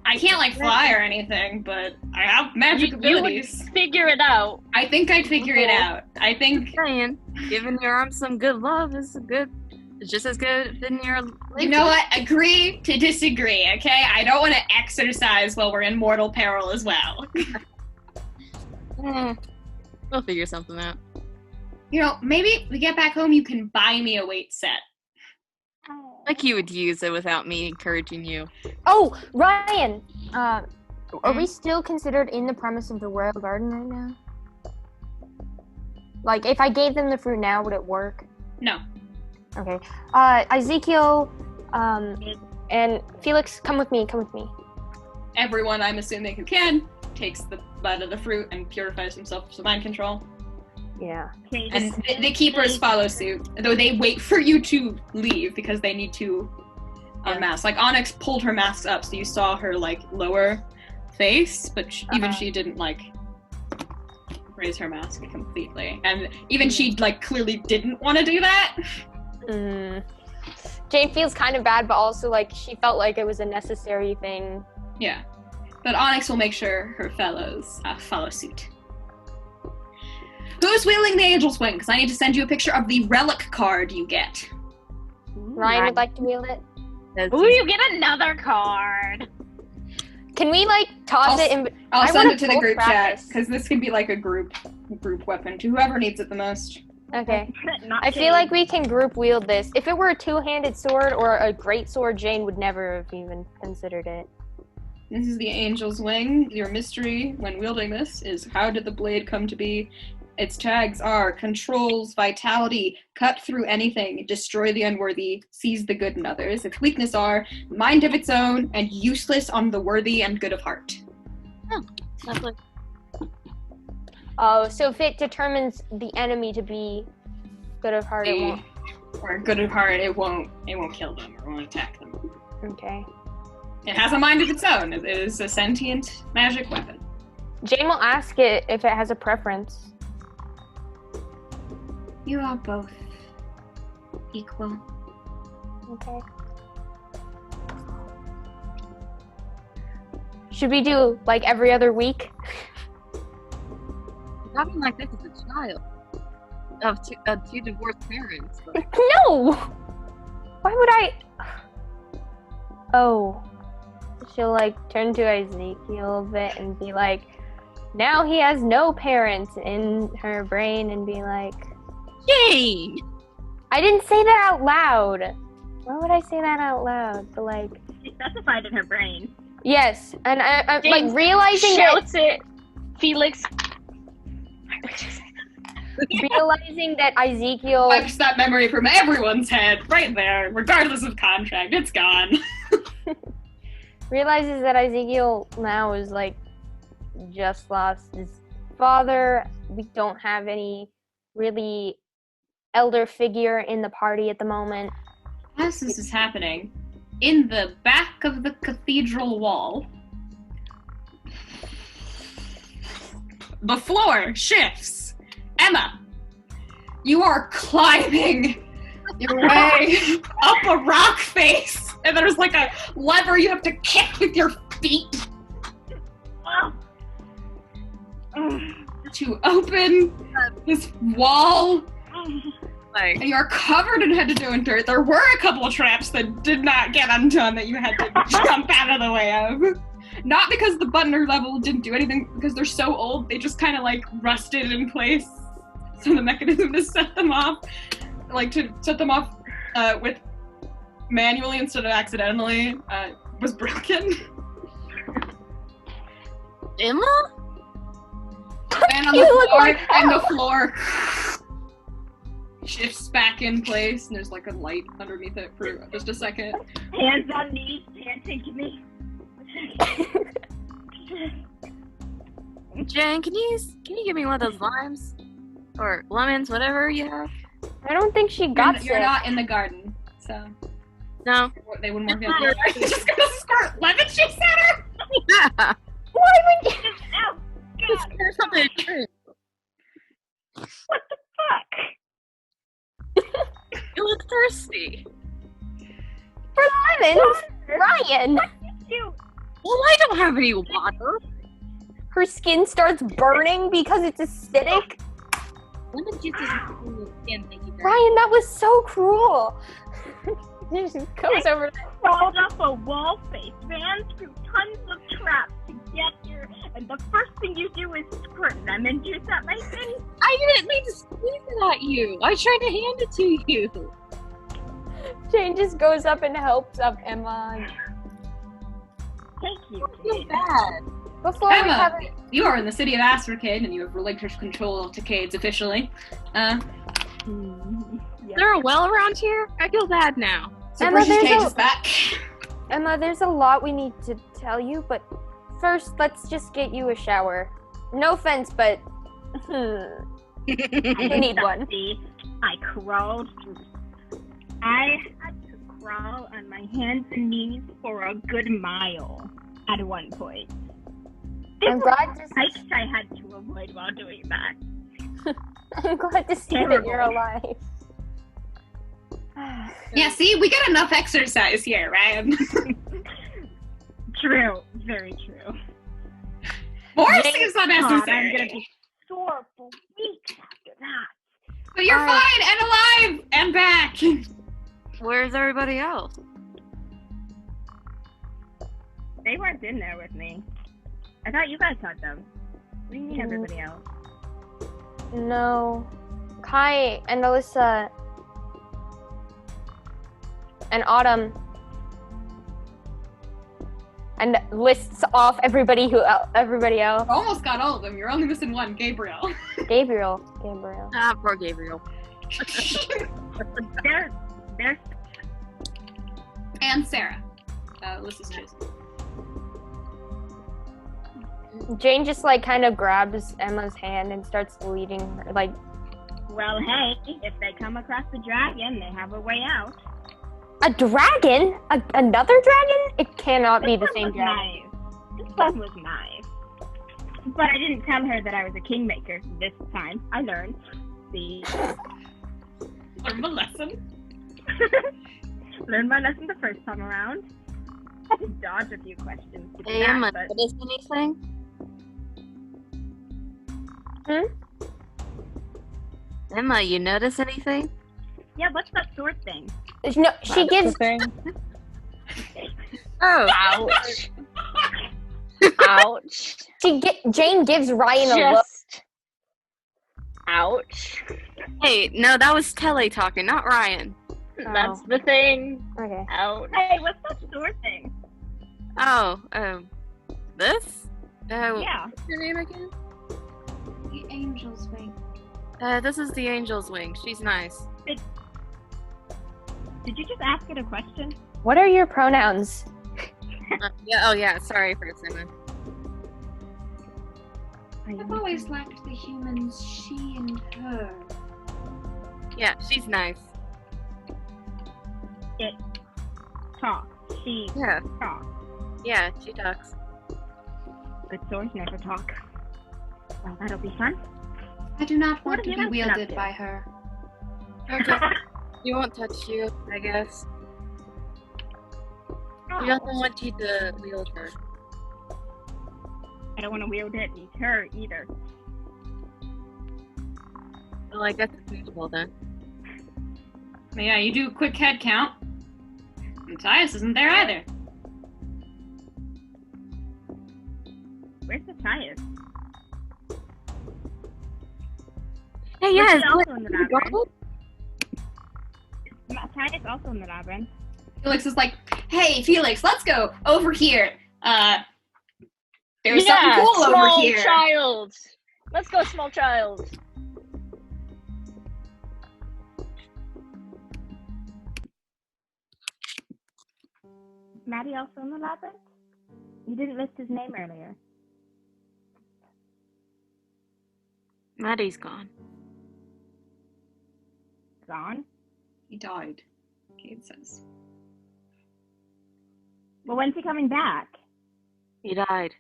I can't like fly or anything, but I have magic abilities. You would figure it out. I think I'd figure it out. I think Saying, giving your arms some good love is it's just as good as your leg. you know what? Agree to disagree, okay? I don't want to exercise while we're in mortal peril as well. We'll figure something out. You know, maybe we get back home, you can buy me a weight set. Like you would use it without me encouraging you. Oh, Ryan! Are we still considered in the premise of the Royal Garden right now? Like, if I gave them the fruit now, would it work? No. Okay. Ezekiel, and Felix, come with me. Everyone, I'm assuming who can, takes the bud of the fruit and purifies himself to mind control. Yeah. Okay, And the keepers follow suit, though they wait for you to leave because they need to unmask. Like, Onyx pulled her mask up, so you saw her, like, lower face, but even she didn't, like, raise her mask completely. And even she, like, clearly didn't want to do that. Jane feels kind of bad, but also, like, she felt like it was a necessary thing. Yeah. But Onyx will make sure her fellows follow suit. Who's wielding the Angel's Wing? Because I need to send you a picture of the relic card you get. Ryan would like to wield it. Ooh, you get another card. Can we, like, toss it in? I'll I send wanna it to the full group chat, practice. because this could be like a group weapon to whoever needs it the most. Okay. Not I feel Jane. like we can group wield this. If it were a two-handed sword or a great sword, Jane would never have even considered it. This is the Angel's Wing. Your mystery when wielding this is how did the blade come to be? Its tags are controls, vitality, cut through anything, destroy the unworthy, seize the good in others. Its weakness are mind of its own and useless on the worthy and good of heart. Lovely. Oh, so if it determines the enemy to be good of heart, it won't. Or good of heart, it won't kill them or won't attack them. Okay. It has a mind of its own. It is a sentient magic weapon. Jane will ask it if it has a preference. You are both equal. Okay. Should we do, like, every other week? Talking like this is a child of two divorced parents. But No! Why would I? Oh. She'll, like, turn to Ezekiel a bit and be like, now he has no parents in her brain, and be like, Jane! I didn't say that out loud. Why would I say that out loud? But, like, She specified in her brain. yes. And I'm Jane like, realizing that Shouts it. Felix. realizing that Ezekiel Wipes that memory from everyone's head right there, regardless of contract. It's gone. realizes that Ezekiel now is, like, just lost his father. We don't have any really elder figure in the party at the moment. As this is happening, in the back of the cathedral wall, the floor shifts. Emma, you are climbing your way up a rock face, and there's like a lever you have to kick with your feet to open this wall. Like, And you're covered in head-to-toe in dirt. There were a couple of traps that did not get undone that you had to jump out of the way of. Not because the buttoner level didn't do anything, because they're so old, they just kind of like rusted in place. So the mechanism to set them off. like to set them off with manually instead of accidentally, was broken. Emma? And on the floor, and the floor shifts back in place, and there's like a light underneath it for just a second. Hands on knees, panting to me. Jen, can you give me one of those limes? Or lemons, whatever you have? I don't think she got You're sick. not in the garden, so No. they wouldn't work out. Just gonna squirt lemon juice at her. Yeah. Why would you? Oh, Just God, pour something to drink. what the fuck? You look thirsty. For lemons? Ryan! You, Well, I don't have any water. Her skin starts burning because it's acidic? Lemon juice is not in the skin, thank you very much. Ryan, that was so cruel! He just goes over there. crawled up a wall face, ran through tons of traps to get here, and the first thing you do is squirt lemon juice at my face? I didn't mean to squeeze it at you. I tried to hand it to you. Jane just goes up and helps up Emma. Thank you, I feel kid. bad. Before we Emma, have it, you are in the city of Astracade, and you have relinquished control of Tacades officially. Yep. Is there a well around here? I feel bad now. So Emma, British there's Cage a- is back. Emma, there's a lot we need to tell you, but first, let's just get you a shower. No offense, but you need one. Dusty. I crawled through. I had to crawl on my hands and knees for a good mile at one point. I'm glad to Hikes I had to avoid while doing that. I'm glad to see that Terrible. you're alive. Yeah, see, we get enough exercise here, Ryan. True, very true. More Jane- seems God, I'm gonna unnecessary. be sore for weeks after that. But you're fine and alive and back. Where's everybody else? They weren't in there with me. I thought you guys had them. What do you mean everybody else? No. Kai and Alyssa and Autumn and lists off everybody else. Almost got all of them. You're only missing one, Gabriel. Gabriel. Ah, poor Gabriel. They're And Sarah. Alyssa's chosen. Jane just like kind of grabs Emma's hand and starts leading her. Like, well, hey, if they come across the dragon, they have a way out. a dragon? Another dragon? It cannot be the This same one was dragon. nice. This one was nice. But I didn't tell her that I was a kingmaker this time. I learned. See? Learn the lesson. Learned my lesson the first time around. I had to dodge a few questions to do Hey, that, Emma, but notice anything? Emma, you notice anything? yeah, what's that sword thing? No, she gives. Oh, Ouch. Ouch. Jane gives Ryan a look. Just. Ouch. hey, no, that was Tele talking, not Ryan. That's the thing. Okay. Ouch. Hey, what's that sword thing? Oh, this? Yeah. What's your name again? The angel's wing. This is the Angel's Wing. She's nice. Did you just ask it a question? What are your pronouns? Yeah, sorry for Emma. I've always liked the humans, she and her. Yeah, she's nice. It talks. She Yeah, talks. yeah, she talks. Good swords never talk. Well, that'll be fun. I do not What want to have be you been up wielded to? by her. Okay, she won't touch you, I guess. She doesn't want you to wield her. I don't want to wield it her either. Well, I guess it's mutual then. But yeah, you do a quick head count. Matthias isn't there either. Where's Matthias? Hey, yes, Was he also in the bathroom? Tiny's also in the labyrinth. Felix is like, hey, Felix, let's go over here. There's something cool over here. Small child. Let's go, small child. Maddie also in the labyrinth? You didn't list his name earlier. Maddie's gone. Gone? He died, Kate says. Well, when's he coming back? He died.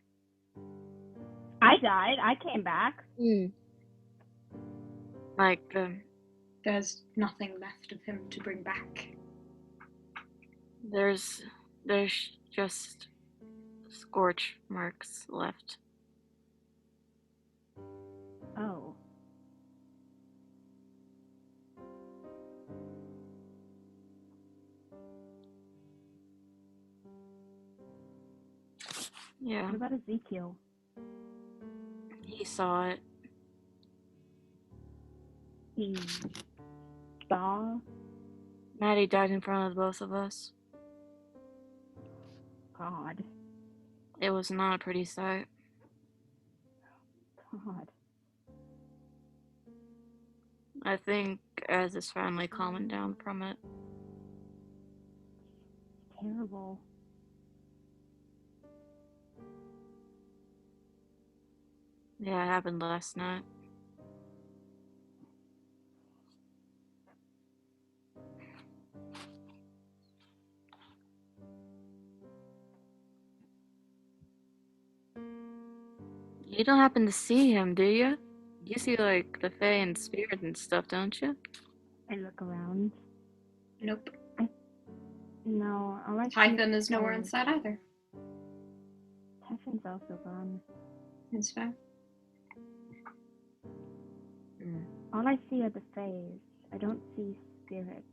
I died. I came back. Like, There's nothing left of him to bring back. there's just scorch marks left. Oh. Yeah, What about Ezekiel? he saw it. He saw? Maddie died in front of both of us. God. It was not a pretty sight. God. I think as his family calming down from it. Terrible. Yeah, it happened last night. You don't happen to see him, do you? You see, like, the Fae and spirits and stuff, don't you? I look around. Nope. No, all I see Typhon is nowhere inside either. Typhon's also gone. It's fine. All I see are the Fays. I don't see spirits.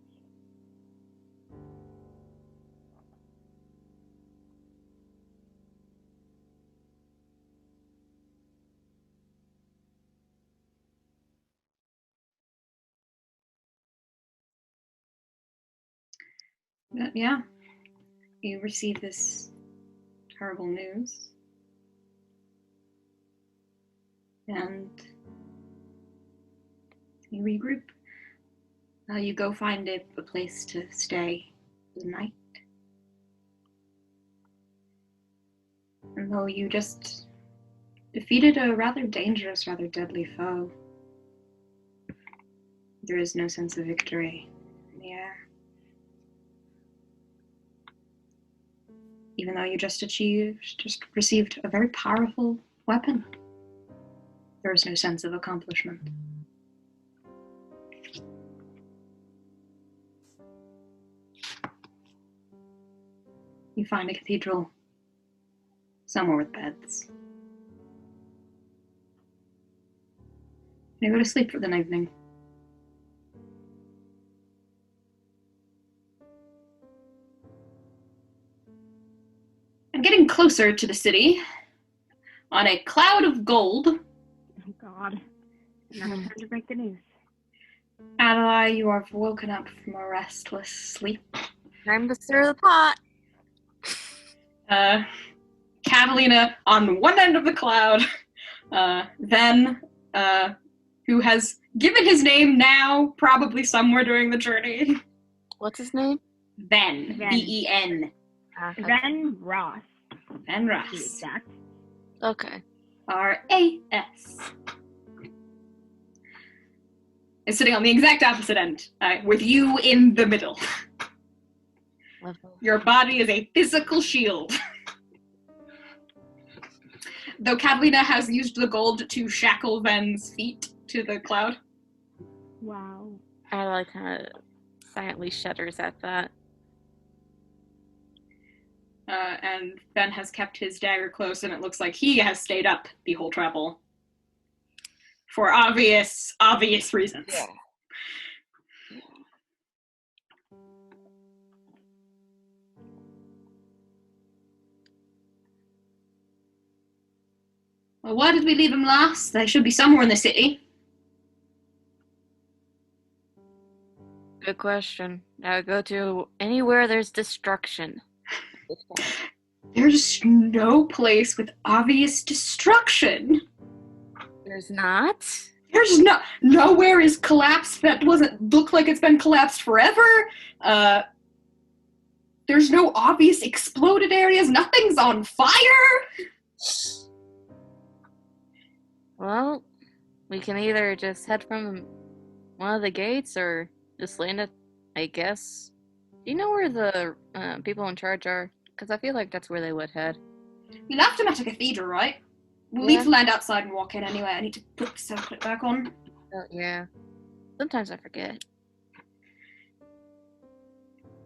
But yeah, you receive this terrible news. And you regroup. You go find a place to stay the night. And though you just defeated a rather dangerous, rather deadly foe, there is no sense of victory in the air. Even though you just received a very powerful weapon, there is no sense of accomplishment. You find a cathedral somewhere with beds. You go to sleep for the evening. And getting closer to the city, on a cloud of gold. Oh God. Another time to break the news. Adalaie, you are woken up from a restless sleep. Time to stir the pot. Catalina on one end of the cloud, then, who has given his name now, probably somewhere during the journey. What's his name? Ven. V-E-N. Ven Ross. Ven To be Ross. exact. Okay. R-A-S. Is sitting on the exact opposite end, with you in the middle. Your body is a physical shield. Though Catalina has used the gold to shackle Ven's feet to the cloud. Wow. Adalaie kind of silently shudders at that. And Ben has kept his dagger close, and it looks like he has stayed up the whole travel. For obvious reasons. Yeah. Well, where did we leave him last? They should be somewhere in the city. Good question. I would go to anywhere there's destruction. There's no place with obvious destruction. There's not? There's nowhere is collapsed that doesn't look like it's been collapsed forever. There's no obvious exploded areas. Nothing's on fire. Well, we can either just head from one of the gates or just land at, I guess. Do you know where the people in charge are? Because I feel like that's where they would head. We left them at a cathedral, right? We'll Yeah. need to land outside and walk in anyway. I need to put the sound clip back on. Oh, yeah. Sometimes I forget.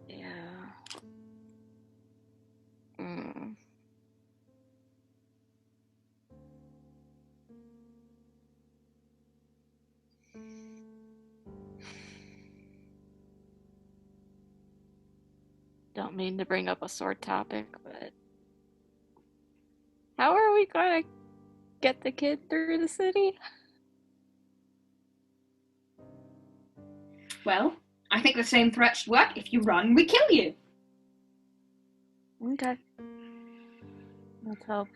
Yeah. Don't mean to bring up a sore topic, but how are we gonna get the kid through the city? Well, I think the same threat should work. If you run, we kill you. Okay. Let's hope.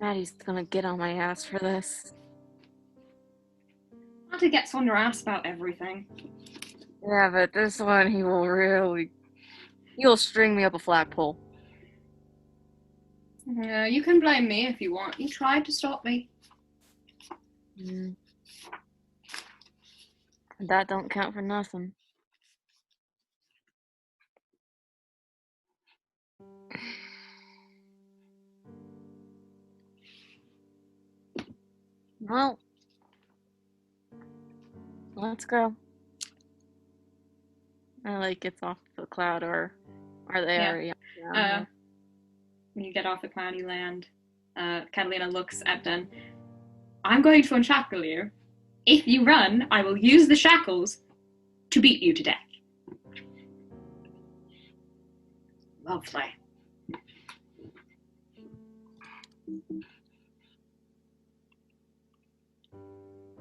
Maddie's gonna get on my ass for this. Not to get on your ass about everything. Yeah, but this one he'll string me up a flagpole. You can blame me if you want. You tried to stop me. That don't count for nothing. Well, let's go. Gets off the cloud, or are they already? When you get off the cloudy land, Catalina looks at Den. I'm going to unshackle you. If you run, I will use the shackles to beat you to death. Lovely.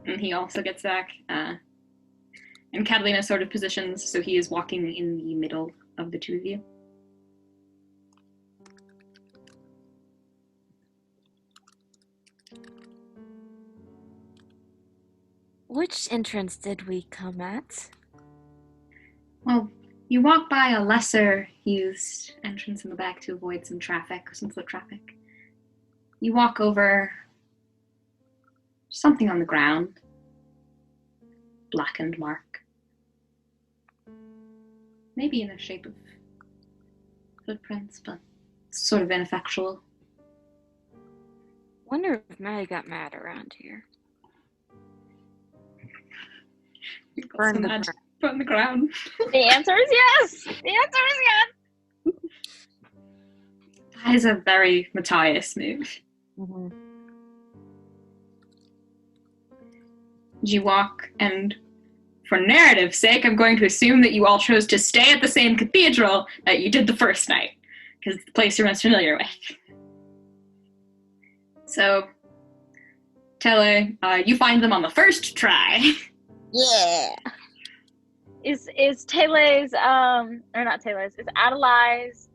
And he also gets back, and Catalina sort of positions so he is walking in the middle of the two of you. Which entrance did we come at? Well, you walk by a lesser used entrance in the back to avoid some traffic, some foot traffic. You walk over something on the ground. Blackened mark. Maybe in the shape of footprints, but sort of ineffectual. Wonder if Maddie got mad around here. You got so mad. Put on the ground. The answer is yes! The answer is yes! That is a very Matthias move. Mm-hmm. You walk, and for narrative's sake, I'm going to assume that you all chose to stay at the same cathedral that you did the first night, because it's the place you're most familiar with. So, Tele, you find them on the first try. Yeah. Is Tele's or not Tele's, is Adalaie's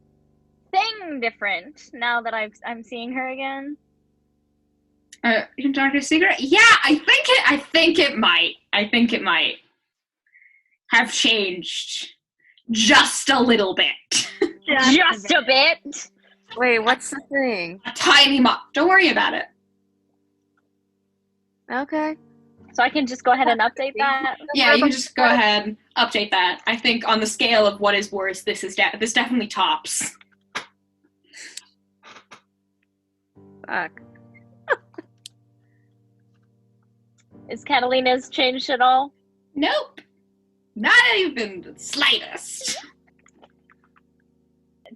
thing different now that I'm seeing her again? Darker Secret? Yeah, I think it might. I think it might have changed just a little bit. Just a bit. Wait, what's the thing? A tiny Don't worry about it. Okay. So I can just go ahead and update that? Yeah, you can just go ahead and update that. I think on the scale of what is worse, this definitely tops. Fuck. Is Catalina's changed at all? Nope. Not even the slightest.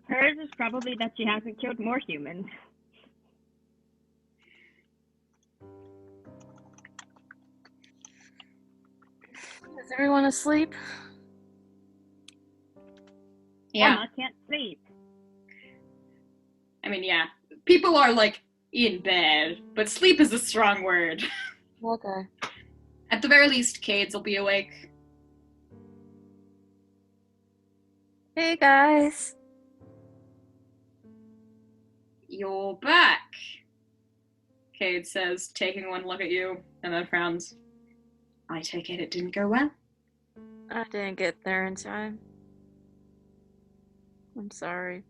Hers is probably that she hasn't killed more humans. Is everyone asleep? Yeah. Emma can't sleep. I mean, yeah. People are, like, in bed, but sleep is a strong word. Okay. At the very least, Cades will be awake. Hey guys. You're back, Cade says, taking one look at you, and then frowns. I take it didn't go well? I didn't get there in time. I'm sorry.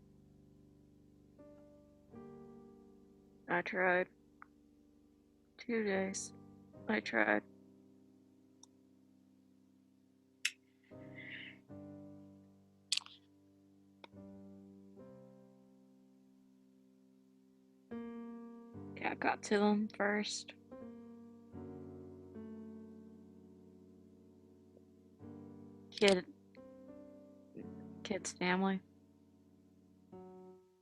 I tried. 2 days. I tried. Cat got to them first. Kid's family.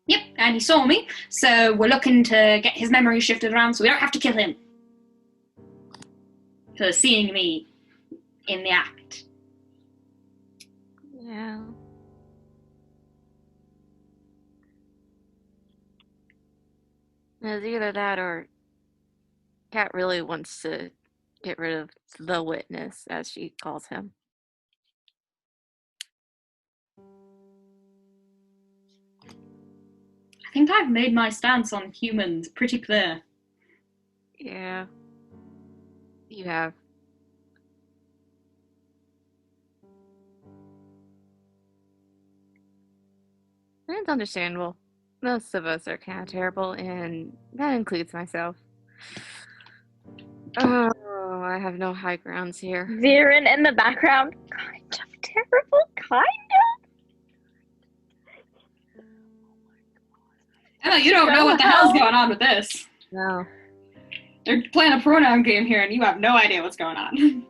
Yep, and he saw me, so we're looking to get his memory shifted around so we don't have to kill him for seeing me in the act. Yeah. It's either that or Cat really wants to get rid of the witness, as she calls him. I think I've made my stance on humans pretty clear. Yeah. You have. And it's understandable. Most of us are kind of terrible, and that includes myself. Oh, I have no high grounds here. Veron in the background. Kind of terrible, kind of. Emma, you don't know what the hell's going on with this. No. They're playing a pronoun game here, and you have no idea what's going on.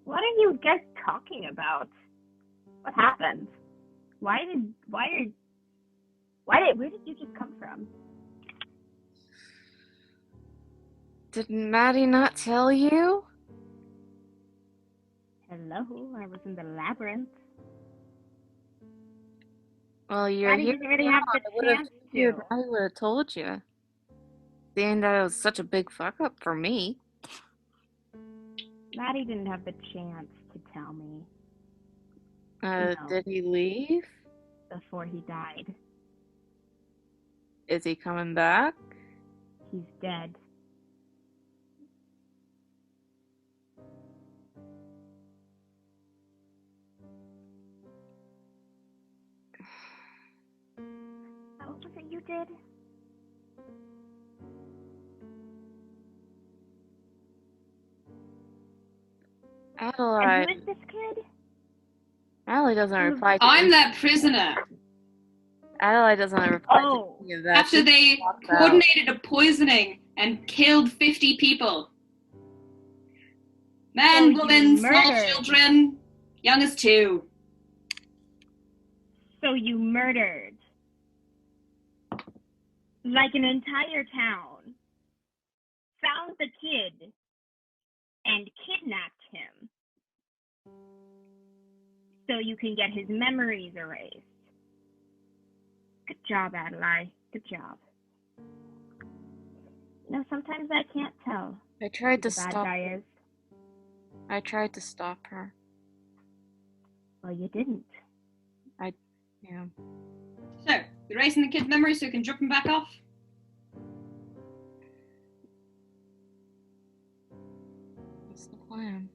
What are you guys talking about? What happened? Where did you just come from? Did Maddie not tell you? Hello, I was in the labyrinth. Well, you're Maddie here. didn't really have the chance to. I would have told you. Seeing that it was such a big fuck up for me. Maddie didn't have the chance to tell me. No. Did he leave? Before he died. Is he coming back? He's dead. What was it you did? Adalaie. And who is this kid? Adalaie doesn't reply to I'm that prisoner. Adalaie doesn't reply to any of that. After they coordinated a poisoning and killed 50 people. Men, women, small children, young as 2. So you murdered. Like an entire town. Found the kid. And kidnapped him. So you can get his memories erased. Good job, Adalaie. Good job. You know, sometimes I can't tell. I tried to who the bad stop guy is. I tried to stop her. Well, you didn't. Yeah. So, erasing the kid's memory so we can drop him back off? What's the plan?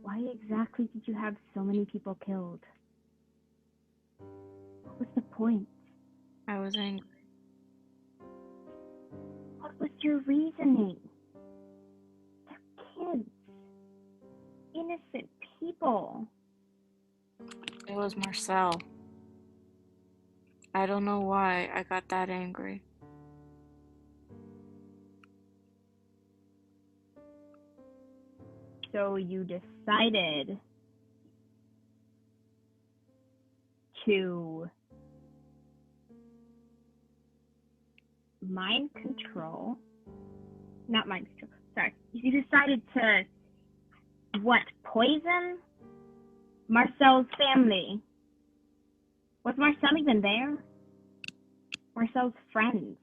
Why exactly did you have so many people killed? What was the point? I was angry. What was your reasoning? They're kids. Innocent people. It was Marcel. I don't know why I got that angry. So you decided to you decided to, poison Marcel's family Was Marcel even there? Marcel's friends.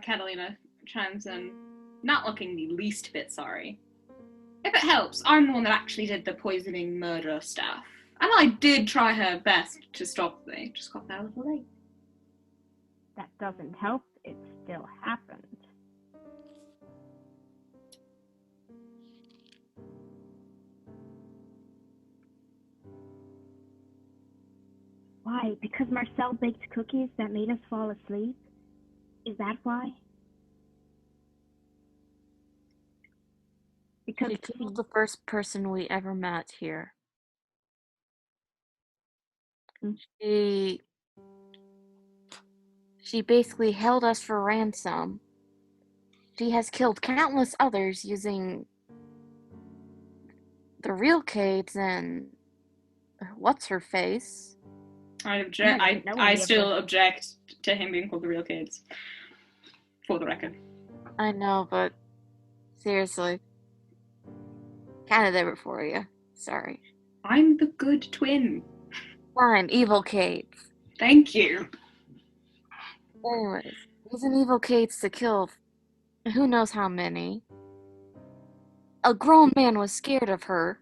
Catalina chimes in, not looking the least bit sorry. If it helps, I'm the one that actually did the poisoning murder stuff. And I did try her best to stop me. Just got there a little late. That doesn't help. It still happened. Why? Because Marcel baked cookies that made us fall asleep? Is that why? Because She killed the first person we ever met here. She basically held us for ransom. She has killed countless others using the real Kate's and what's her face. I still object to him being called the real kids. For the record. I know, but seriously. Kinda there for you. Sorry. I'm the good twin. Fine, evil Kate. Thank you. Anyways, using evil Kate's to kill who knows how many. A grown man was scared of her.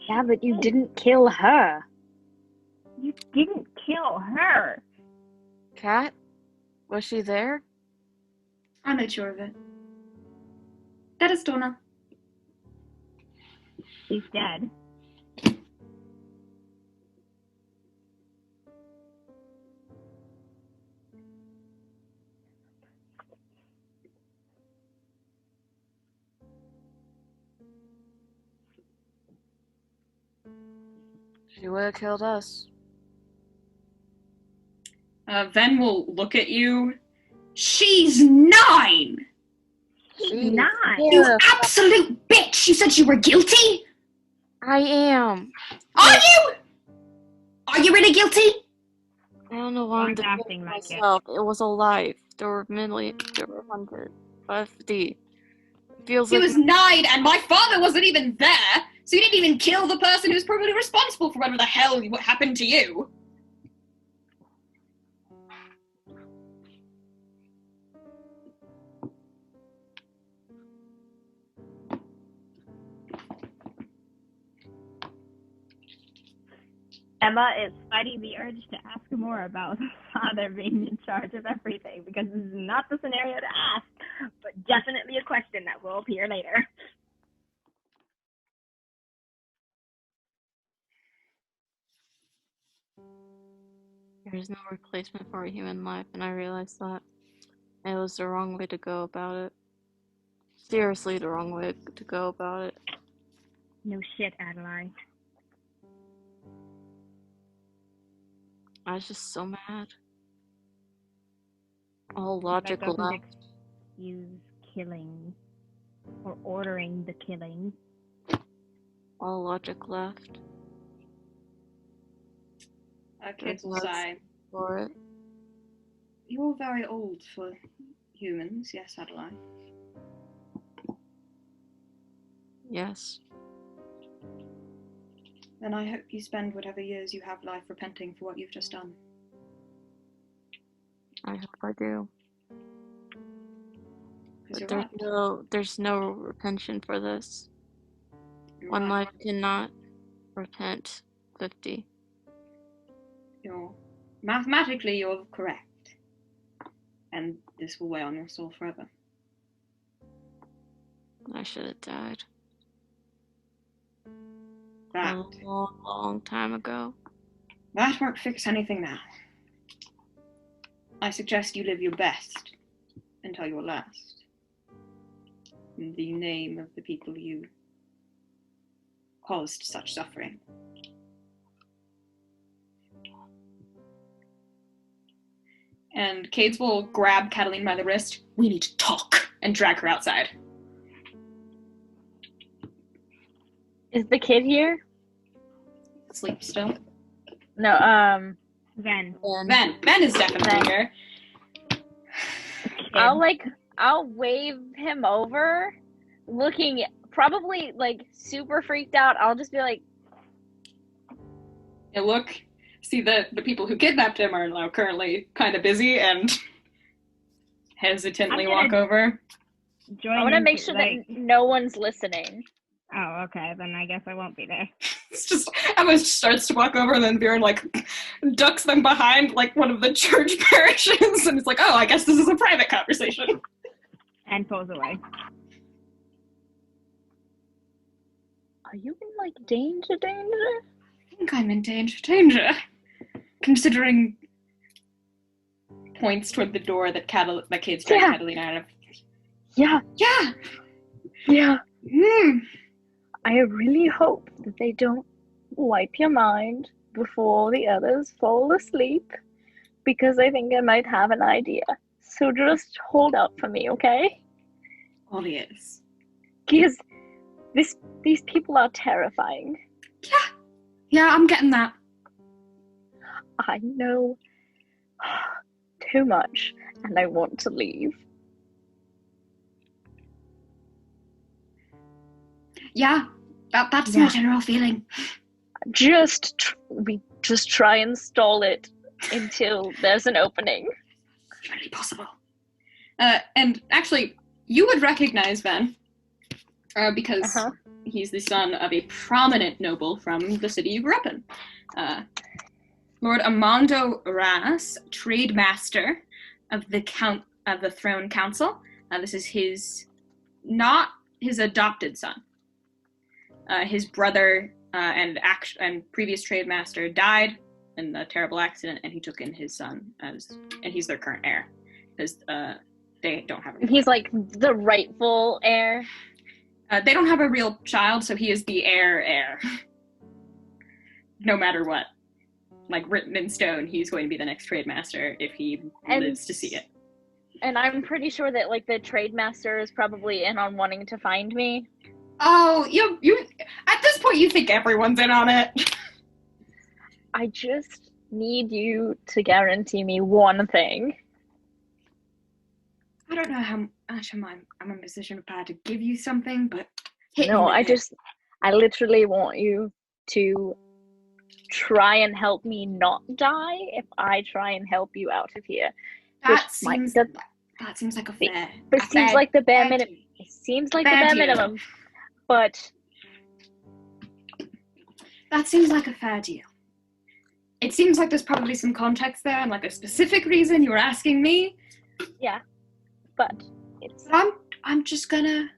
Yeah, but you didn't kill her. You didn't kill her. Kat? Was she there? I made sure of it. That is Donna. She's dead. She would have killed us. Ven will look at you. She's 9! She's not. You absolute bitch! You said you were guilty? I am. Are you? Are you really guilty? I don't know why I'm acting defending like it. myself. It was a life. There were 150. Feels He like was 9 and my father wasn't even there, so you didn't even kill the person who's probably responsible for whatever the hell what happened to you. Emma is fighting the urge to ask more about the father being in charge of everything, because this is not the scenario to ask, but definitely a question that will appear later. there's no replacement for a human life, and I realized that it was the wrong way to go about it. Seriously, the wrong way to go about it. No shit, Adalaie. I was just so mad. All logic That doesn't left. excuse killing or ordering the killing. All logic left. Kids will There's no sigh. for it. You're very old for humans, yes, Adalaie. Yes. Then I hope you spend whatever years you have life repenting for what you've just done. I hope I do. Because But there's no repentance for this. One life cannot repent 50. Mathematically, you're correct. And this will weigh on your soul forever. I should have died. That A long, long time ago. won't fix anything now. I suggest you live your best until your last. In the name of the people you caused such suffering. And Cades will grab Catalina by the wrist. We need to talk, and drag her outside. Is the kid here? Sleep still. No, Ven. Ven is definitely here. I'll wave him over, looking probably like super freaked out. I'll just be like, You look, see the people who kidnapped him are now currently kind of busy and hesitantly walk over. I want to make sure that no one's listening. Oh, okay. Then I guess I won't be there. It's just Emma starts to walk over, and then Veron like ducks them behind like one of the church parishes, and it's like, oh, I guess this is a private conversation. And pulls away. Are you in like danger? I think I'm in danger. Considering points toward the door that Kate's trying Catalina out of. Yeah. I really hope that they don't wipe your mind before the others fall asleep, because I think I might have an idea. So just hold up for me, okay? All he is. Because these people are terrifying. Yeah, I'm getting that. I know too much, and I want to leave. Yeah, that's my general feeling. We just try and stall it until there's an opening. It's really possible. And actually, you would recognize Ven, because he's the son of a prominent noble from the city you grew up in. Lord Amando Ras, trade master of the Throne Council. This is not his adopted son. His brother and previous trade master died in a terrible accident, and he took in his son and he's their current heir because they don't have. He's like the rightful heir. They don't have a real child, so he is the heir. No matter what, like written in stone, he's going to be the next trade master if he lives to see it. And I'm pretty sure that like the trade master is probably in on wanting to find me. Oh, you at this point you think everyone's in on it. I just need you to guarantee me one thing. I don't know how much I'm in a position of power to give you something, but I literally want you to try and help me not die if I try and help you out of here. That seems like a fair. It seems like the bare minimum. It seems like the bare minimum. But that seems like a fair deal. It seems like there's probably some context there and like a specific reason you were asking me. Yeah, but it's. But I'm just gonna.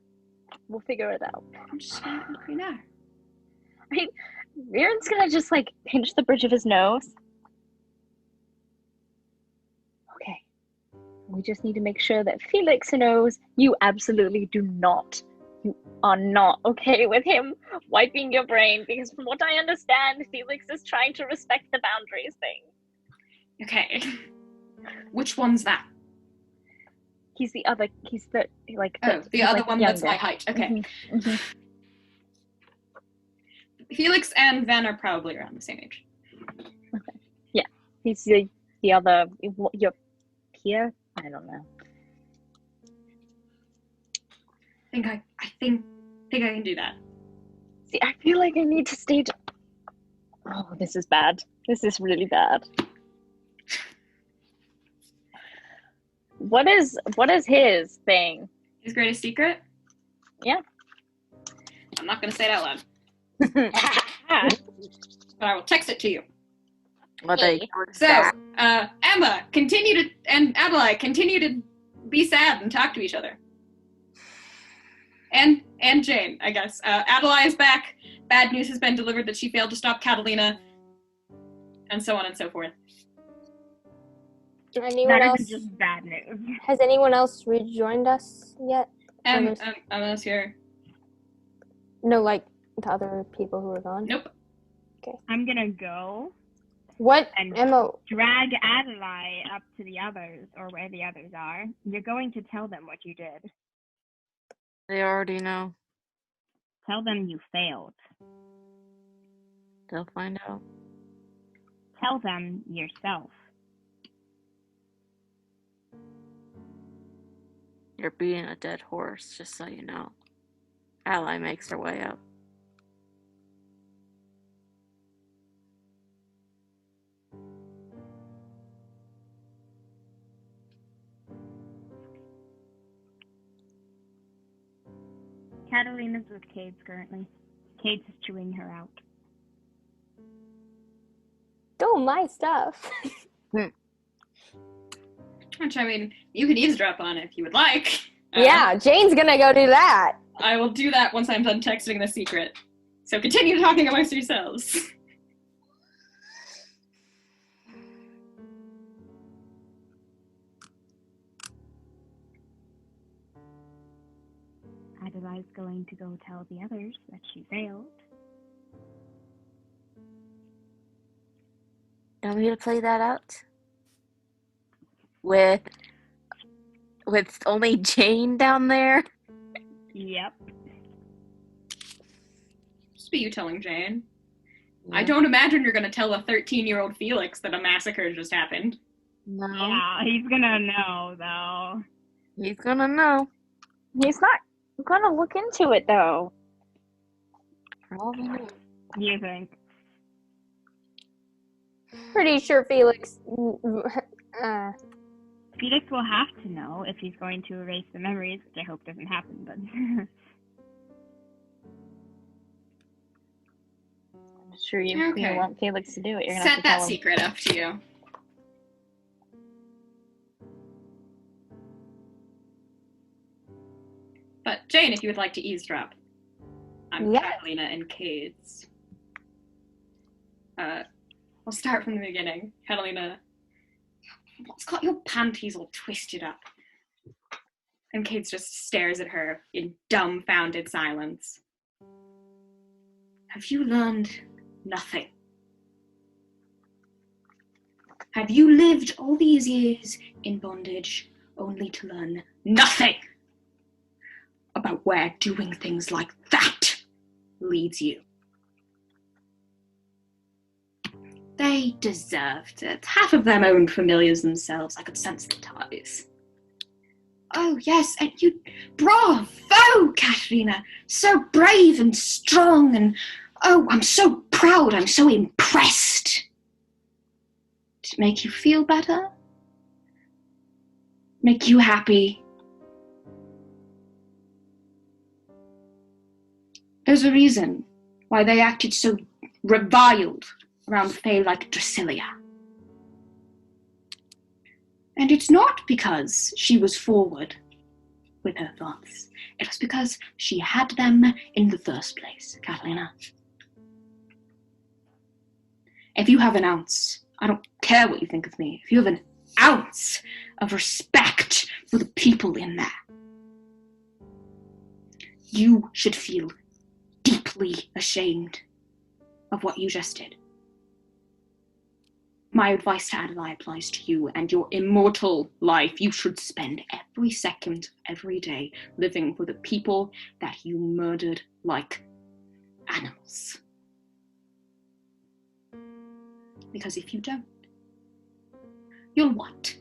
We'll figure it out. I'm just gonna let you know. I mean, Veron's gonna just like pinch the bridge of his nose. Okay, we just need to make sure that Felix knows you absolutely do not. You are not okay with him wiping your brain, because from what I understand, Felix is trying to respect the boundaries thing. Okay. Which one's that? He's the other, the other one that's my height. Okay. Mm-hmm. Felix and Ven are probably around the same age. Okay. Yeah. He's the other, your peer? I don't know. I think I can do that. See, I feel like I need to stay. Oh, this is bad. This is really bad. What is his thing? His greatest secret? Yeah. I'm not gonna say it out loud. But I will text it to you. So, Emma, and Adalaie, continue to be sad and talk to each other. And Jane, I guess. Adalaie is back. Bad news has been delivered that she failed to stop Catalina. And so on and so forth. Anyone else? That isn't just bad news. Has anyone else rejoined us yet? Emma's here. No, like the other people who are gone? Nope. Okay. I'm gonna go. What? And Emma. drag Adalaie up to the others, or where the others are. You're going to tell them what you did. They already know. Tell them you failed. They'll find out. Tell them yourself. You're being a dead horse, just so you know. Adalaie makes her way up. Catalina's with Cades currently. Cades is chewing her out. Stole my stuff. Which, I mean, you can eavesdrop on if you would like. Yeah, Jane's gonna go do that. I will do that once I'm done texting the secret. So continue talking amongst yourselves. Adalaie's going to go tell the others that she failed. Want me to play that out? With only Jane down there? Yep. Just be you telling Jane. Yeah. I don't imagine you're going to tell a 13-year-old Felix that a massacre just happened. No. Yeah, he's gonna know, though. He's gonna know. He's not gonna look into it though. Probably not. You think? Pretty sure Felix. Felix will have to know if he's going to erase the memories, which I hope doesn't happen, but... I'm sure you Okay. want Felix to do it. You're gonna have Set to that tell him. secret up to you. But Jane, if you would like to eavesdrop, I'm Yes. Catalina and Cades. We'll start from the beginning. Catalina, what's got your panties all twisted up? And Cades just stares at her in dumbfounded silence. Have you learned nothing? Have you lived all these years in bondage only to learn nothing about where doing things like that leads you? They deserved it. Half of them owned familiars themselves. I could sense the ties. Oh, yes, and you... Bravo, Katerina! So brave and strong, and... Oh, I'm so proud. I'm so impressed. Did it make you feel better? Make you happy? There's a reason why they acted so reviled around Fae like Drasilia. And it's not because she was forward with her thoughts. It was because she had them in the first place, Catalina. If you have an ounce, I don't care what you think of me, if you have an ounce of respect for the people in there, you should feel deeply ashamed of what you just did. My advice to Adalaie applies to you and your immortal life. You should spend every second, every day living for the people that you murdered like animals. Because if you don't, you'll what?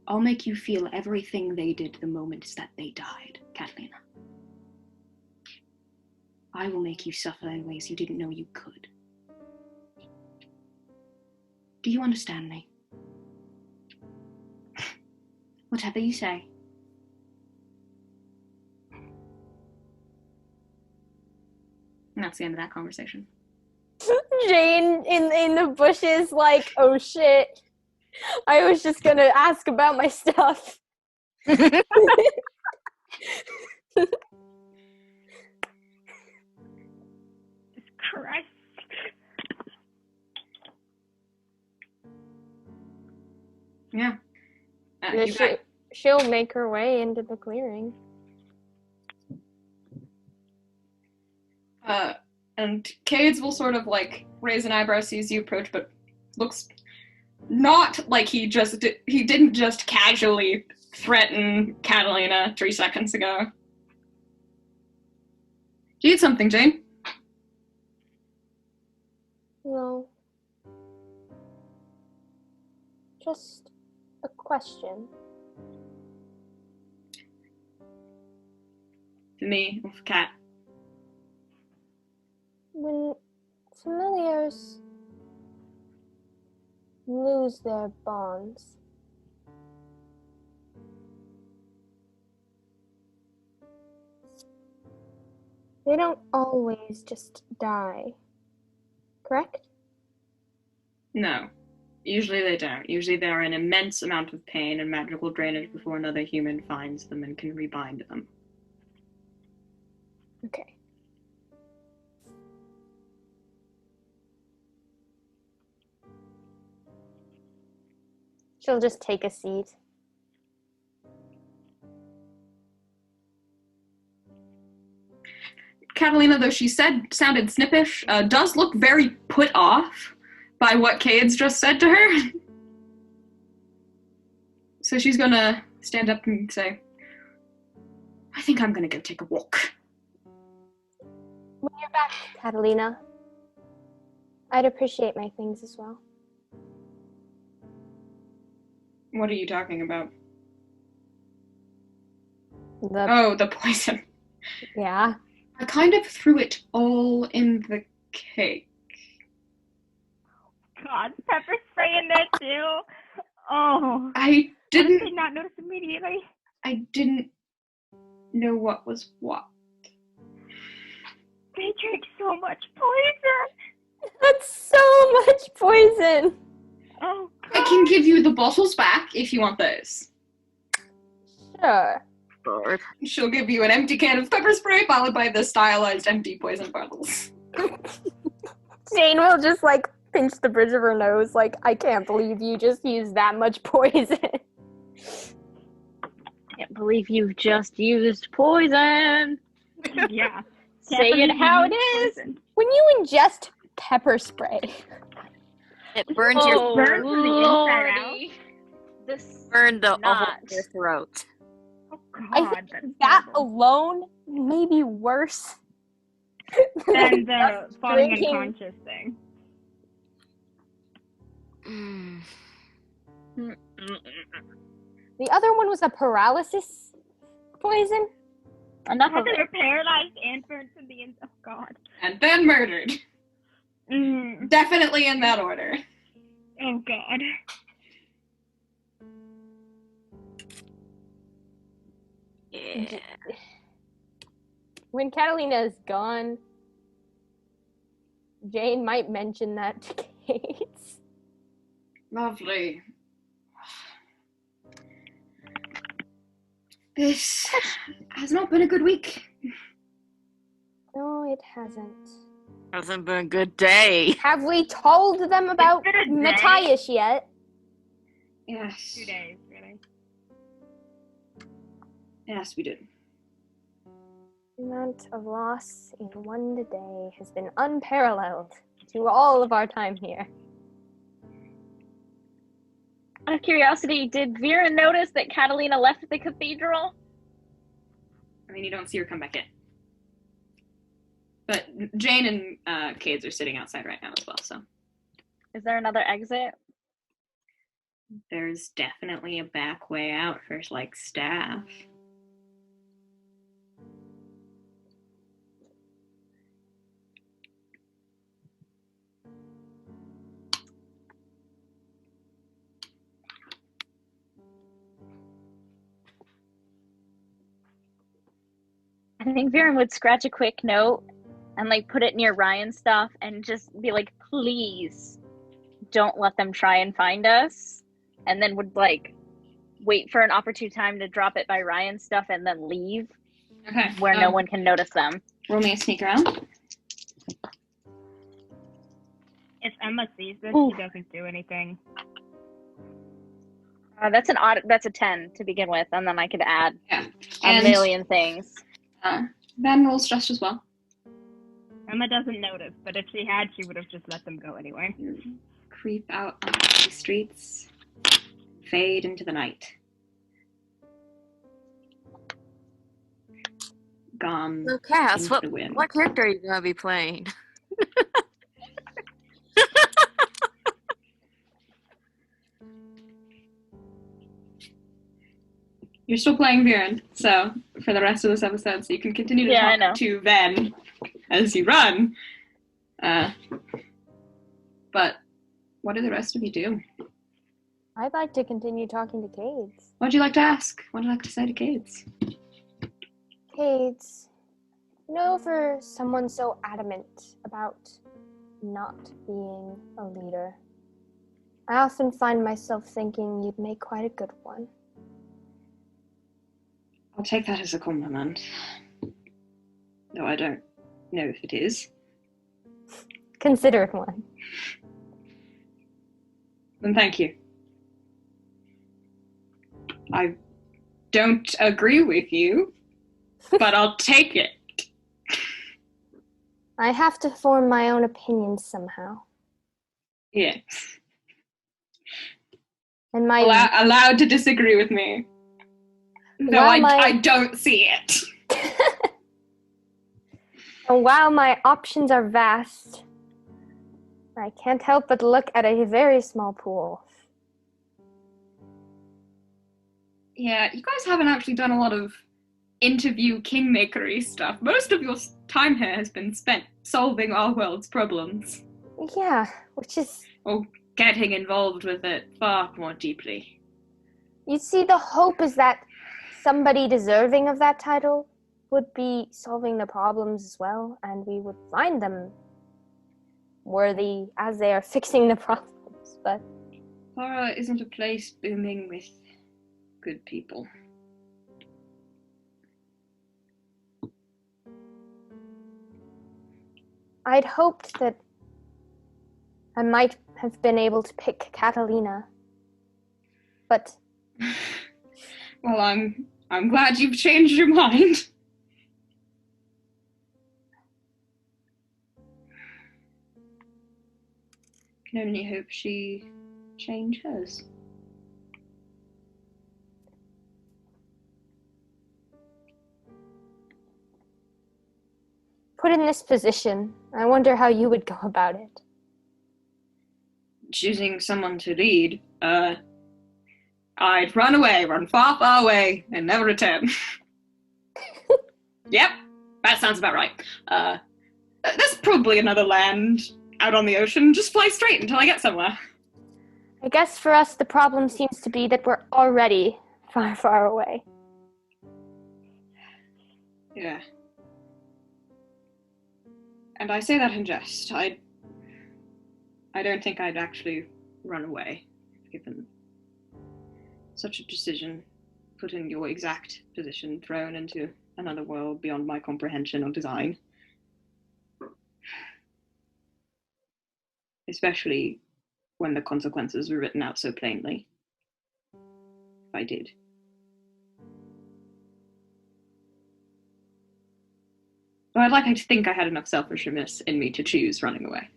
I'll make you feel everything they did the moment that they died, Catalina. I will make you suffer in ways you didn't know you could. Do you understand me? Whatever you say. And that's the end of that conversation. Jane in the bushes, like, oh shit. I was just gonna ask about my stuff. Christ. Yeah. Yeah, she'll make her way into the clearing. And Cades will sort of like raise an eyebrow, sees you approach, but looks not like he didn't just casually threaten Catalina 3 seconds ago. Do you need something, Jane? No. Just a question. For me, or for Cat. When familiars lose their bonds, they don't always just die, correct? No. Usually they don't. Usually they're an immense amount of pain and magical drainage before another human finds them and can rebind them. Okay. She'll just take a seat. Catalina, though she sounded snippish, does look very put off by what Cade's just said to her. So she's gonna stand up and say, I think I'm gonna go take a walk. When you're back, Catalina, I'd appreciate my things as well. What are you talking about? The The poison. yeah. I kind of threw it all in the cake. God, pepper spray in there too. Oh, I did didn't not notice immediately. know what was what. They drank so much poison. That's so much poison. Oh, God. I can give you the bottles back if you want those. Sure. Bird. She'll give you an empty can of pepper spray followed by the stylized empty poison bottles. Jane will just like pinch the bridge of her nose like, I can't believe you just used that much poison. Can't believe you just used poison. Yeah. Say it how it is. Poison. When you ingest pepper spray, It burns your burns from the inside out. Lordy. This burn the not. whole of your throat. Oh, I God. think That's that terrible. alone may be worse And the just falling drinking. unconscious thing. Mm. The other one was a paralysis poison. Enough How of they it. were paralyzed and burnt from the inside. Oh, God. And then murdered. Mm. Definitely in that order. Oh, God. Yeah. When Catalina is gone, Jane might mention that to Kate. Lovely. This has not been a good week. No, it hasn't. Hasn't been a good day. Have we told them about been a day. Matthias yet? Yes. 2 days, really. Yes, we did. The amount of loss in one day has been unparalleled to all of our time here. Out of curiosity, did Veron notice that Catalina left the cathedral? I mean, you don't see her come back in. But Jane and Cades are sitting outside right now as well, so Is there another exit? there's definitely a back way out for, like, staff. I think Veron would scratch a quick note and like put it near Ryan's stuff and just be like, please don't let them try and find us. And then would like wait for an opportune time to drop it by Ryan's stuff and then leave Okay. where no one can notice them. Roll me a sneak around. If Emma sees this, Ooh. she doesn't do anything. That's a 10 to begin with, and then I could add Yeah. a And million things. Van rolls just as well. Emma doesn't notice, but if she had, she would have just let them go anyway. You creep out onto the streets, fade into the night. Gone So, Cass, into the wind. what character are you going to be playing? You're still playing Veron, so for the rest of this episode, so you can continue to Yeah, I know. talk to Ven as you run. But what do the rest of you do? I'd like to continue talking to Cades. What would you like to ask? What would you like to say to Cades? Cades, for someone so adamant about not being a leader, I often find myself thinking you'd make quite a good one. I'll take that as a compliment. Though I don't know if it is. Consider it one. Then thank you. I don't agree with you, but I'll take it. I have to form my own opinions somehow. Yes. And my Allowed to disagree with me. Though I don't see it. And while my options are vast, I can't help but look at a very small pool. Yeah, you guys haven't actually done a lot of interview kingmakery stuff. Most of your time here has been spent solving our world's problems. Yeah, which is... Or getting involved with it far more deeply. You see, the hope is that somebody deserving of that title would be solving the problems as well, and we would find them worthy as they are fixing the problems, but... Thora isn't a place booming with good people. I'd hoped that I might have been able to pick Catalina, but... Well, I'm glad you've changed your mind. Can only hope she changed hers. Put in this position, I wonder how you would go about it. Choosing someone to lead, I'd run far, far away, and never return. Yep, that sounds about right. There's probably another land out on the ocean. Just fly straight until I get somewhere. I guess for us, the problem seems to be that we're already far, far away. Yeah. And I say that in jest. I don't think I'd actually run away, given such a decision, put in your exact position, thrown into another world beyond my comprehension or design. Especially when the consequences were written out so plainly. If I did. But I'd like to think I had enough selfishness in me to choose running away.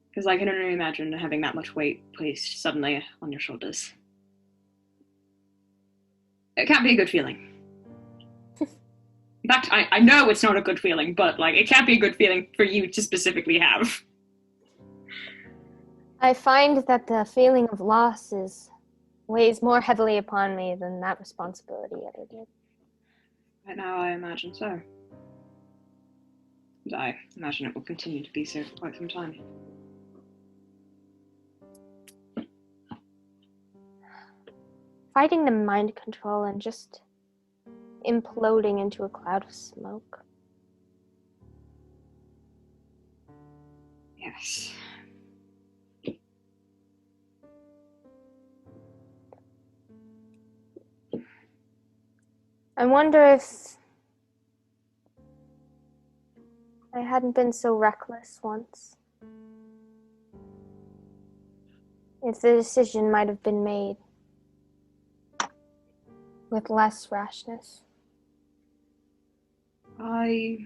Because I can only imagine having that much weight placed suddenly on your shoulders. It can't be a good feeling. In fact, I know it's not a good feeling, but it can't be a good feeling for you to specifically have. I find that the feeling of loss weighs more heavily upon me than that responsibility ever did. Right now, I imagine so. And I imagine it will continue to be so for quite some time. Fighting the mind control and just imploding into a cloud of smoke. Yes. I wonder if I hadn't been so reckless once. If the decision might have been made with less rashness. I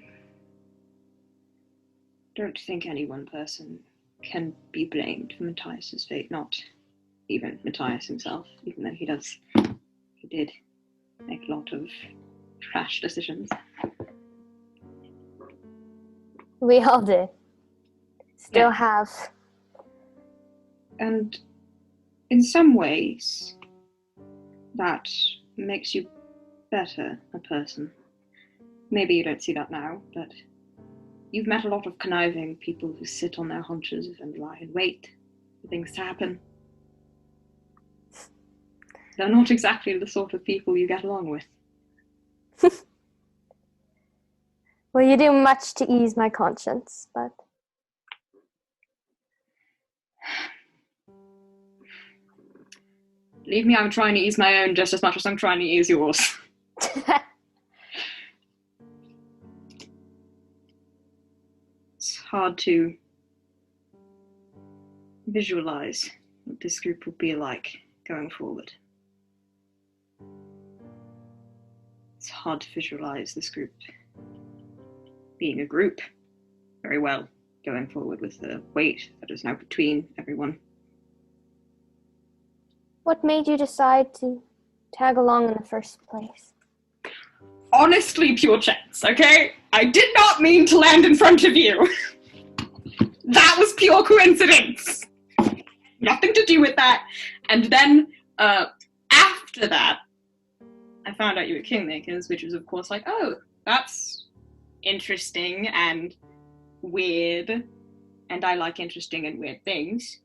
don't think any one person can be blamed for Matthias's fate, not even Matthias himself, even though he did make a lot of rash decisions. We all did. Still have. And in some ways, that makes you better a person. Maybe you don't see that now, but you've met a lot of conniving people who sit on their haunches and lie in wait for things to happen. They're not exactly the sort of people you get along with. Well, you do much to ease my conscience, but... Believe me, I'm trying to ease my own just as much as I'm trying to ease yours. It's hard to visualize what this group will be like going forward. It's hard to visualize this group being a group very well going forward with the weight that is now between everyone. What made you decide to tag along in the first place? Honestly, pure chance, okay? I did not mean to land in front of you. That was pure coincidence. Nothing to do with that. And then, after that, I found out you were Kingmakers, which was, of course, like, oh, that's interesting and weird. And I like interesting and weird things.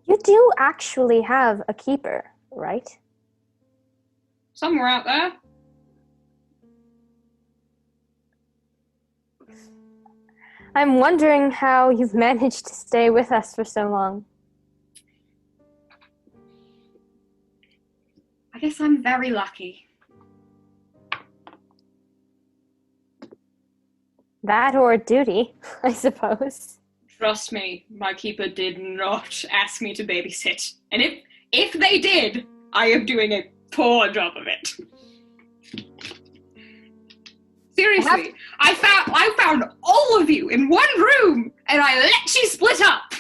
You do actually have a keeper, right? Somewhere out there. I'm wondering how you've managed to stay with us for so long. I guess I'm very lucky. That or duty, I suppose. Trust me, my keeper did not ask me to babysit. And if they did, I am doing a poor job of it. Seriously, I found all of you in one room, and I let you split up.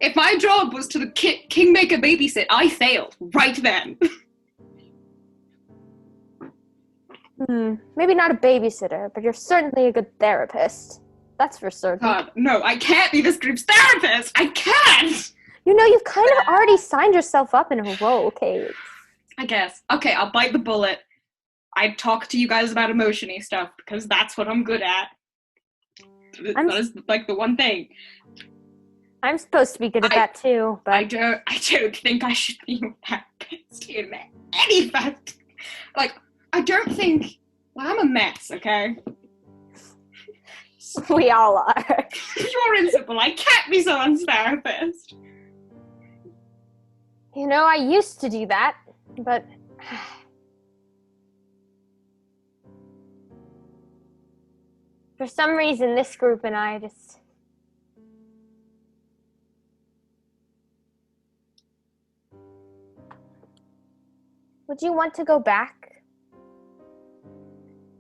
If my job was to the Kingmaker babysit, I failed right then. Maybe not a babysitter, but you're certainly a good therapist. That's for certain. God, no, I can't be this group's therapist. I can't. You know, you've kind of already signed yourself up in a role, Kate. I guess. Okay, I'll bite the bullet. I talk to you guys about emotion-y stuff because that's what I'm good at. That is like the one thing. I'm supposed to be good at that too, but I don't think I should be your therapist in any fact. Like, I don't think. Well, I'm a mess, okay? We all are. You're invincible. I can't be someone's therapist. You know, I used to do that, but... For some reason, this group and I just... Would you want to go back?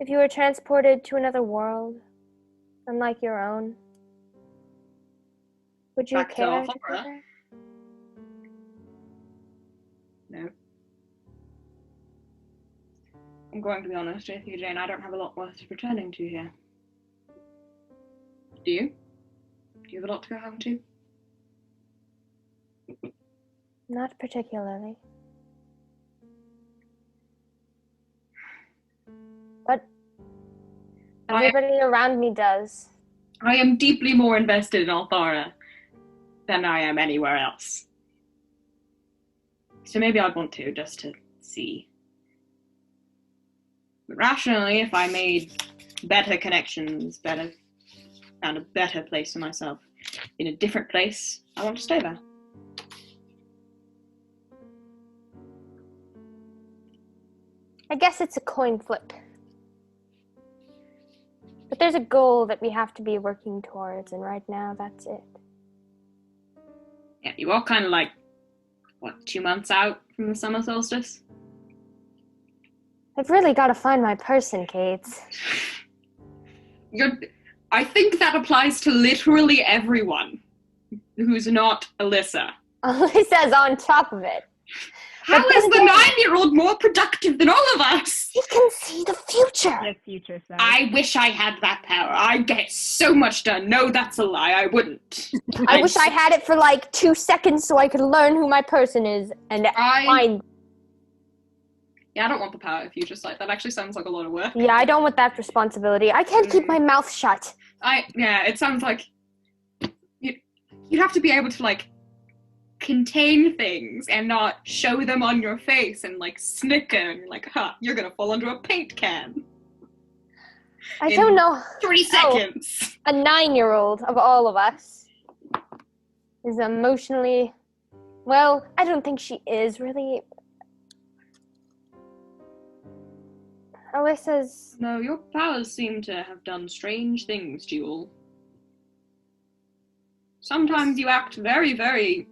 If you were transported to another world, unlike your own? Would you care to go there? No. I'm going to be honest with you, Jane. I don't have a lot worth returning to here. Do you? Do you have a lot to go home to? Not particularly. But everybody around me does. I am deeply more invested in Althara than I am anywhere else. So maybe I'd want to, just to see. But rationally, if I made better connections, found a better place for myself in a different place, I want to stay there. I guess it's a coin flip. But there's a goal that we have to be working towards, and right now, that's it. Yeah, you are kind of like, 2 months out from the summer solstice? I've really got to find my person, Kate. I think that applies to literally everyone who's not Alyssa. Alyssa's on top of it. How But is then the again- 9-year-old more productive than all of us? He can see the future. The future self. I wish I had that power. I'd get so much done. No, that's a lie. I wouldn't. I wish I had it for like 2 seconds so I could learn who my person is and find. Yeah, I don't want the power if you just like that. Actually sounds like a lot of work. Yeah, I don't want that responsibility. I can't keep my mouth shut. Yeah, it sounds like you'd have to be able to like contain things and not show them on your face and like snicker and you're like, you're gonna fall into a paint can. I don't know. 3 seconds. A 9-year-old of all of us is emotionally. Well, I don't think she is really. Alyssa's. No, your powers seem to have done strange things, Jewel. Sometimes you act very, very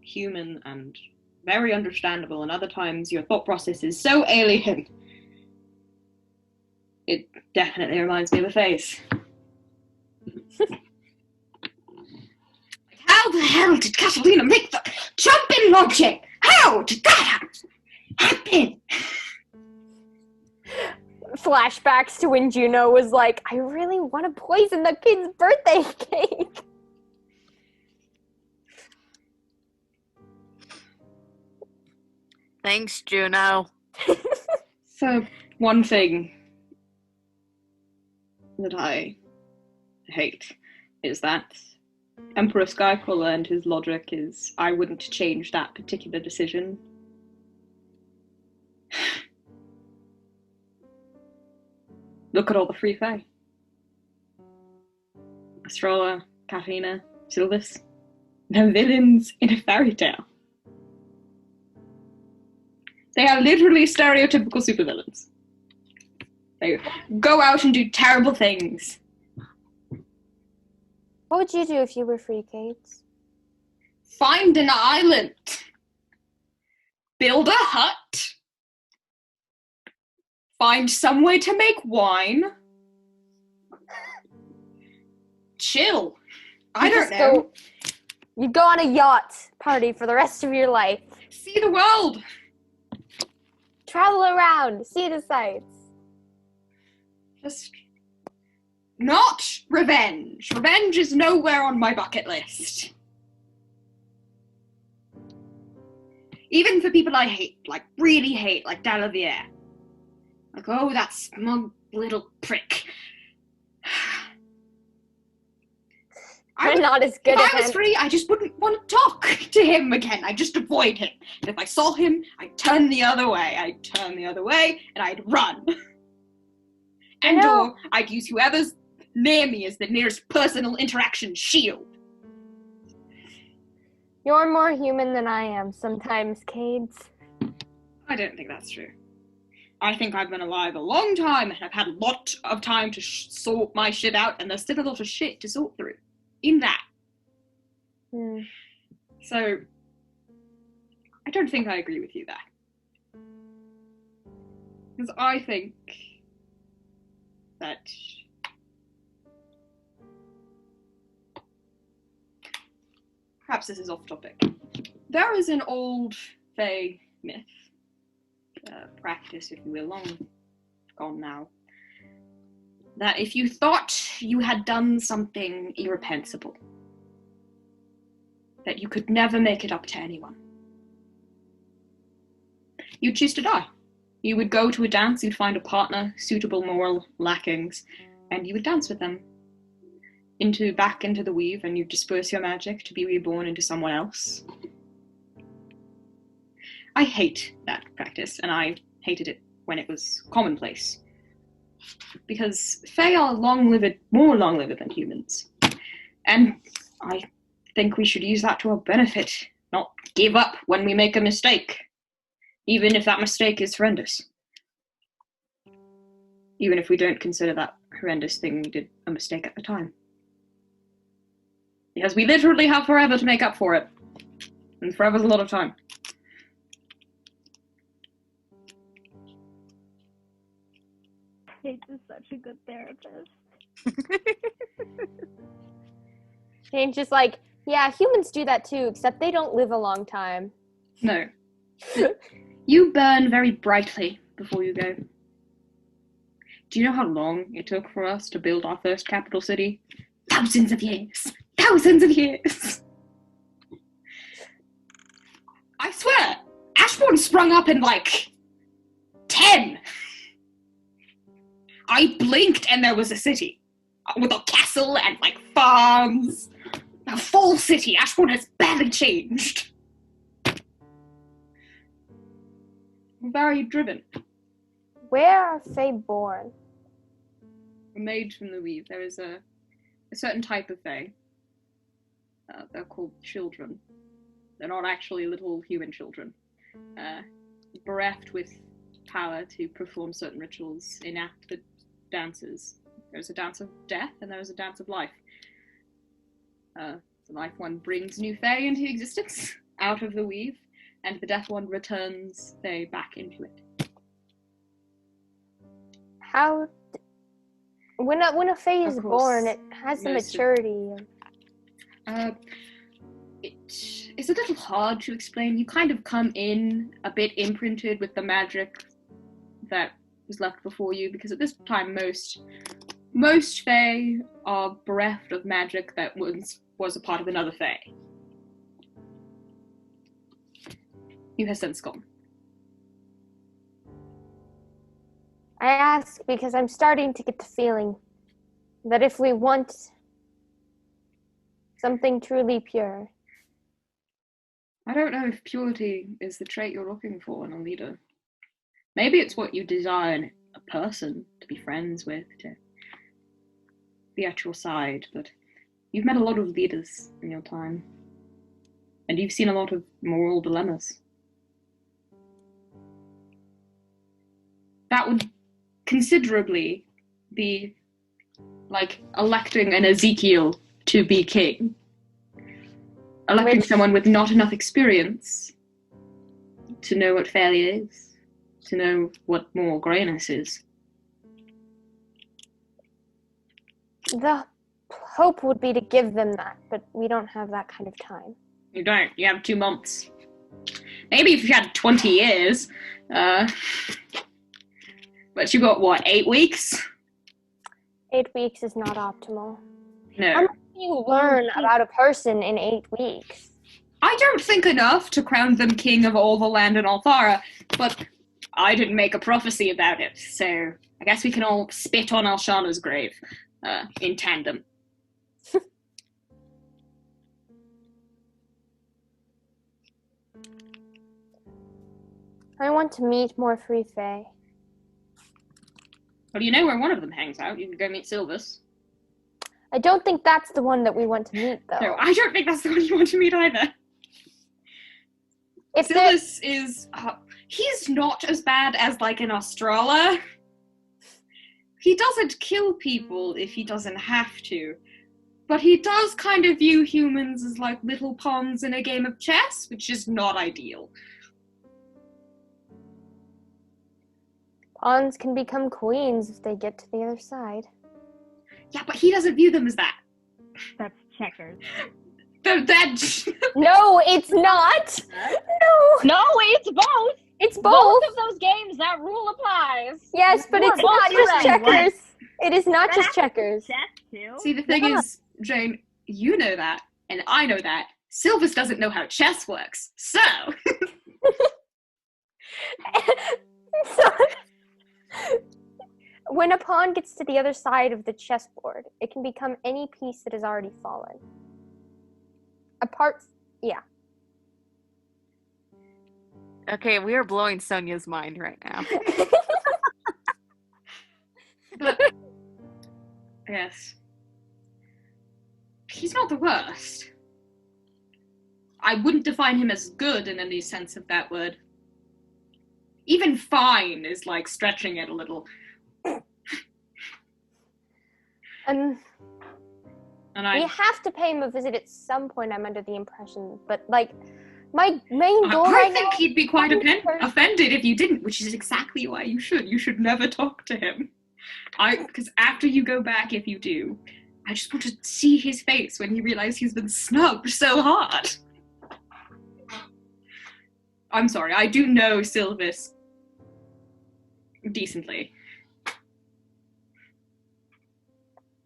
human and very understandable, and other times your thought process is so alien. It definitely reminds me of a face. How the hell did Catalina make the jump-in logic? How did that happen? Flashbacks to when Juno was like, I really want to poison the kid's birthday cake. Thanks, Juno. So, one thing that I hate is that Emperor Skycrawler and his logic is, I wouldn't change that particular decision. Look at all the free fae. Astrola, Katrina, Sylvis. They're villains in a fairy tale. They are literally stereotypical supervillains. They go out and do terrible things. What would you do if you were free, Kate? Find an island. Build a hut. Find some way to make wine. Chill. I don't know. You'd go on a yacht party for the rest of your life. See the world. Travel around. See the sights. Just not revenge. Revenge is nowhere on my bucket list. Even for people I hate, like really hate, like Adalaie. Like, oh, that smug little prick. I'm not as good If as I was free, I just wouldn't want to talk to him again. I'd just avoid him. And if I saw him, I'd turn the other way. And I'd run. And or I'd use whoever's near me as the nearest personal interaction shield. You're more human than I am sometimes, Cades. I don't think that's true. I think I've been alive a long time and I've had a lot of time to sort my shit out, and there's still a lot of shit to sort through in that. So, I don't think I agree with you there. Because I think that perhaps this is off topic. There is an old fae myth, practice, if you will, long gone now, that if you thought you had done something irrepensible, that you could never make it up to anyone, you'd choose to die. You would go to a dance, you'd find a partner, suitable moral lackings, and you would dance with them back into the weave, and you'd disperse your magic to be reborn into someone else. I hate that practice, and I hated it when it was commonplace. Because fae are more long-lived than humans. And I think we should use that to our benefit, not give up when we make a mistake. Even if that mistake is horrendous. Even if we don't consider that horrendous thing we did a mistake at the time. Because we literally have forever to make up for it. And forever's a lot of time. Kate is such a good therapist. Shane's just like, yeah, humans do that too, except they don't live a long time. No. You burn very brightly before you go. Do you know how long it took for us to build our first capital city? Thousands of years. Thousands of years. I swear, Ashbourne sprung up in, 10. I blinked and there was a city. With a castle and, farms. A full city. Ashbourne has barely changed. Very driven. Where are Fae born? Made from the weave. There is a certain type of Fae. They're called children. They're not actually little human children. Bereft with power to perform certain rituals, enact the dances. There's a dance of death and there is a dance of life. The life one brings new Fae into existence out of the weave, and the death one returns Fae back into it. When a Fae is born, it has the maturity. It's a little hard to explain. You kind of come in a bit imprinted with the magic that was left before you, because at this time most Fae are bereft of magic that was a part of another Fae. You have since gone. I ask because I'm starting to get the feeling that if we want something truly pure. I don't know if purity is the trait you're looking for in a leader. Maybe it's what you desire in a person to be friends with, to be at your side, but you've met a lot of leaders in your time, and you've seen a lot of moral dilemmas. That would considerably be like electing an Ezekiel to be king. Electing someone with not enough experience to know what failure is, to know what moral greyness is. The hope would be to give them that, but we don't have that kind of time. You don't. You have 2 months. Maybe if you had 20 years. But you got, 8 weeks? 8 weeks is not optimal. No. How much do you learn about a person in 8 weeks? I don't think enough to crown them king of all the land in Althara, but I didn't make a prophecy about it, so I guess we can all spit on Alshana's grave in tandem. I want to meet more Free Fae. Well, you know where one of them hangs out. You can go meet Silvus. I don't think that's the one that we want to meet, though. No, I don't think that's the one you want to meet either. If Silvus is... he's not as bad as, an Australa. He doesn't kill people if he doesn't have to. But he does kind of view humans as, little pawns in a game of chess, which is not ideal. Pawns can become queens if they get to the other side. Yeah, but he doesn't view them as that. That's checkers. No, it's not! No, it's both! It's both! Both of those games, that rule applies. Yes, but it's not just checkers. It is not just checkers. Chess too? See, the thing is, Jane, you know that, and I know that. Silvus doesn't know how chess works, so... When a pawn gets to the other side of the chessboard, it can become any piece that has already fallen. Yeah. Okay, we are blowing Sonya's mind right now. But, yes. He's not the worst. I wouldn't define him as good in any sense of that word. Even fine is stretching it a little. We have to pay him a visit at some point, I'm under the impression. But, my main goal I think he'd be quite offended if you didn't, which is exactly why you should. You should never talk to him. Because after you go back, if you do, I just want to see his face when he realizes he's been snubbed so hard. I'm sorry, I do know Sylvis decently.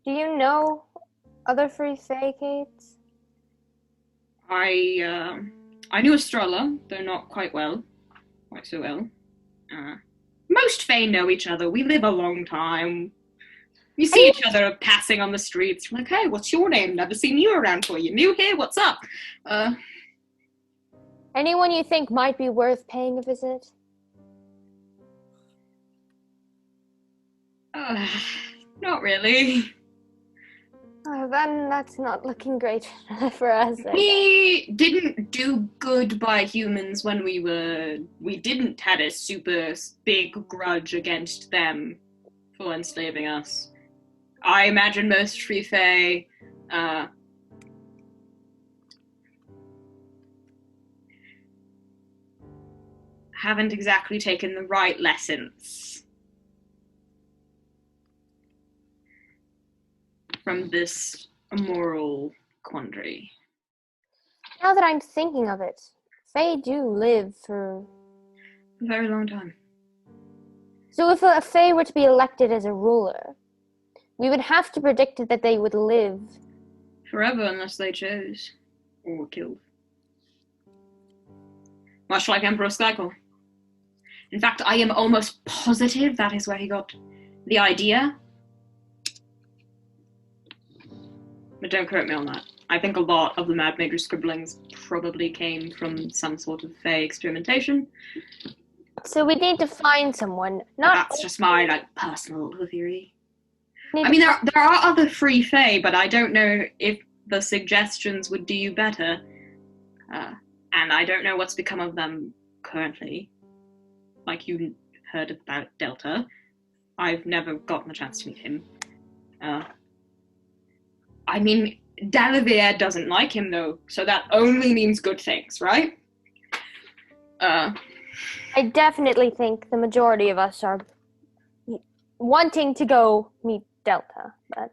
Do you know other free fae, Kate? I knew Estrella, though not quite so well. Most fae know each other. We live a long time. We see each other passing on the streets. We're like, hey, what's your name? Never seen you around before. You new here? What's up? Anyone you think might be worth paying a visit? Not really. Then that's not looking great for us. We didn't do good by humans when we didn't had a super big grudge against them for enslaving us. I imagine most free fae haven't exactly taken the right lessons from this immoral quandary. Now that I'm thinking of it, fae do live for a very long time. So if a fae were to be elected as a ruler, we would have to predict that they would live forever unless they chose or were killed. Much like Emperor Skyclaw. In fact, I am almost positive that is where he got the idea. But don't quote me on that. I think a lot of the Mad Major scribblings probably came from some sort of fae experimentation. So we need to find someone. That's just my personal theory. I mean, there are other free fae, but I don't know if the suggestions would do you better. And I don't know what's become of them currently. Like you heard about Delta. I've never gotten the chance to meet him. I mean, Adalaie doesn't like him, though, so that only means good things, right? I definitely think the majority of us are wanting to go meet Delta, but...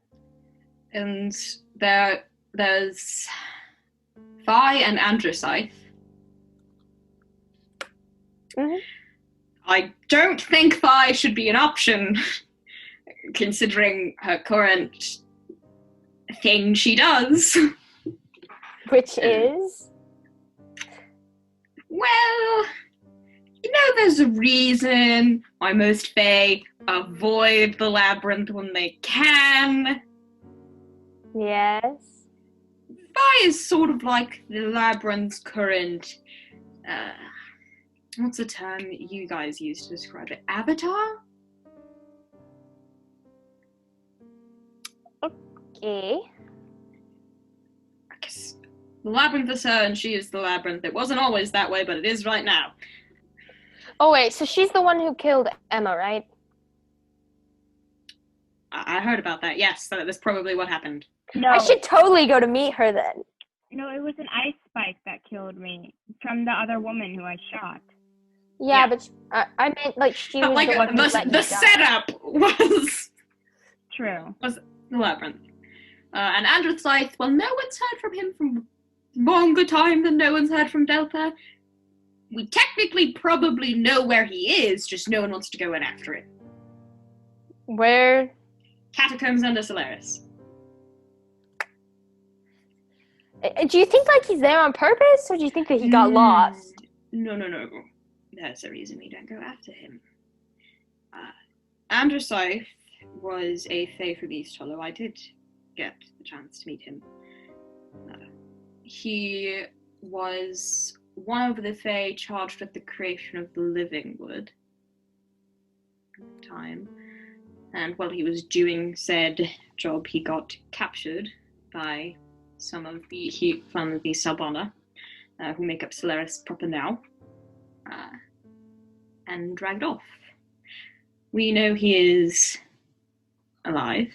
And there's Phi and Androcythe. Mm-hmm. I don't think Phi should be an option, considering her current thing she does. Which is? Well, you know there's a reason why most fae avoid the labyrinth when they can. Yes. Phi is sort of like the labyrinth's current, what's the term you guys use to describe it? Avatar? Okay. I guess the labyrinth is her and she is the labyrinth. It wasn't always that way, but it is right now. Oh wait, so she's the one who killed Emma, right? I heard about that, yes. That's probably what happened. No. I should totally go to meet her then. No, it was an ice spike that killed me from the other woman who I shot. Yeah. But I meant she was like the one who let the you setup was the labyrinth. And Androcythe, well, no one's heard from him from longer time than no one's heard from Delta. We technically probably know where he is, just no one wants to go in after it. Where? Catacombs under Solaris. Do you think he's there on purpose, or do you think that he got lost? No. There's a reason we don't go after him. Androcythe was a fae from East Hollow. I did get the chance to meet him. He was one of the fae charged with the creation of the Living Wood at the time. And while he was doing said job, he got captured by some of the Sub-Honor, who make up Solaris proper now, and dragged off. We know he is alive,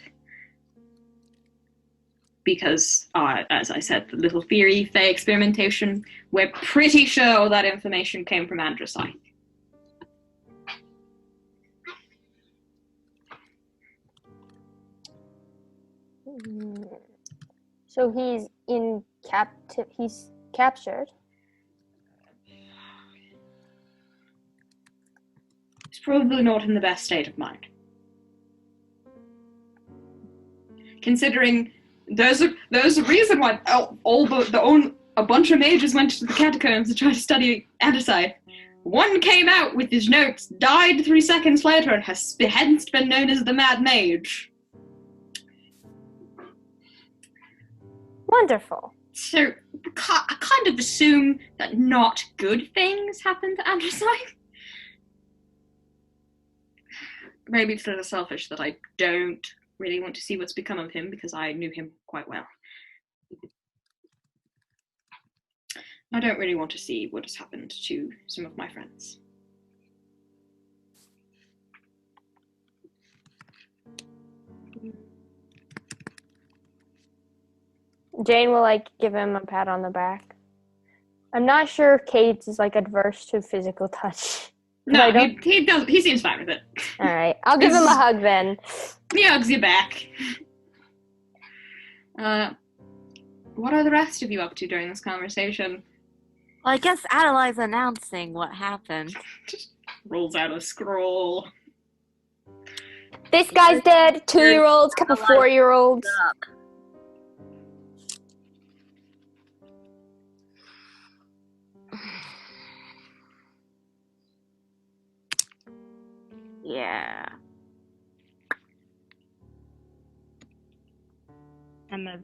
because, as I said, the little theory, fae experimentation, we're pretty sure all that information came from Androcythe. So he's he's captured? He's probably not in the best state of mind. Considering there's a reason why a bunch of mages went to the catacombs to try to study Adalaie. One came out with his notes, died 3 seconds later, and has hence been known as the Mad Mage. Wonderful. So, I kind of assume that not good things happen to Adalaie. Maybe it's a little selfish that I don't really want to see what's become of him, because I knew him quite well. I don't really want to see what has happened to some of my friends. Jane will give him a pat on the back. I'm not sure Kate is adverse to physical touch. No, he seems fine with it. All right, I'll give him a hug then. He hugs you back. What are the rest of you up to during this conversation? Well, I guess Adalaie's announcing what happened. Just rolls out a scroll. This guy's dead. 2-year-olds, couple 4-year-olds. Yeah. Emma's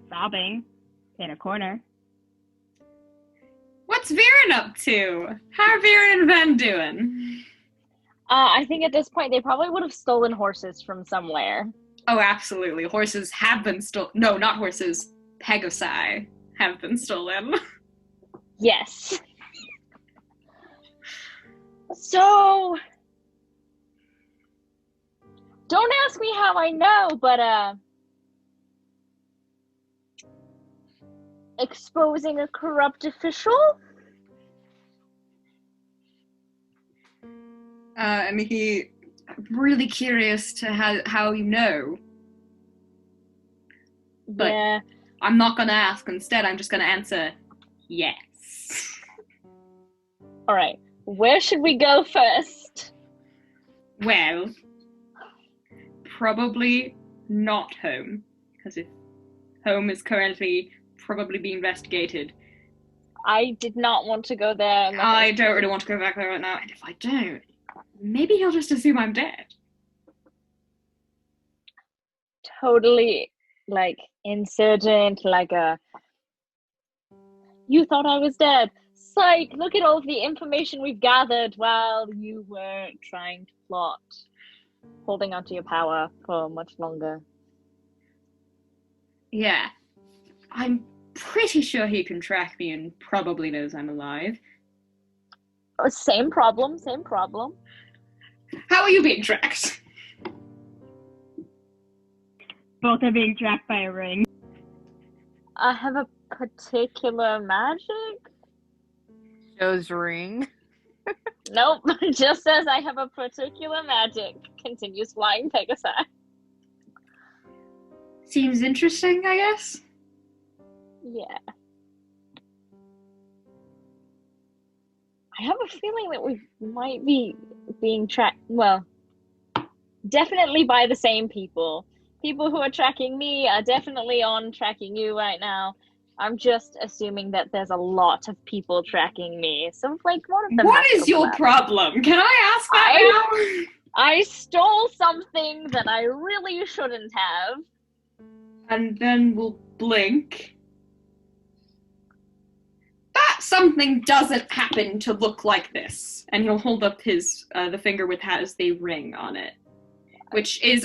sobbing in a corner. What's Veron up to? How are Veron and Ven doing? I think at this point they probably would have stolen horses from somewhere. Oh, absolutely. Horses have been stolen. No, not horses. Pegasi have been stolen. Yes. So, don't ask me how I know, but exposing a corrupt official? And he really curious to how you know. But Yeah. I'm not gonna ask. Instead, I'm just gonna answer yes. All right. Where should we go first? Well, probably not home, because if home is currently probably being investigated, I did not want to go there. I don't really want to go back there right now. And if I don't, maybe he'll just assume I'm dead. Totally, insurgent, you thought I was dead. Psych, look at all the information we've gathered while you were trying to plot. Holding onto your power for much longer. Yeah. I'm pretty sure he can track me and probably knows I'm alive. Oh, same problem. How are you being tracked? Both are being tracked by a ring. I have a particular magic? Shows ring. Nope, just says I have a particular magic. Continues flying Pegasi. Seems interesting, I guess. Yeah. I have a feeling that we might be being tracked, well, definitely by the same people. People who are tracking me are definitely on tracking you right now. I'm just assuming that there's a lot of people tracking me. So, one of them. What is your problem? Can I ask that now? I stole something that I really shouldn't have. And then we'll blink. That something doesn't happen to look like this. And he'll hold up his the finger with has the ring on it, which is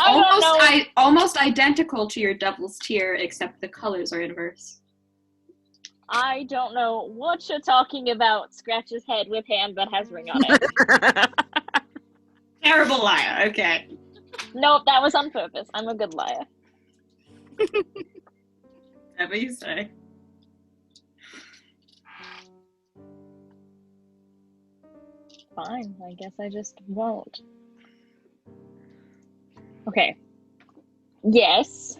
almost identical to your devil's tear, except the colors are inverse. I don't know what you're talking about. Scratches head with hand that has ring on it. Terrible liar. Okay. Nope, that was on purpose. I'm a good liar. Whatever you say. Fine, I guess I just won't. Okay. Yes.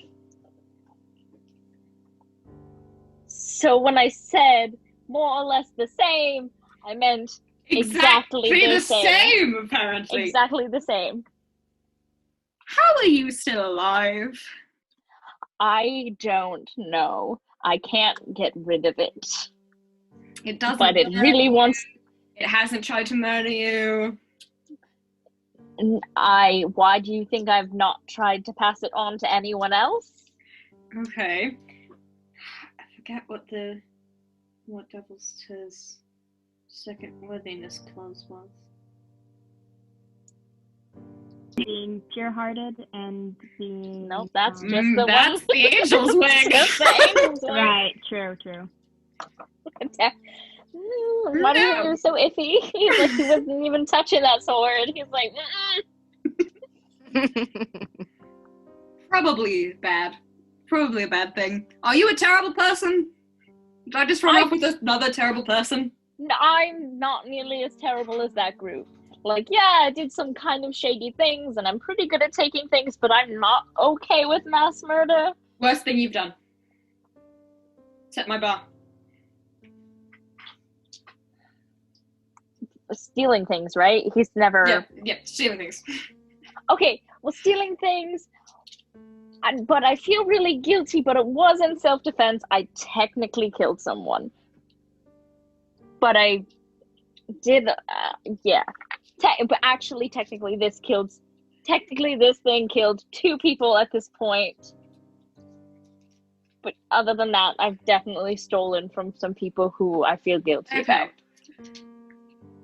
So when I said more or less the same, I meant Exactly the same, apparently. Exactly the same. How are you still alive? I don't know. I can't get rid of it. It doesn't. But it really wants. It hasn't tried to murder you. Why do you think I've not tried to pass it on to anyone else? Okay. I forget what Devil's second worthiness clause was. Being pure-hearted and being... Nope, that's just the that's one. the angel's wing. Just the angel's wing. Right, true. Why do you think he was so iffy? He's like, he wasn't even touching that sword. He's like, Probably bad. Probably a bad thing. Are you a terrible person? Did I just run off with another terrible person? No, I'm not nearly as terrible as that group. Like, yeah, I did some kind of shady things, and I'm pretty good at taking things, but I'm not okay with mass murder. Worst thing you've done. Set my bar. Stealing things, right? He's never... Yeah, stealing things. Okay, well, stealing things... But I feel really guilty, but it was in self-defense. I technically killed someone. But I did... yeah. But actually, technically, this thing killed 2 people at this point. But other than that, I've definitely stolen from some people who I feel guilty about.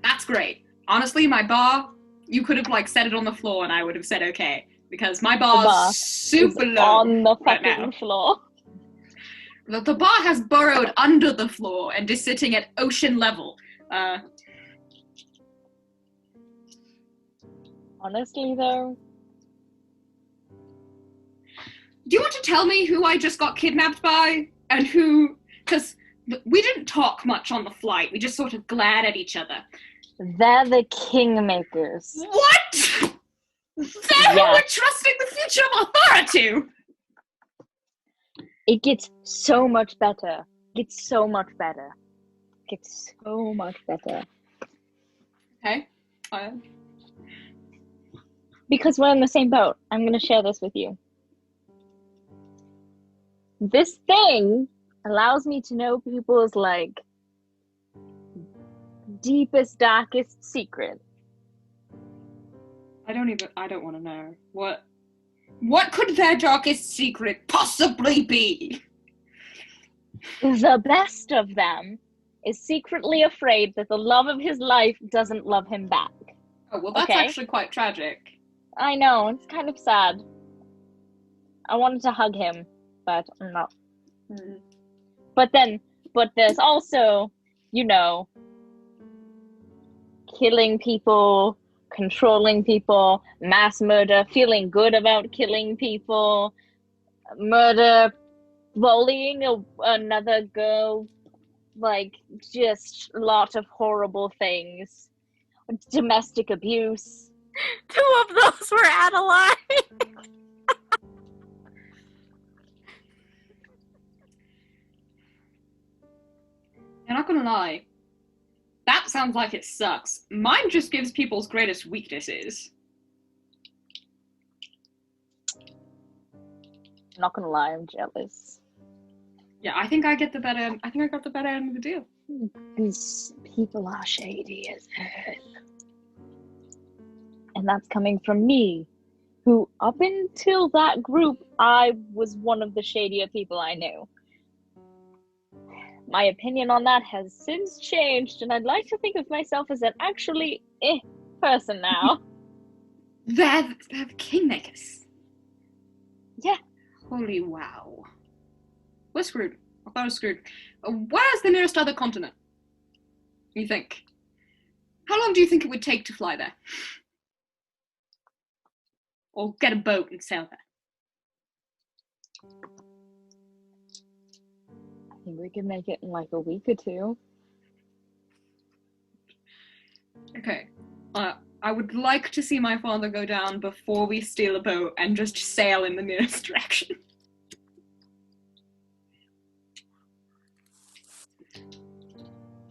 That's great. Honestly, my bar, you could have set it on the floor and I would have said okay. Because my bar's super low on the right fucking now. floor. The bar has burrowed under the floor and is sitting at ocean level. Honestly, though. Do you want to tell me who I just got kidnapped by? And who... Because we didn't talk much on the flight. We just sort of glared at each other. They're the Kingmakers. What?! They're who we're trusting the future of Athara to! It gets so much better. Okay. Because we're in the same boat. I'm going to share this with you. This thing allows me to know people's, deepest, darkest secret. I don't want to know. What could their darkest secret possibly be? The best of them is secretly afraid that the love of his life doesn't love him back. Oh, well, that's actually quite tragic. I know, it's kind of sad. I wanted to hug him, but I'm not. Mm. But there's also, killing people, controlling people, mass murder, feeling good about killing people, murder, bullying another girl, just a lot of horrible things. Domestic abuse. 2 of those were Adalaie. I'm not gonna lie. That sounds like it sucks. Mine just gives people's greatest weaknesses. I'm not gonna lie, I'm jealous. Yeah, I think I got the better end of the deal. These people are shady as hell. And that's coming from me, who up until that group, I was one of the shadier people I knew. My opinion on that has since changed, and I'd like to think of myself as an actually person now. They're the Kingmakers. Yeah. Holy wow. We're screwed. I thought I was screwed. Where's the nearest other continent? You think? How long do you think it would take to fly there? Or get a boat and sail there? I think we could make it in a week or 2. Okay. I would like to see my father go down before we steal a boat and just sail in the nearest direction.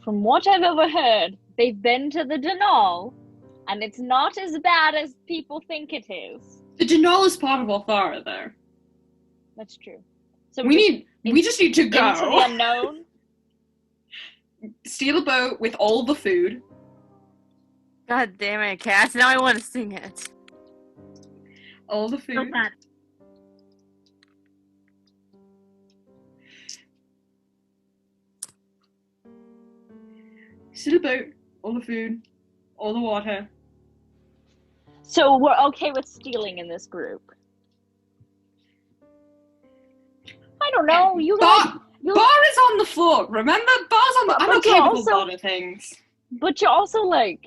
From what I've overheard, they've been to the Denal, and it's not as bad as people think it is. The Denal is part of Althara, though. That's true. So We just need to go. into the unknown. Steal a boat with all the food. God damn it, Cass. Now I want to sing it. All the So food. bad. Steal a boat, all the food, all the water. So we're okay with stealing in this group. I don't know. You guys. Bar is on the floor. Remember, bar's on the. I'm But okay you're with a also- lot of things. But you're also like,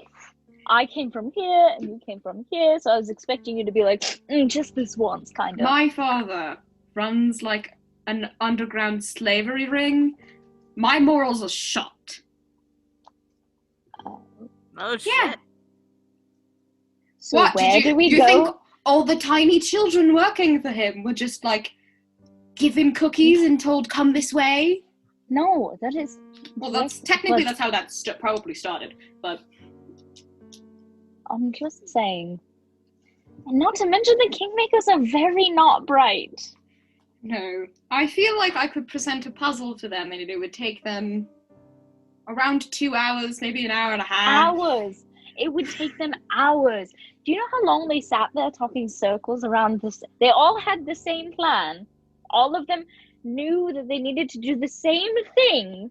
I came from here and you came from here, so I was expecting you to be like, just this once, kind of. My father runs like an underground slavery ring. My morals are shot. Oh, shit. Yeah. So What where do we you go? think all the tiny children working for him were just like given cookies and told come this way? No, that is. Well, that's Yes, technically but- that's how that probably started. But I'm just saying. And not to mention the Kingmakers are very not bright. no, I feel like I could present a puzzle to them and it would take them around 2 hours, maybe an hour and a half. Hours. It would take them hours. Do you know how long they sat there talking circles around this? They all had the same plan. All of them knew that they needed to do the same thing,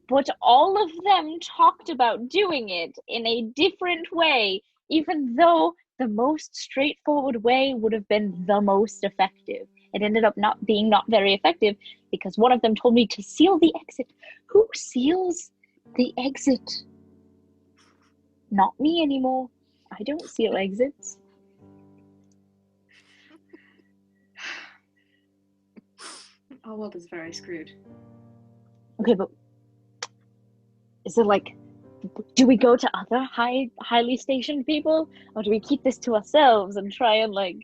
but all of them talked about doing it in a different way, even though the most straightforward way would have been the most effective. It ended up not being not very effective because one of them told me to seal the exit. Who seals the exit? Not me anymore. I don't seal exits. Our world is very screwed. Okay, but is it like, do we go to other highly stationed people, or do we keep this to ourselves and try and like?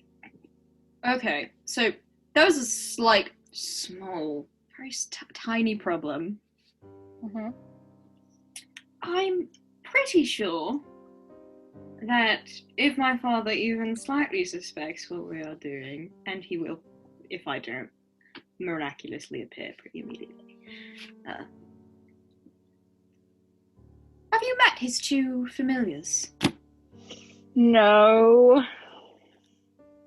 Okay, so there was a slight, small, very tiny problem. I'm pretty sure that if my father even slightly suspects what we are doing, and he will, if I don't miraculously appear pretty immediately. Have you met his two familiars? No.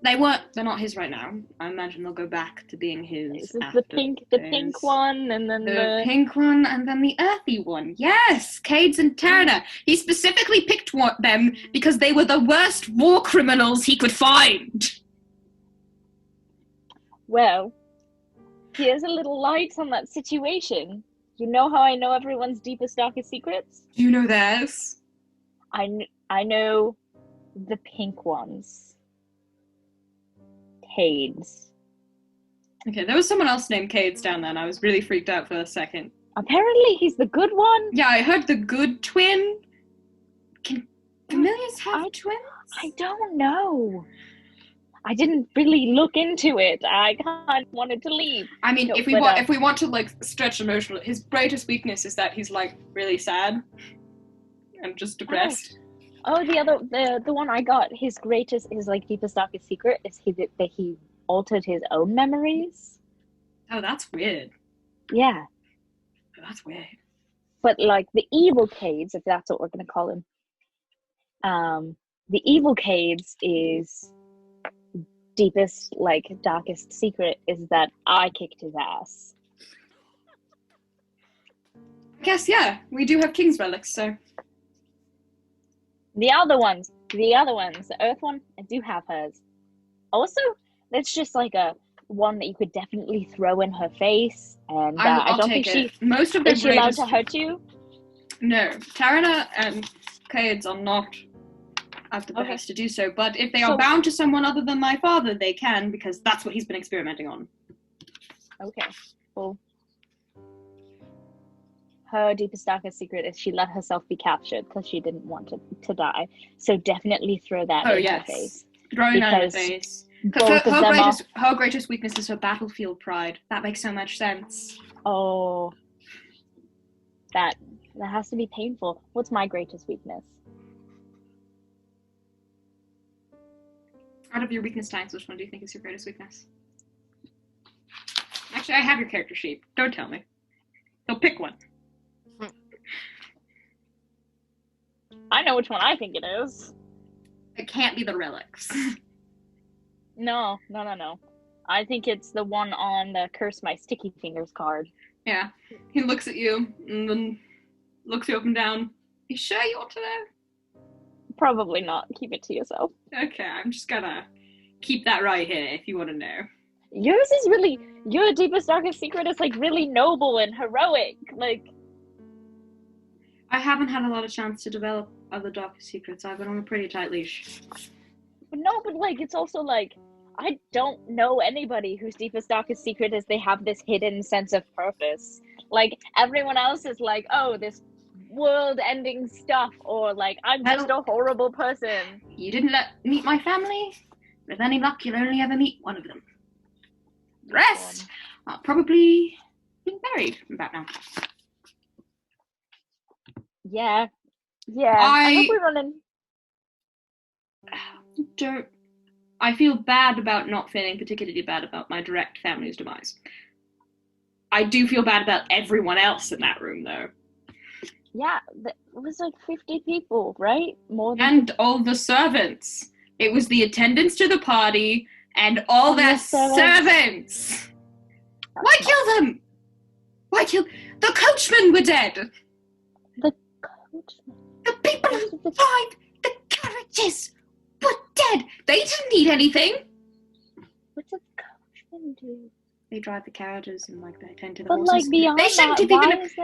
They're not his right now. I imagine they'll go back to being his. Is it after the pink one, and then the pink one, and then the earthy one. Yes, Cades and Turner. He specifically picked them because they were the worst war criminals he could find. Well, here's a little light on that situation. You know how I know everyone's deepest, darkest secrets? Do you know theirs? I know the pink ones. Cades. Okay, there was someone else named Cades down there, and I was really freaked out for a second. Apparently, he's the good one. Yeah, I heard the good twin. Can familiars have twins? I don't know. I didn't really look into it. I kind of wanted to leave. I mean, No, if we want to like stretch emotional, his greatest weakness is that he's like really sad and just depressed. Oh, the one I got, his like deepest darkest secret is that he altered his own memories. Oh, that's weird. Yeah, Oh, that's weird. but like the evil Cades, if that's what we're gonna call him, the evil Cades is deepest, like darkest secret is that I kicked his ass. I guess yeah, we do have King's relics, so. The other ones, the Earth one, I do have hers. Also, that's just like a one that you could definitely throw in her face, and I I'll don't take think it. Most of their is she allowed greatest. to hurt you? No, Tarana and Cades are not at the behest to do so, but if they are bound to someone other than my father, they can, because that's what he's been experimenting on. Okay, cool. Her deepest, darkest secret is she let herself be captured because she didn't want to die. So definitely throw that in her face. Throwing that in her Because face. both of them Her greatest weakness is her battlefield pride. That makes so much sense. Oh, that That has to be painful. What's my greatest weakness? Out of your weakness types, which one do you think is your greatest weakness? Actually, I have your character sheet. Don't tell me. So pick one. I know which one I think it is. It can't be the relics. No. I think it's the one on the Curse My Sticky Fingers card. Yeah. He looks at you and then looks you up and down. You sure you want to know? Probably not. Keep it to yourself. Okay, I'm just gonna keep that right here if you want to know. Yours is really, your deepest, darkest secret is like really noble and heroic. Like, I haven't had a lot of chance to develop other darkest secrets. I've been on a pretty tight leash. but like, it's also like, I don't know anybody whose deepest, darkest secret is they have this hidden sense of purpose. Like, everyone else is like, oh, this world-ending stuff, or like, I'm just a horrible person. You didn't meet my family? With any luck, you'll only ever meet one of them. The rest are probably being buried about now. Yeah. I hope we're running. I feel bad about not feeling particularly bad about my direct family's demise. I do feel bad about everyone else in that room, though. Yeah, it was like 50 people, right? More than And all the servants. It was the attendants to the party and all their servants. Why kill them? Why kill... The coachmen were dead. The coachmen? The people who survived the carriages were dead. They didn't need anything. What did the coachmen do? They drive the carriages and like they attend to the but horses. Like beyond they shouldn't that, have even... why is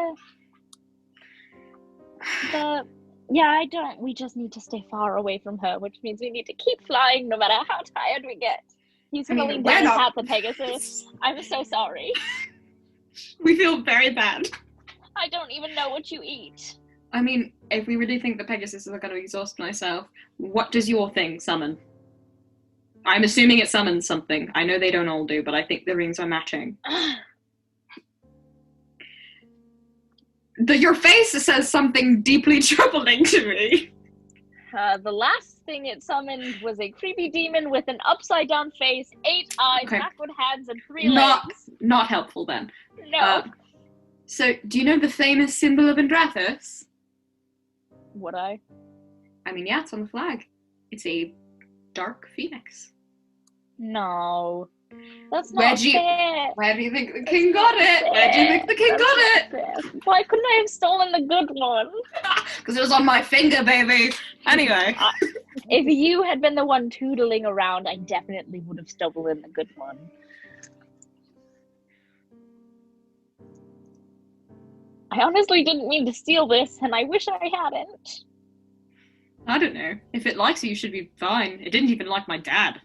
the... Yeah, I don't. We just need to stay far away from her, which means we need to keep flying no matter how tired we get. He's rolling down at the Pegasus. I'm so sorry. We feel very bad. I don't even know what you eat. I mean, if we really think the Pegasus is going to exhaust myself, what does your thing summon? I'm assuming it summons something. I know they don't all do, but I think the rings are matching. Your face says something deeply troubling to me. The last thing it summoned was a creepy demon with an upside-down face, 8 eyes, backward hands, and 3 legs. Not helpful, then. No. So, do you know the famous symbol of Andrathus? Would I? I mean, yeah, it's on the flag. It's a dark phoenix. No. That's not fair. Where do you think the king got it? Where do you think the king got it? Why couldn't I have stolen the good one? Because it was on my finger, baby. Anyway. If you had been the one tootling around, I definitely would have stolen the good one. I honestly didn't mean to steal this, and I wish I hadn't. I don't know. If it likes you should be fine. It didn't even like my dad.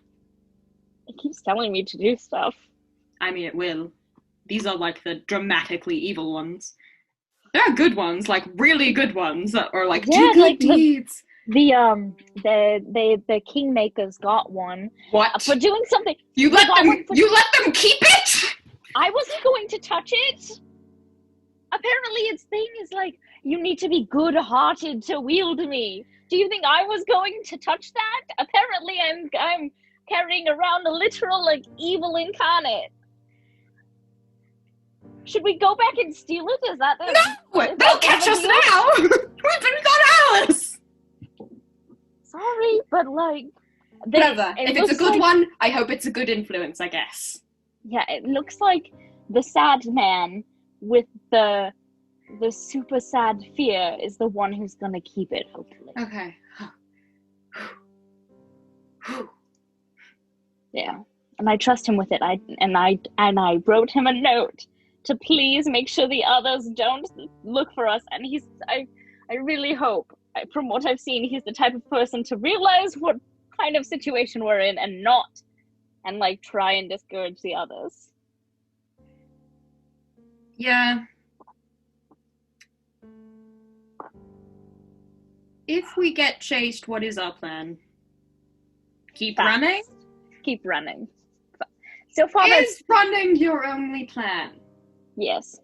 It keeps telling me to do stuff. I mean, it will. These are like the dramatically evil ones. There are good ones, like really good ones that are like do good deeds. The Kingmakers got one. What? For doing something. You let them keep it? I wasn't going to touch it. Apparently its thing is like, you need to be good-hearted to wield me. Do you think I was going to touch that? Apparently I'm carrying around a literal, like, evil incarnate. Should we go back and steal it? Is that the... No! They'll catch us now! We've been gone hours! Sorry, but, like... Whatever. If it's a good one, I hope it's a good influence, I guess. Yeah, it looks like the sad man with the super sad fear is the one who's gonna keep it, hopefully. Okay. Yeah, and I trust him with it. I wrote him a note to please make sure the others don't look for us. And I really hope, from what I've seen, he's the type of person to realize what kind of situation we're in and like try and discourage the others. Yeah. If we get chased, what is our plan? Keep running? Keep running. So far, is running your only plan? Yes.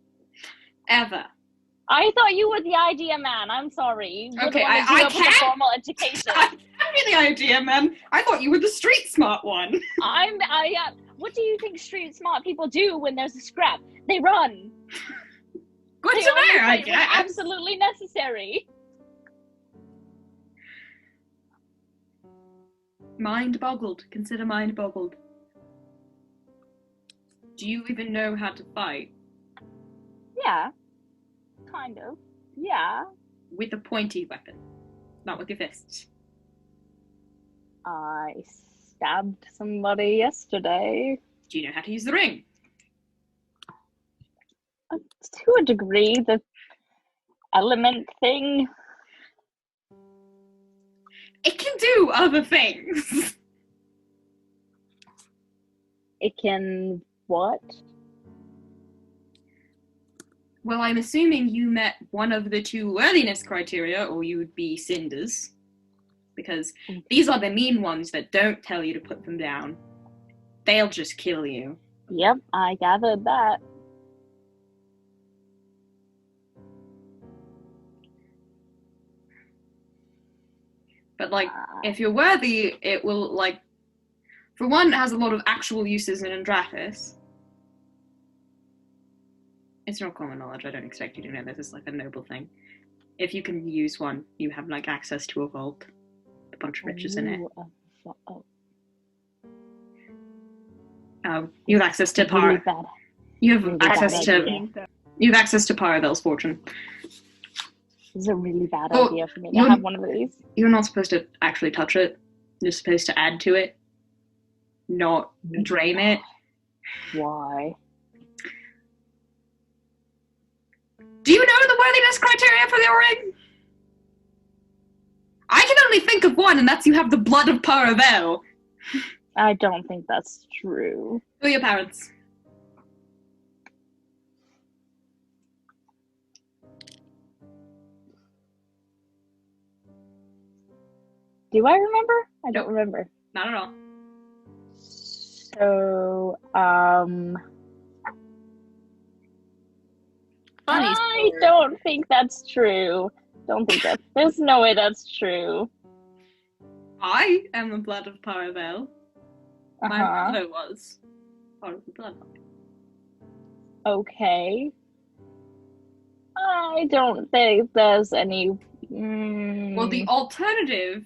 Ever? I thought you were the idea man. I'm sorry. You're Okay, the one that I grew up with a can't- formal education. I can't be the idea, man. I thought you were the street smart one. What do you think street smart people do when there's a scrap? They run. Good They to only know, I fight when guess. absolutely necessary. Mind boggled. Consider mind boggled. Do you even know how to fight? Yeah. Kind of. Yeah. With a pointy weapon, not with your fists. I stabbed somebody yesterday. Do you know how to use the ring? To a degree, the element thing. It can do other things. It can what? Well, I'm assuming you met one of the two worthiness criteria, or you would be cinders. Because these are the mean ones that don't tell you to put them down. They'll just kill you. Yep, I gathered that. But, like, if you're worthy, it will, like... For one, it has a lot of actual uses in Andrathis. It's not common knowledge, I don't expect you to know this. It's like a noble thing. If you can use one, you have, like, access to a vault. A bunch of riches in it. You have access to Really bad. You have Really access bad to... idea. You have access to Paravel's fortune. This is a really bad Well, idea for me to you're- have one of these. You're not supposed to actually touch it. You're supposed to add to it. Not drain it. Why? Do you know the worthiness criteria for the ring? I can only think of one, and that's you have the blood of Paravel. I don't think that's true. Who are your parents? Do I remember? I don't remember. Not at all. So, Funny I story. don't think that's true. Don't think that. There's no way that's true. I am the blood of Paravel. My Uh-huh. mother was part of the bloodline. Okay. I don't think there's any. Well, the alternative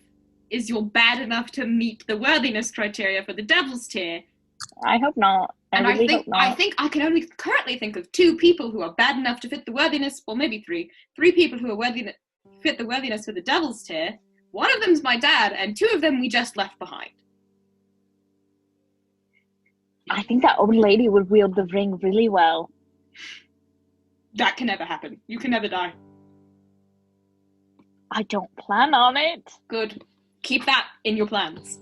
is you're bad enough to meet the worthiness criteria for the Devil's Tier. I hope not. And really I hope not. think I can only currently think of two people who are bad enough to fit the worthiness, well, maybe three. Three people who are fit the worthiness for the Devil's Tier. One of them's my dad, and two of them we just left behind. I think that old lady would wield the ring really well. That can never happen. You can never die. I don't plan on it. Good. Keep that in your plans.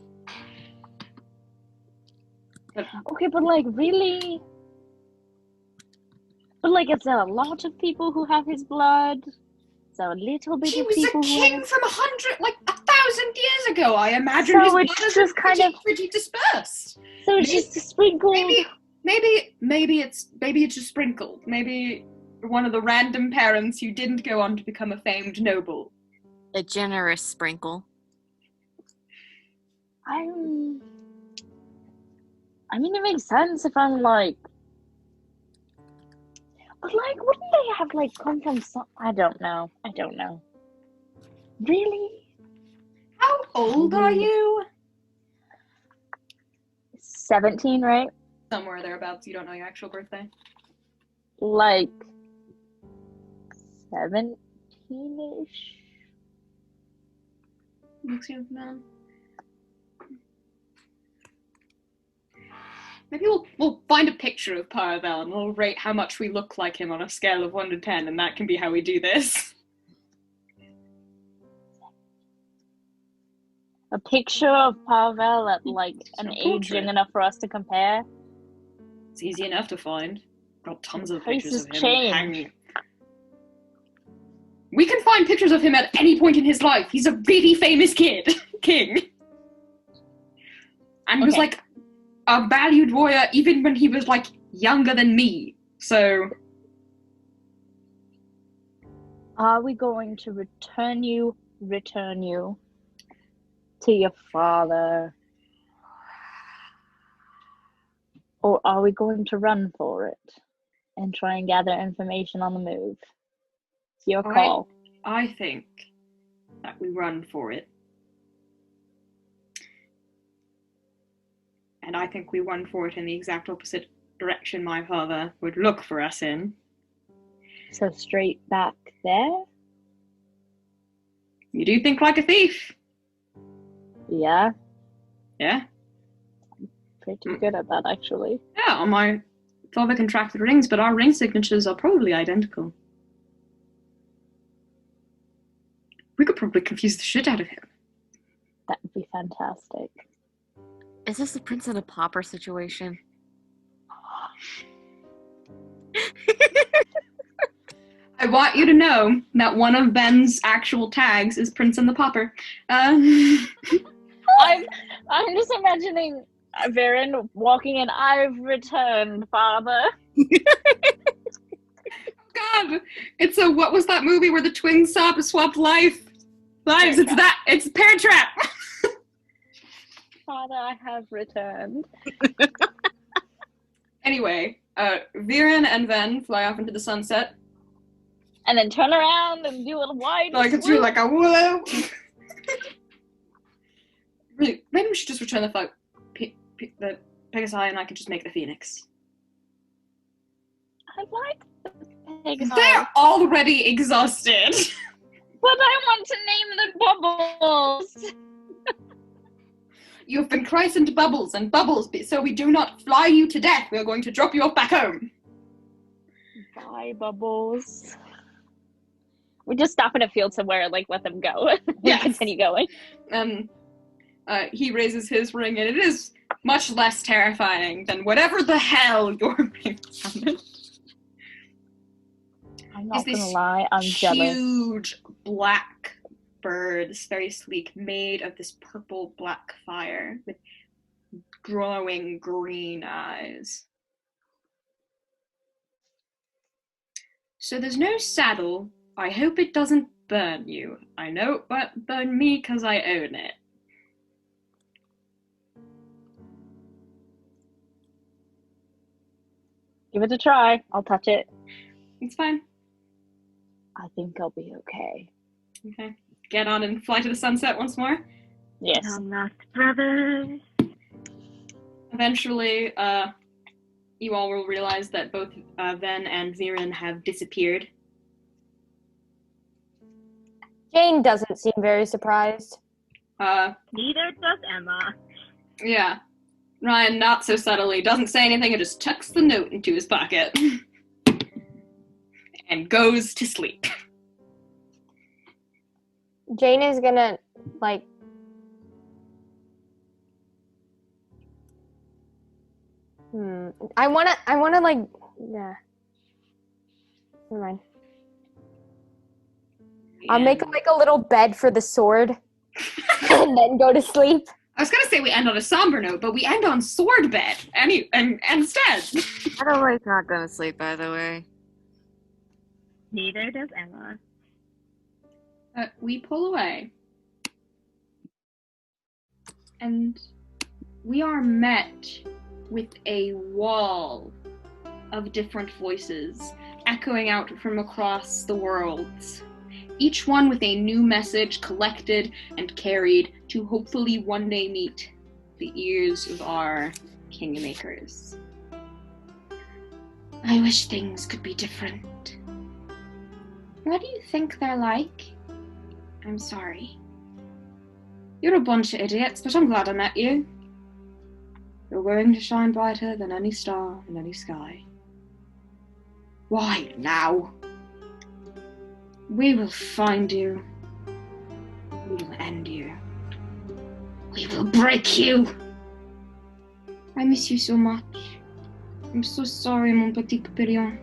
But Okay, but like, really? But like, is there a lot of people who have his blood? Is there a little bit he of was people a who king have... from 1,000 years ago. I imagine So his it's blood is just kind of- pretty dispersed. So it's just sprinkled. Maybe it's just sprinkled. Maybe one of the random parents who didn't go on to become a famed noble. A generous sprinkle. I mean, it makes sense if I'm like... But like, wouldn't they have like come from some... I don't know. Really? How old are you? 17, right? Somewhere thereabouts. You don't know your actual birthday. Like 17-ish. Makes you man. Maybe we'll find a picture of Paravel and we'll rate how much we look like him on a scale of 1 to 10, and that can be how we do this. A picture of Pavel at like an A age portrait. young enough for us to compare. It's easy enough to find. Got tons of Face pictures has of him changed. hanging. We can find pictures of him at any point in his life. He's a really famous kid, king. And was Okay. like a valued warrior even when he was like younger than me. So Are we going to return you to your father? Or are we going to run for it and try and gather information on the move? It's your call. I think that we run for it. And I think we run for it in the exact opposite direction my father would look for us in. So straight back there? You do think like a thief. Yeah, Yeah? pretty good at that, actually. Yeah, my father contracted rings, but our ring signatures are probably identical. We could probably confuse the shit out of him. That would be fantastic. Is this a Prince and a Pauper situation? I want you to know that one of Ben's actual tags is Prince and the Pauper. I'm just imagining Veron walking in. I've returned, father. God, it's a, what was that movie where the twins swapped lives? It's Parent Trap. Father, I have returned. Anyway, Veron and Ven fly off into the sunset. And then turn around and do a wide Like it's really like a whoa. Really, maybe we should just return the flag. The Pegasi and I could just make the Phoenix. I like the Pegasi. They're already exhausted. But I want to name the bubbles. You have been christened Bubbles, and Bubbles, so we do not fly you to death. We are going to drop you off back home. Bye, Bubbles. We just stop in a field somewhere and let them go. Yes. Continue going. He raises his ring, and it is much less terrifying than whatever the hell your ring summoned. I'm not gonna lie, I'm jealous. Huge black bird, this very sleek, made of this purple black fire with glowing green eyes. So there's no saddle. I hope it doesn't burn you. I know it won't burn me because I own it. Give it a try. I'll touch it. It's fine. I think I'll be okay. Okay. Get on and fly to the sunset once more. Yes. Lost brothers. Eventually, you all will realize that both Ven and Veron have disappeared. Jane doesn't seem very surprised. Neither does Emma. Yeah. Ryan, not so subtly, doesn't say anything and just tucks the note into his pocket. And goes to sleep. Jane is gonna, I wanna, yeah. Never mind. I'll make a little bed for the sword and then go to sleep. I was gonna say we end on a somber note, but we end on sword bed and instead. Adalai's not gonna sleep, by the way. Neither does Emma. We pull away. And we are met with a wall of different voices echoing out from across the worlds. Each one with a new message collected and carried to hopefully one day meet the ears of our Kingmakers. I wish things could be different. What do you think they're like? I'm sorry. You're a bunch of idiots, but I'm glad I met you. You're going to shine brighter than any star in any sky. Why now? We will find you. We will end you. We will break you. I miss you so much. I'm so sorry, mon petit papillon.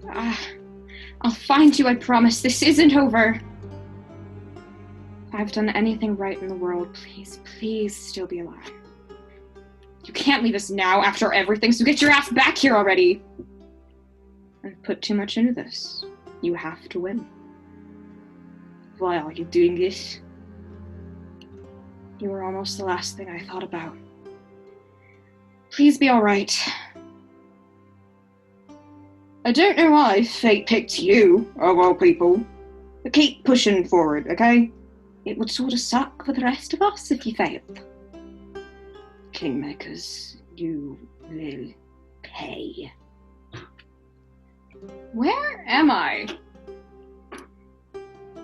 I'll find you, I promise. This isn't over. If I've done anything right in the world, please still be alive. You can't leave us now after everything, so get your ass back here already. I've put too much into this. You have to win. Why are you doing this? You were almost the last thing I thought about. Please be alright. I don't know why fate picked you, of all people. But keep pushing forward, okay? It would sort of suck for the rest of us if you failed. Kingmakers, you will pay. Where am I?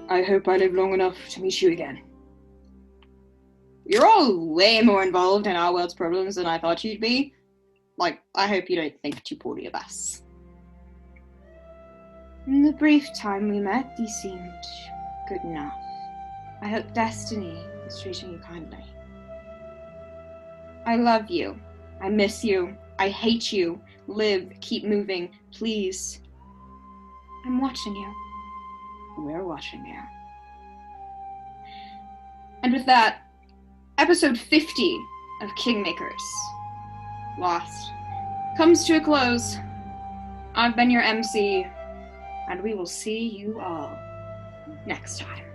I hope I live long enough to meet you again. You're all way more involved in our world's problems than I thought you'd be. Like, I hope you don't think too poorly of us. In the brief time we met, you seemed good enough. I hope destiny is treating you kindly. I love you. I miss you. I hate you. Live, keep moving, please. I'm watching you. We're watching you. And with that, episode 50 of Kingmakers, Lost, comes to a close. I've been your MC, and we will see you all next time.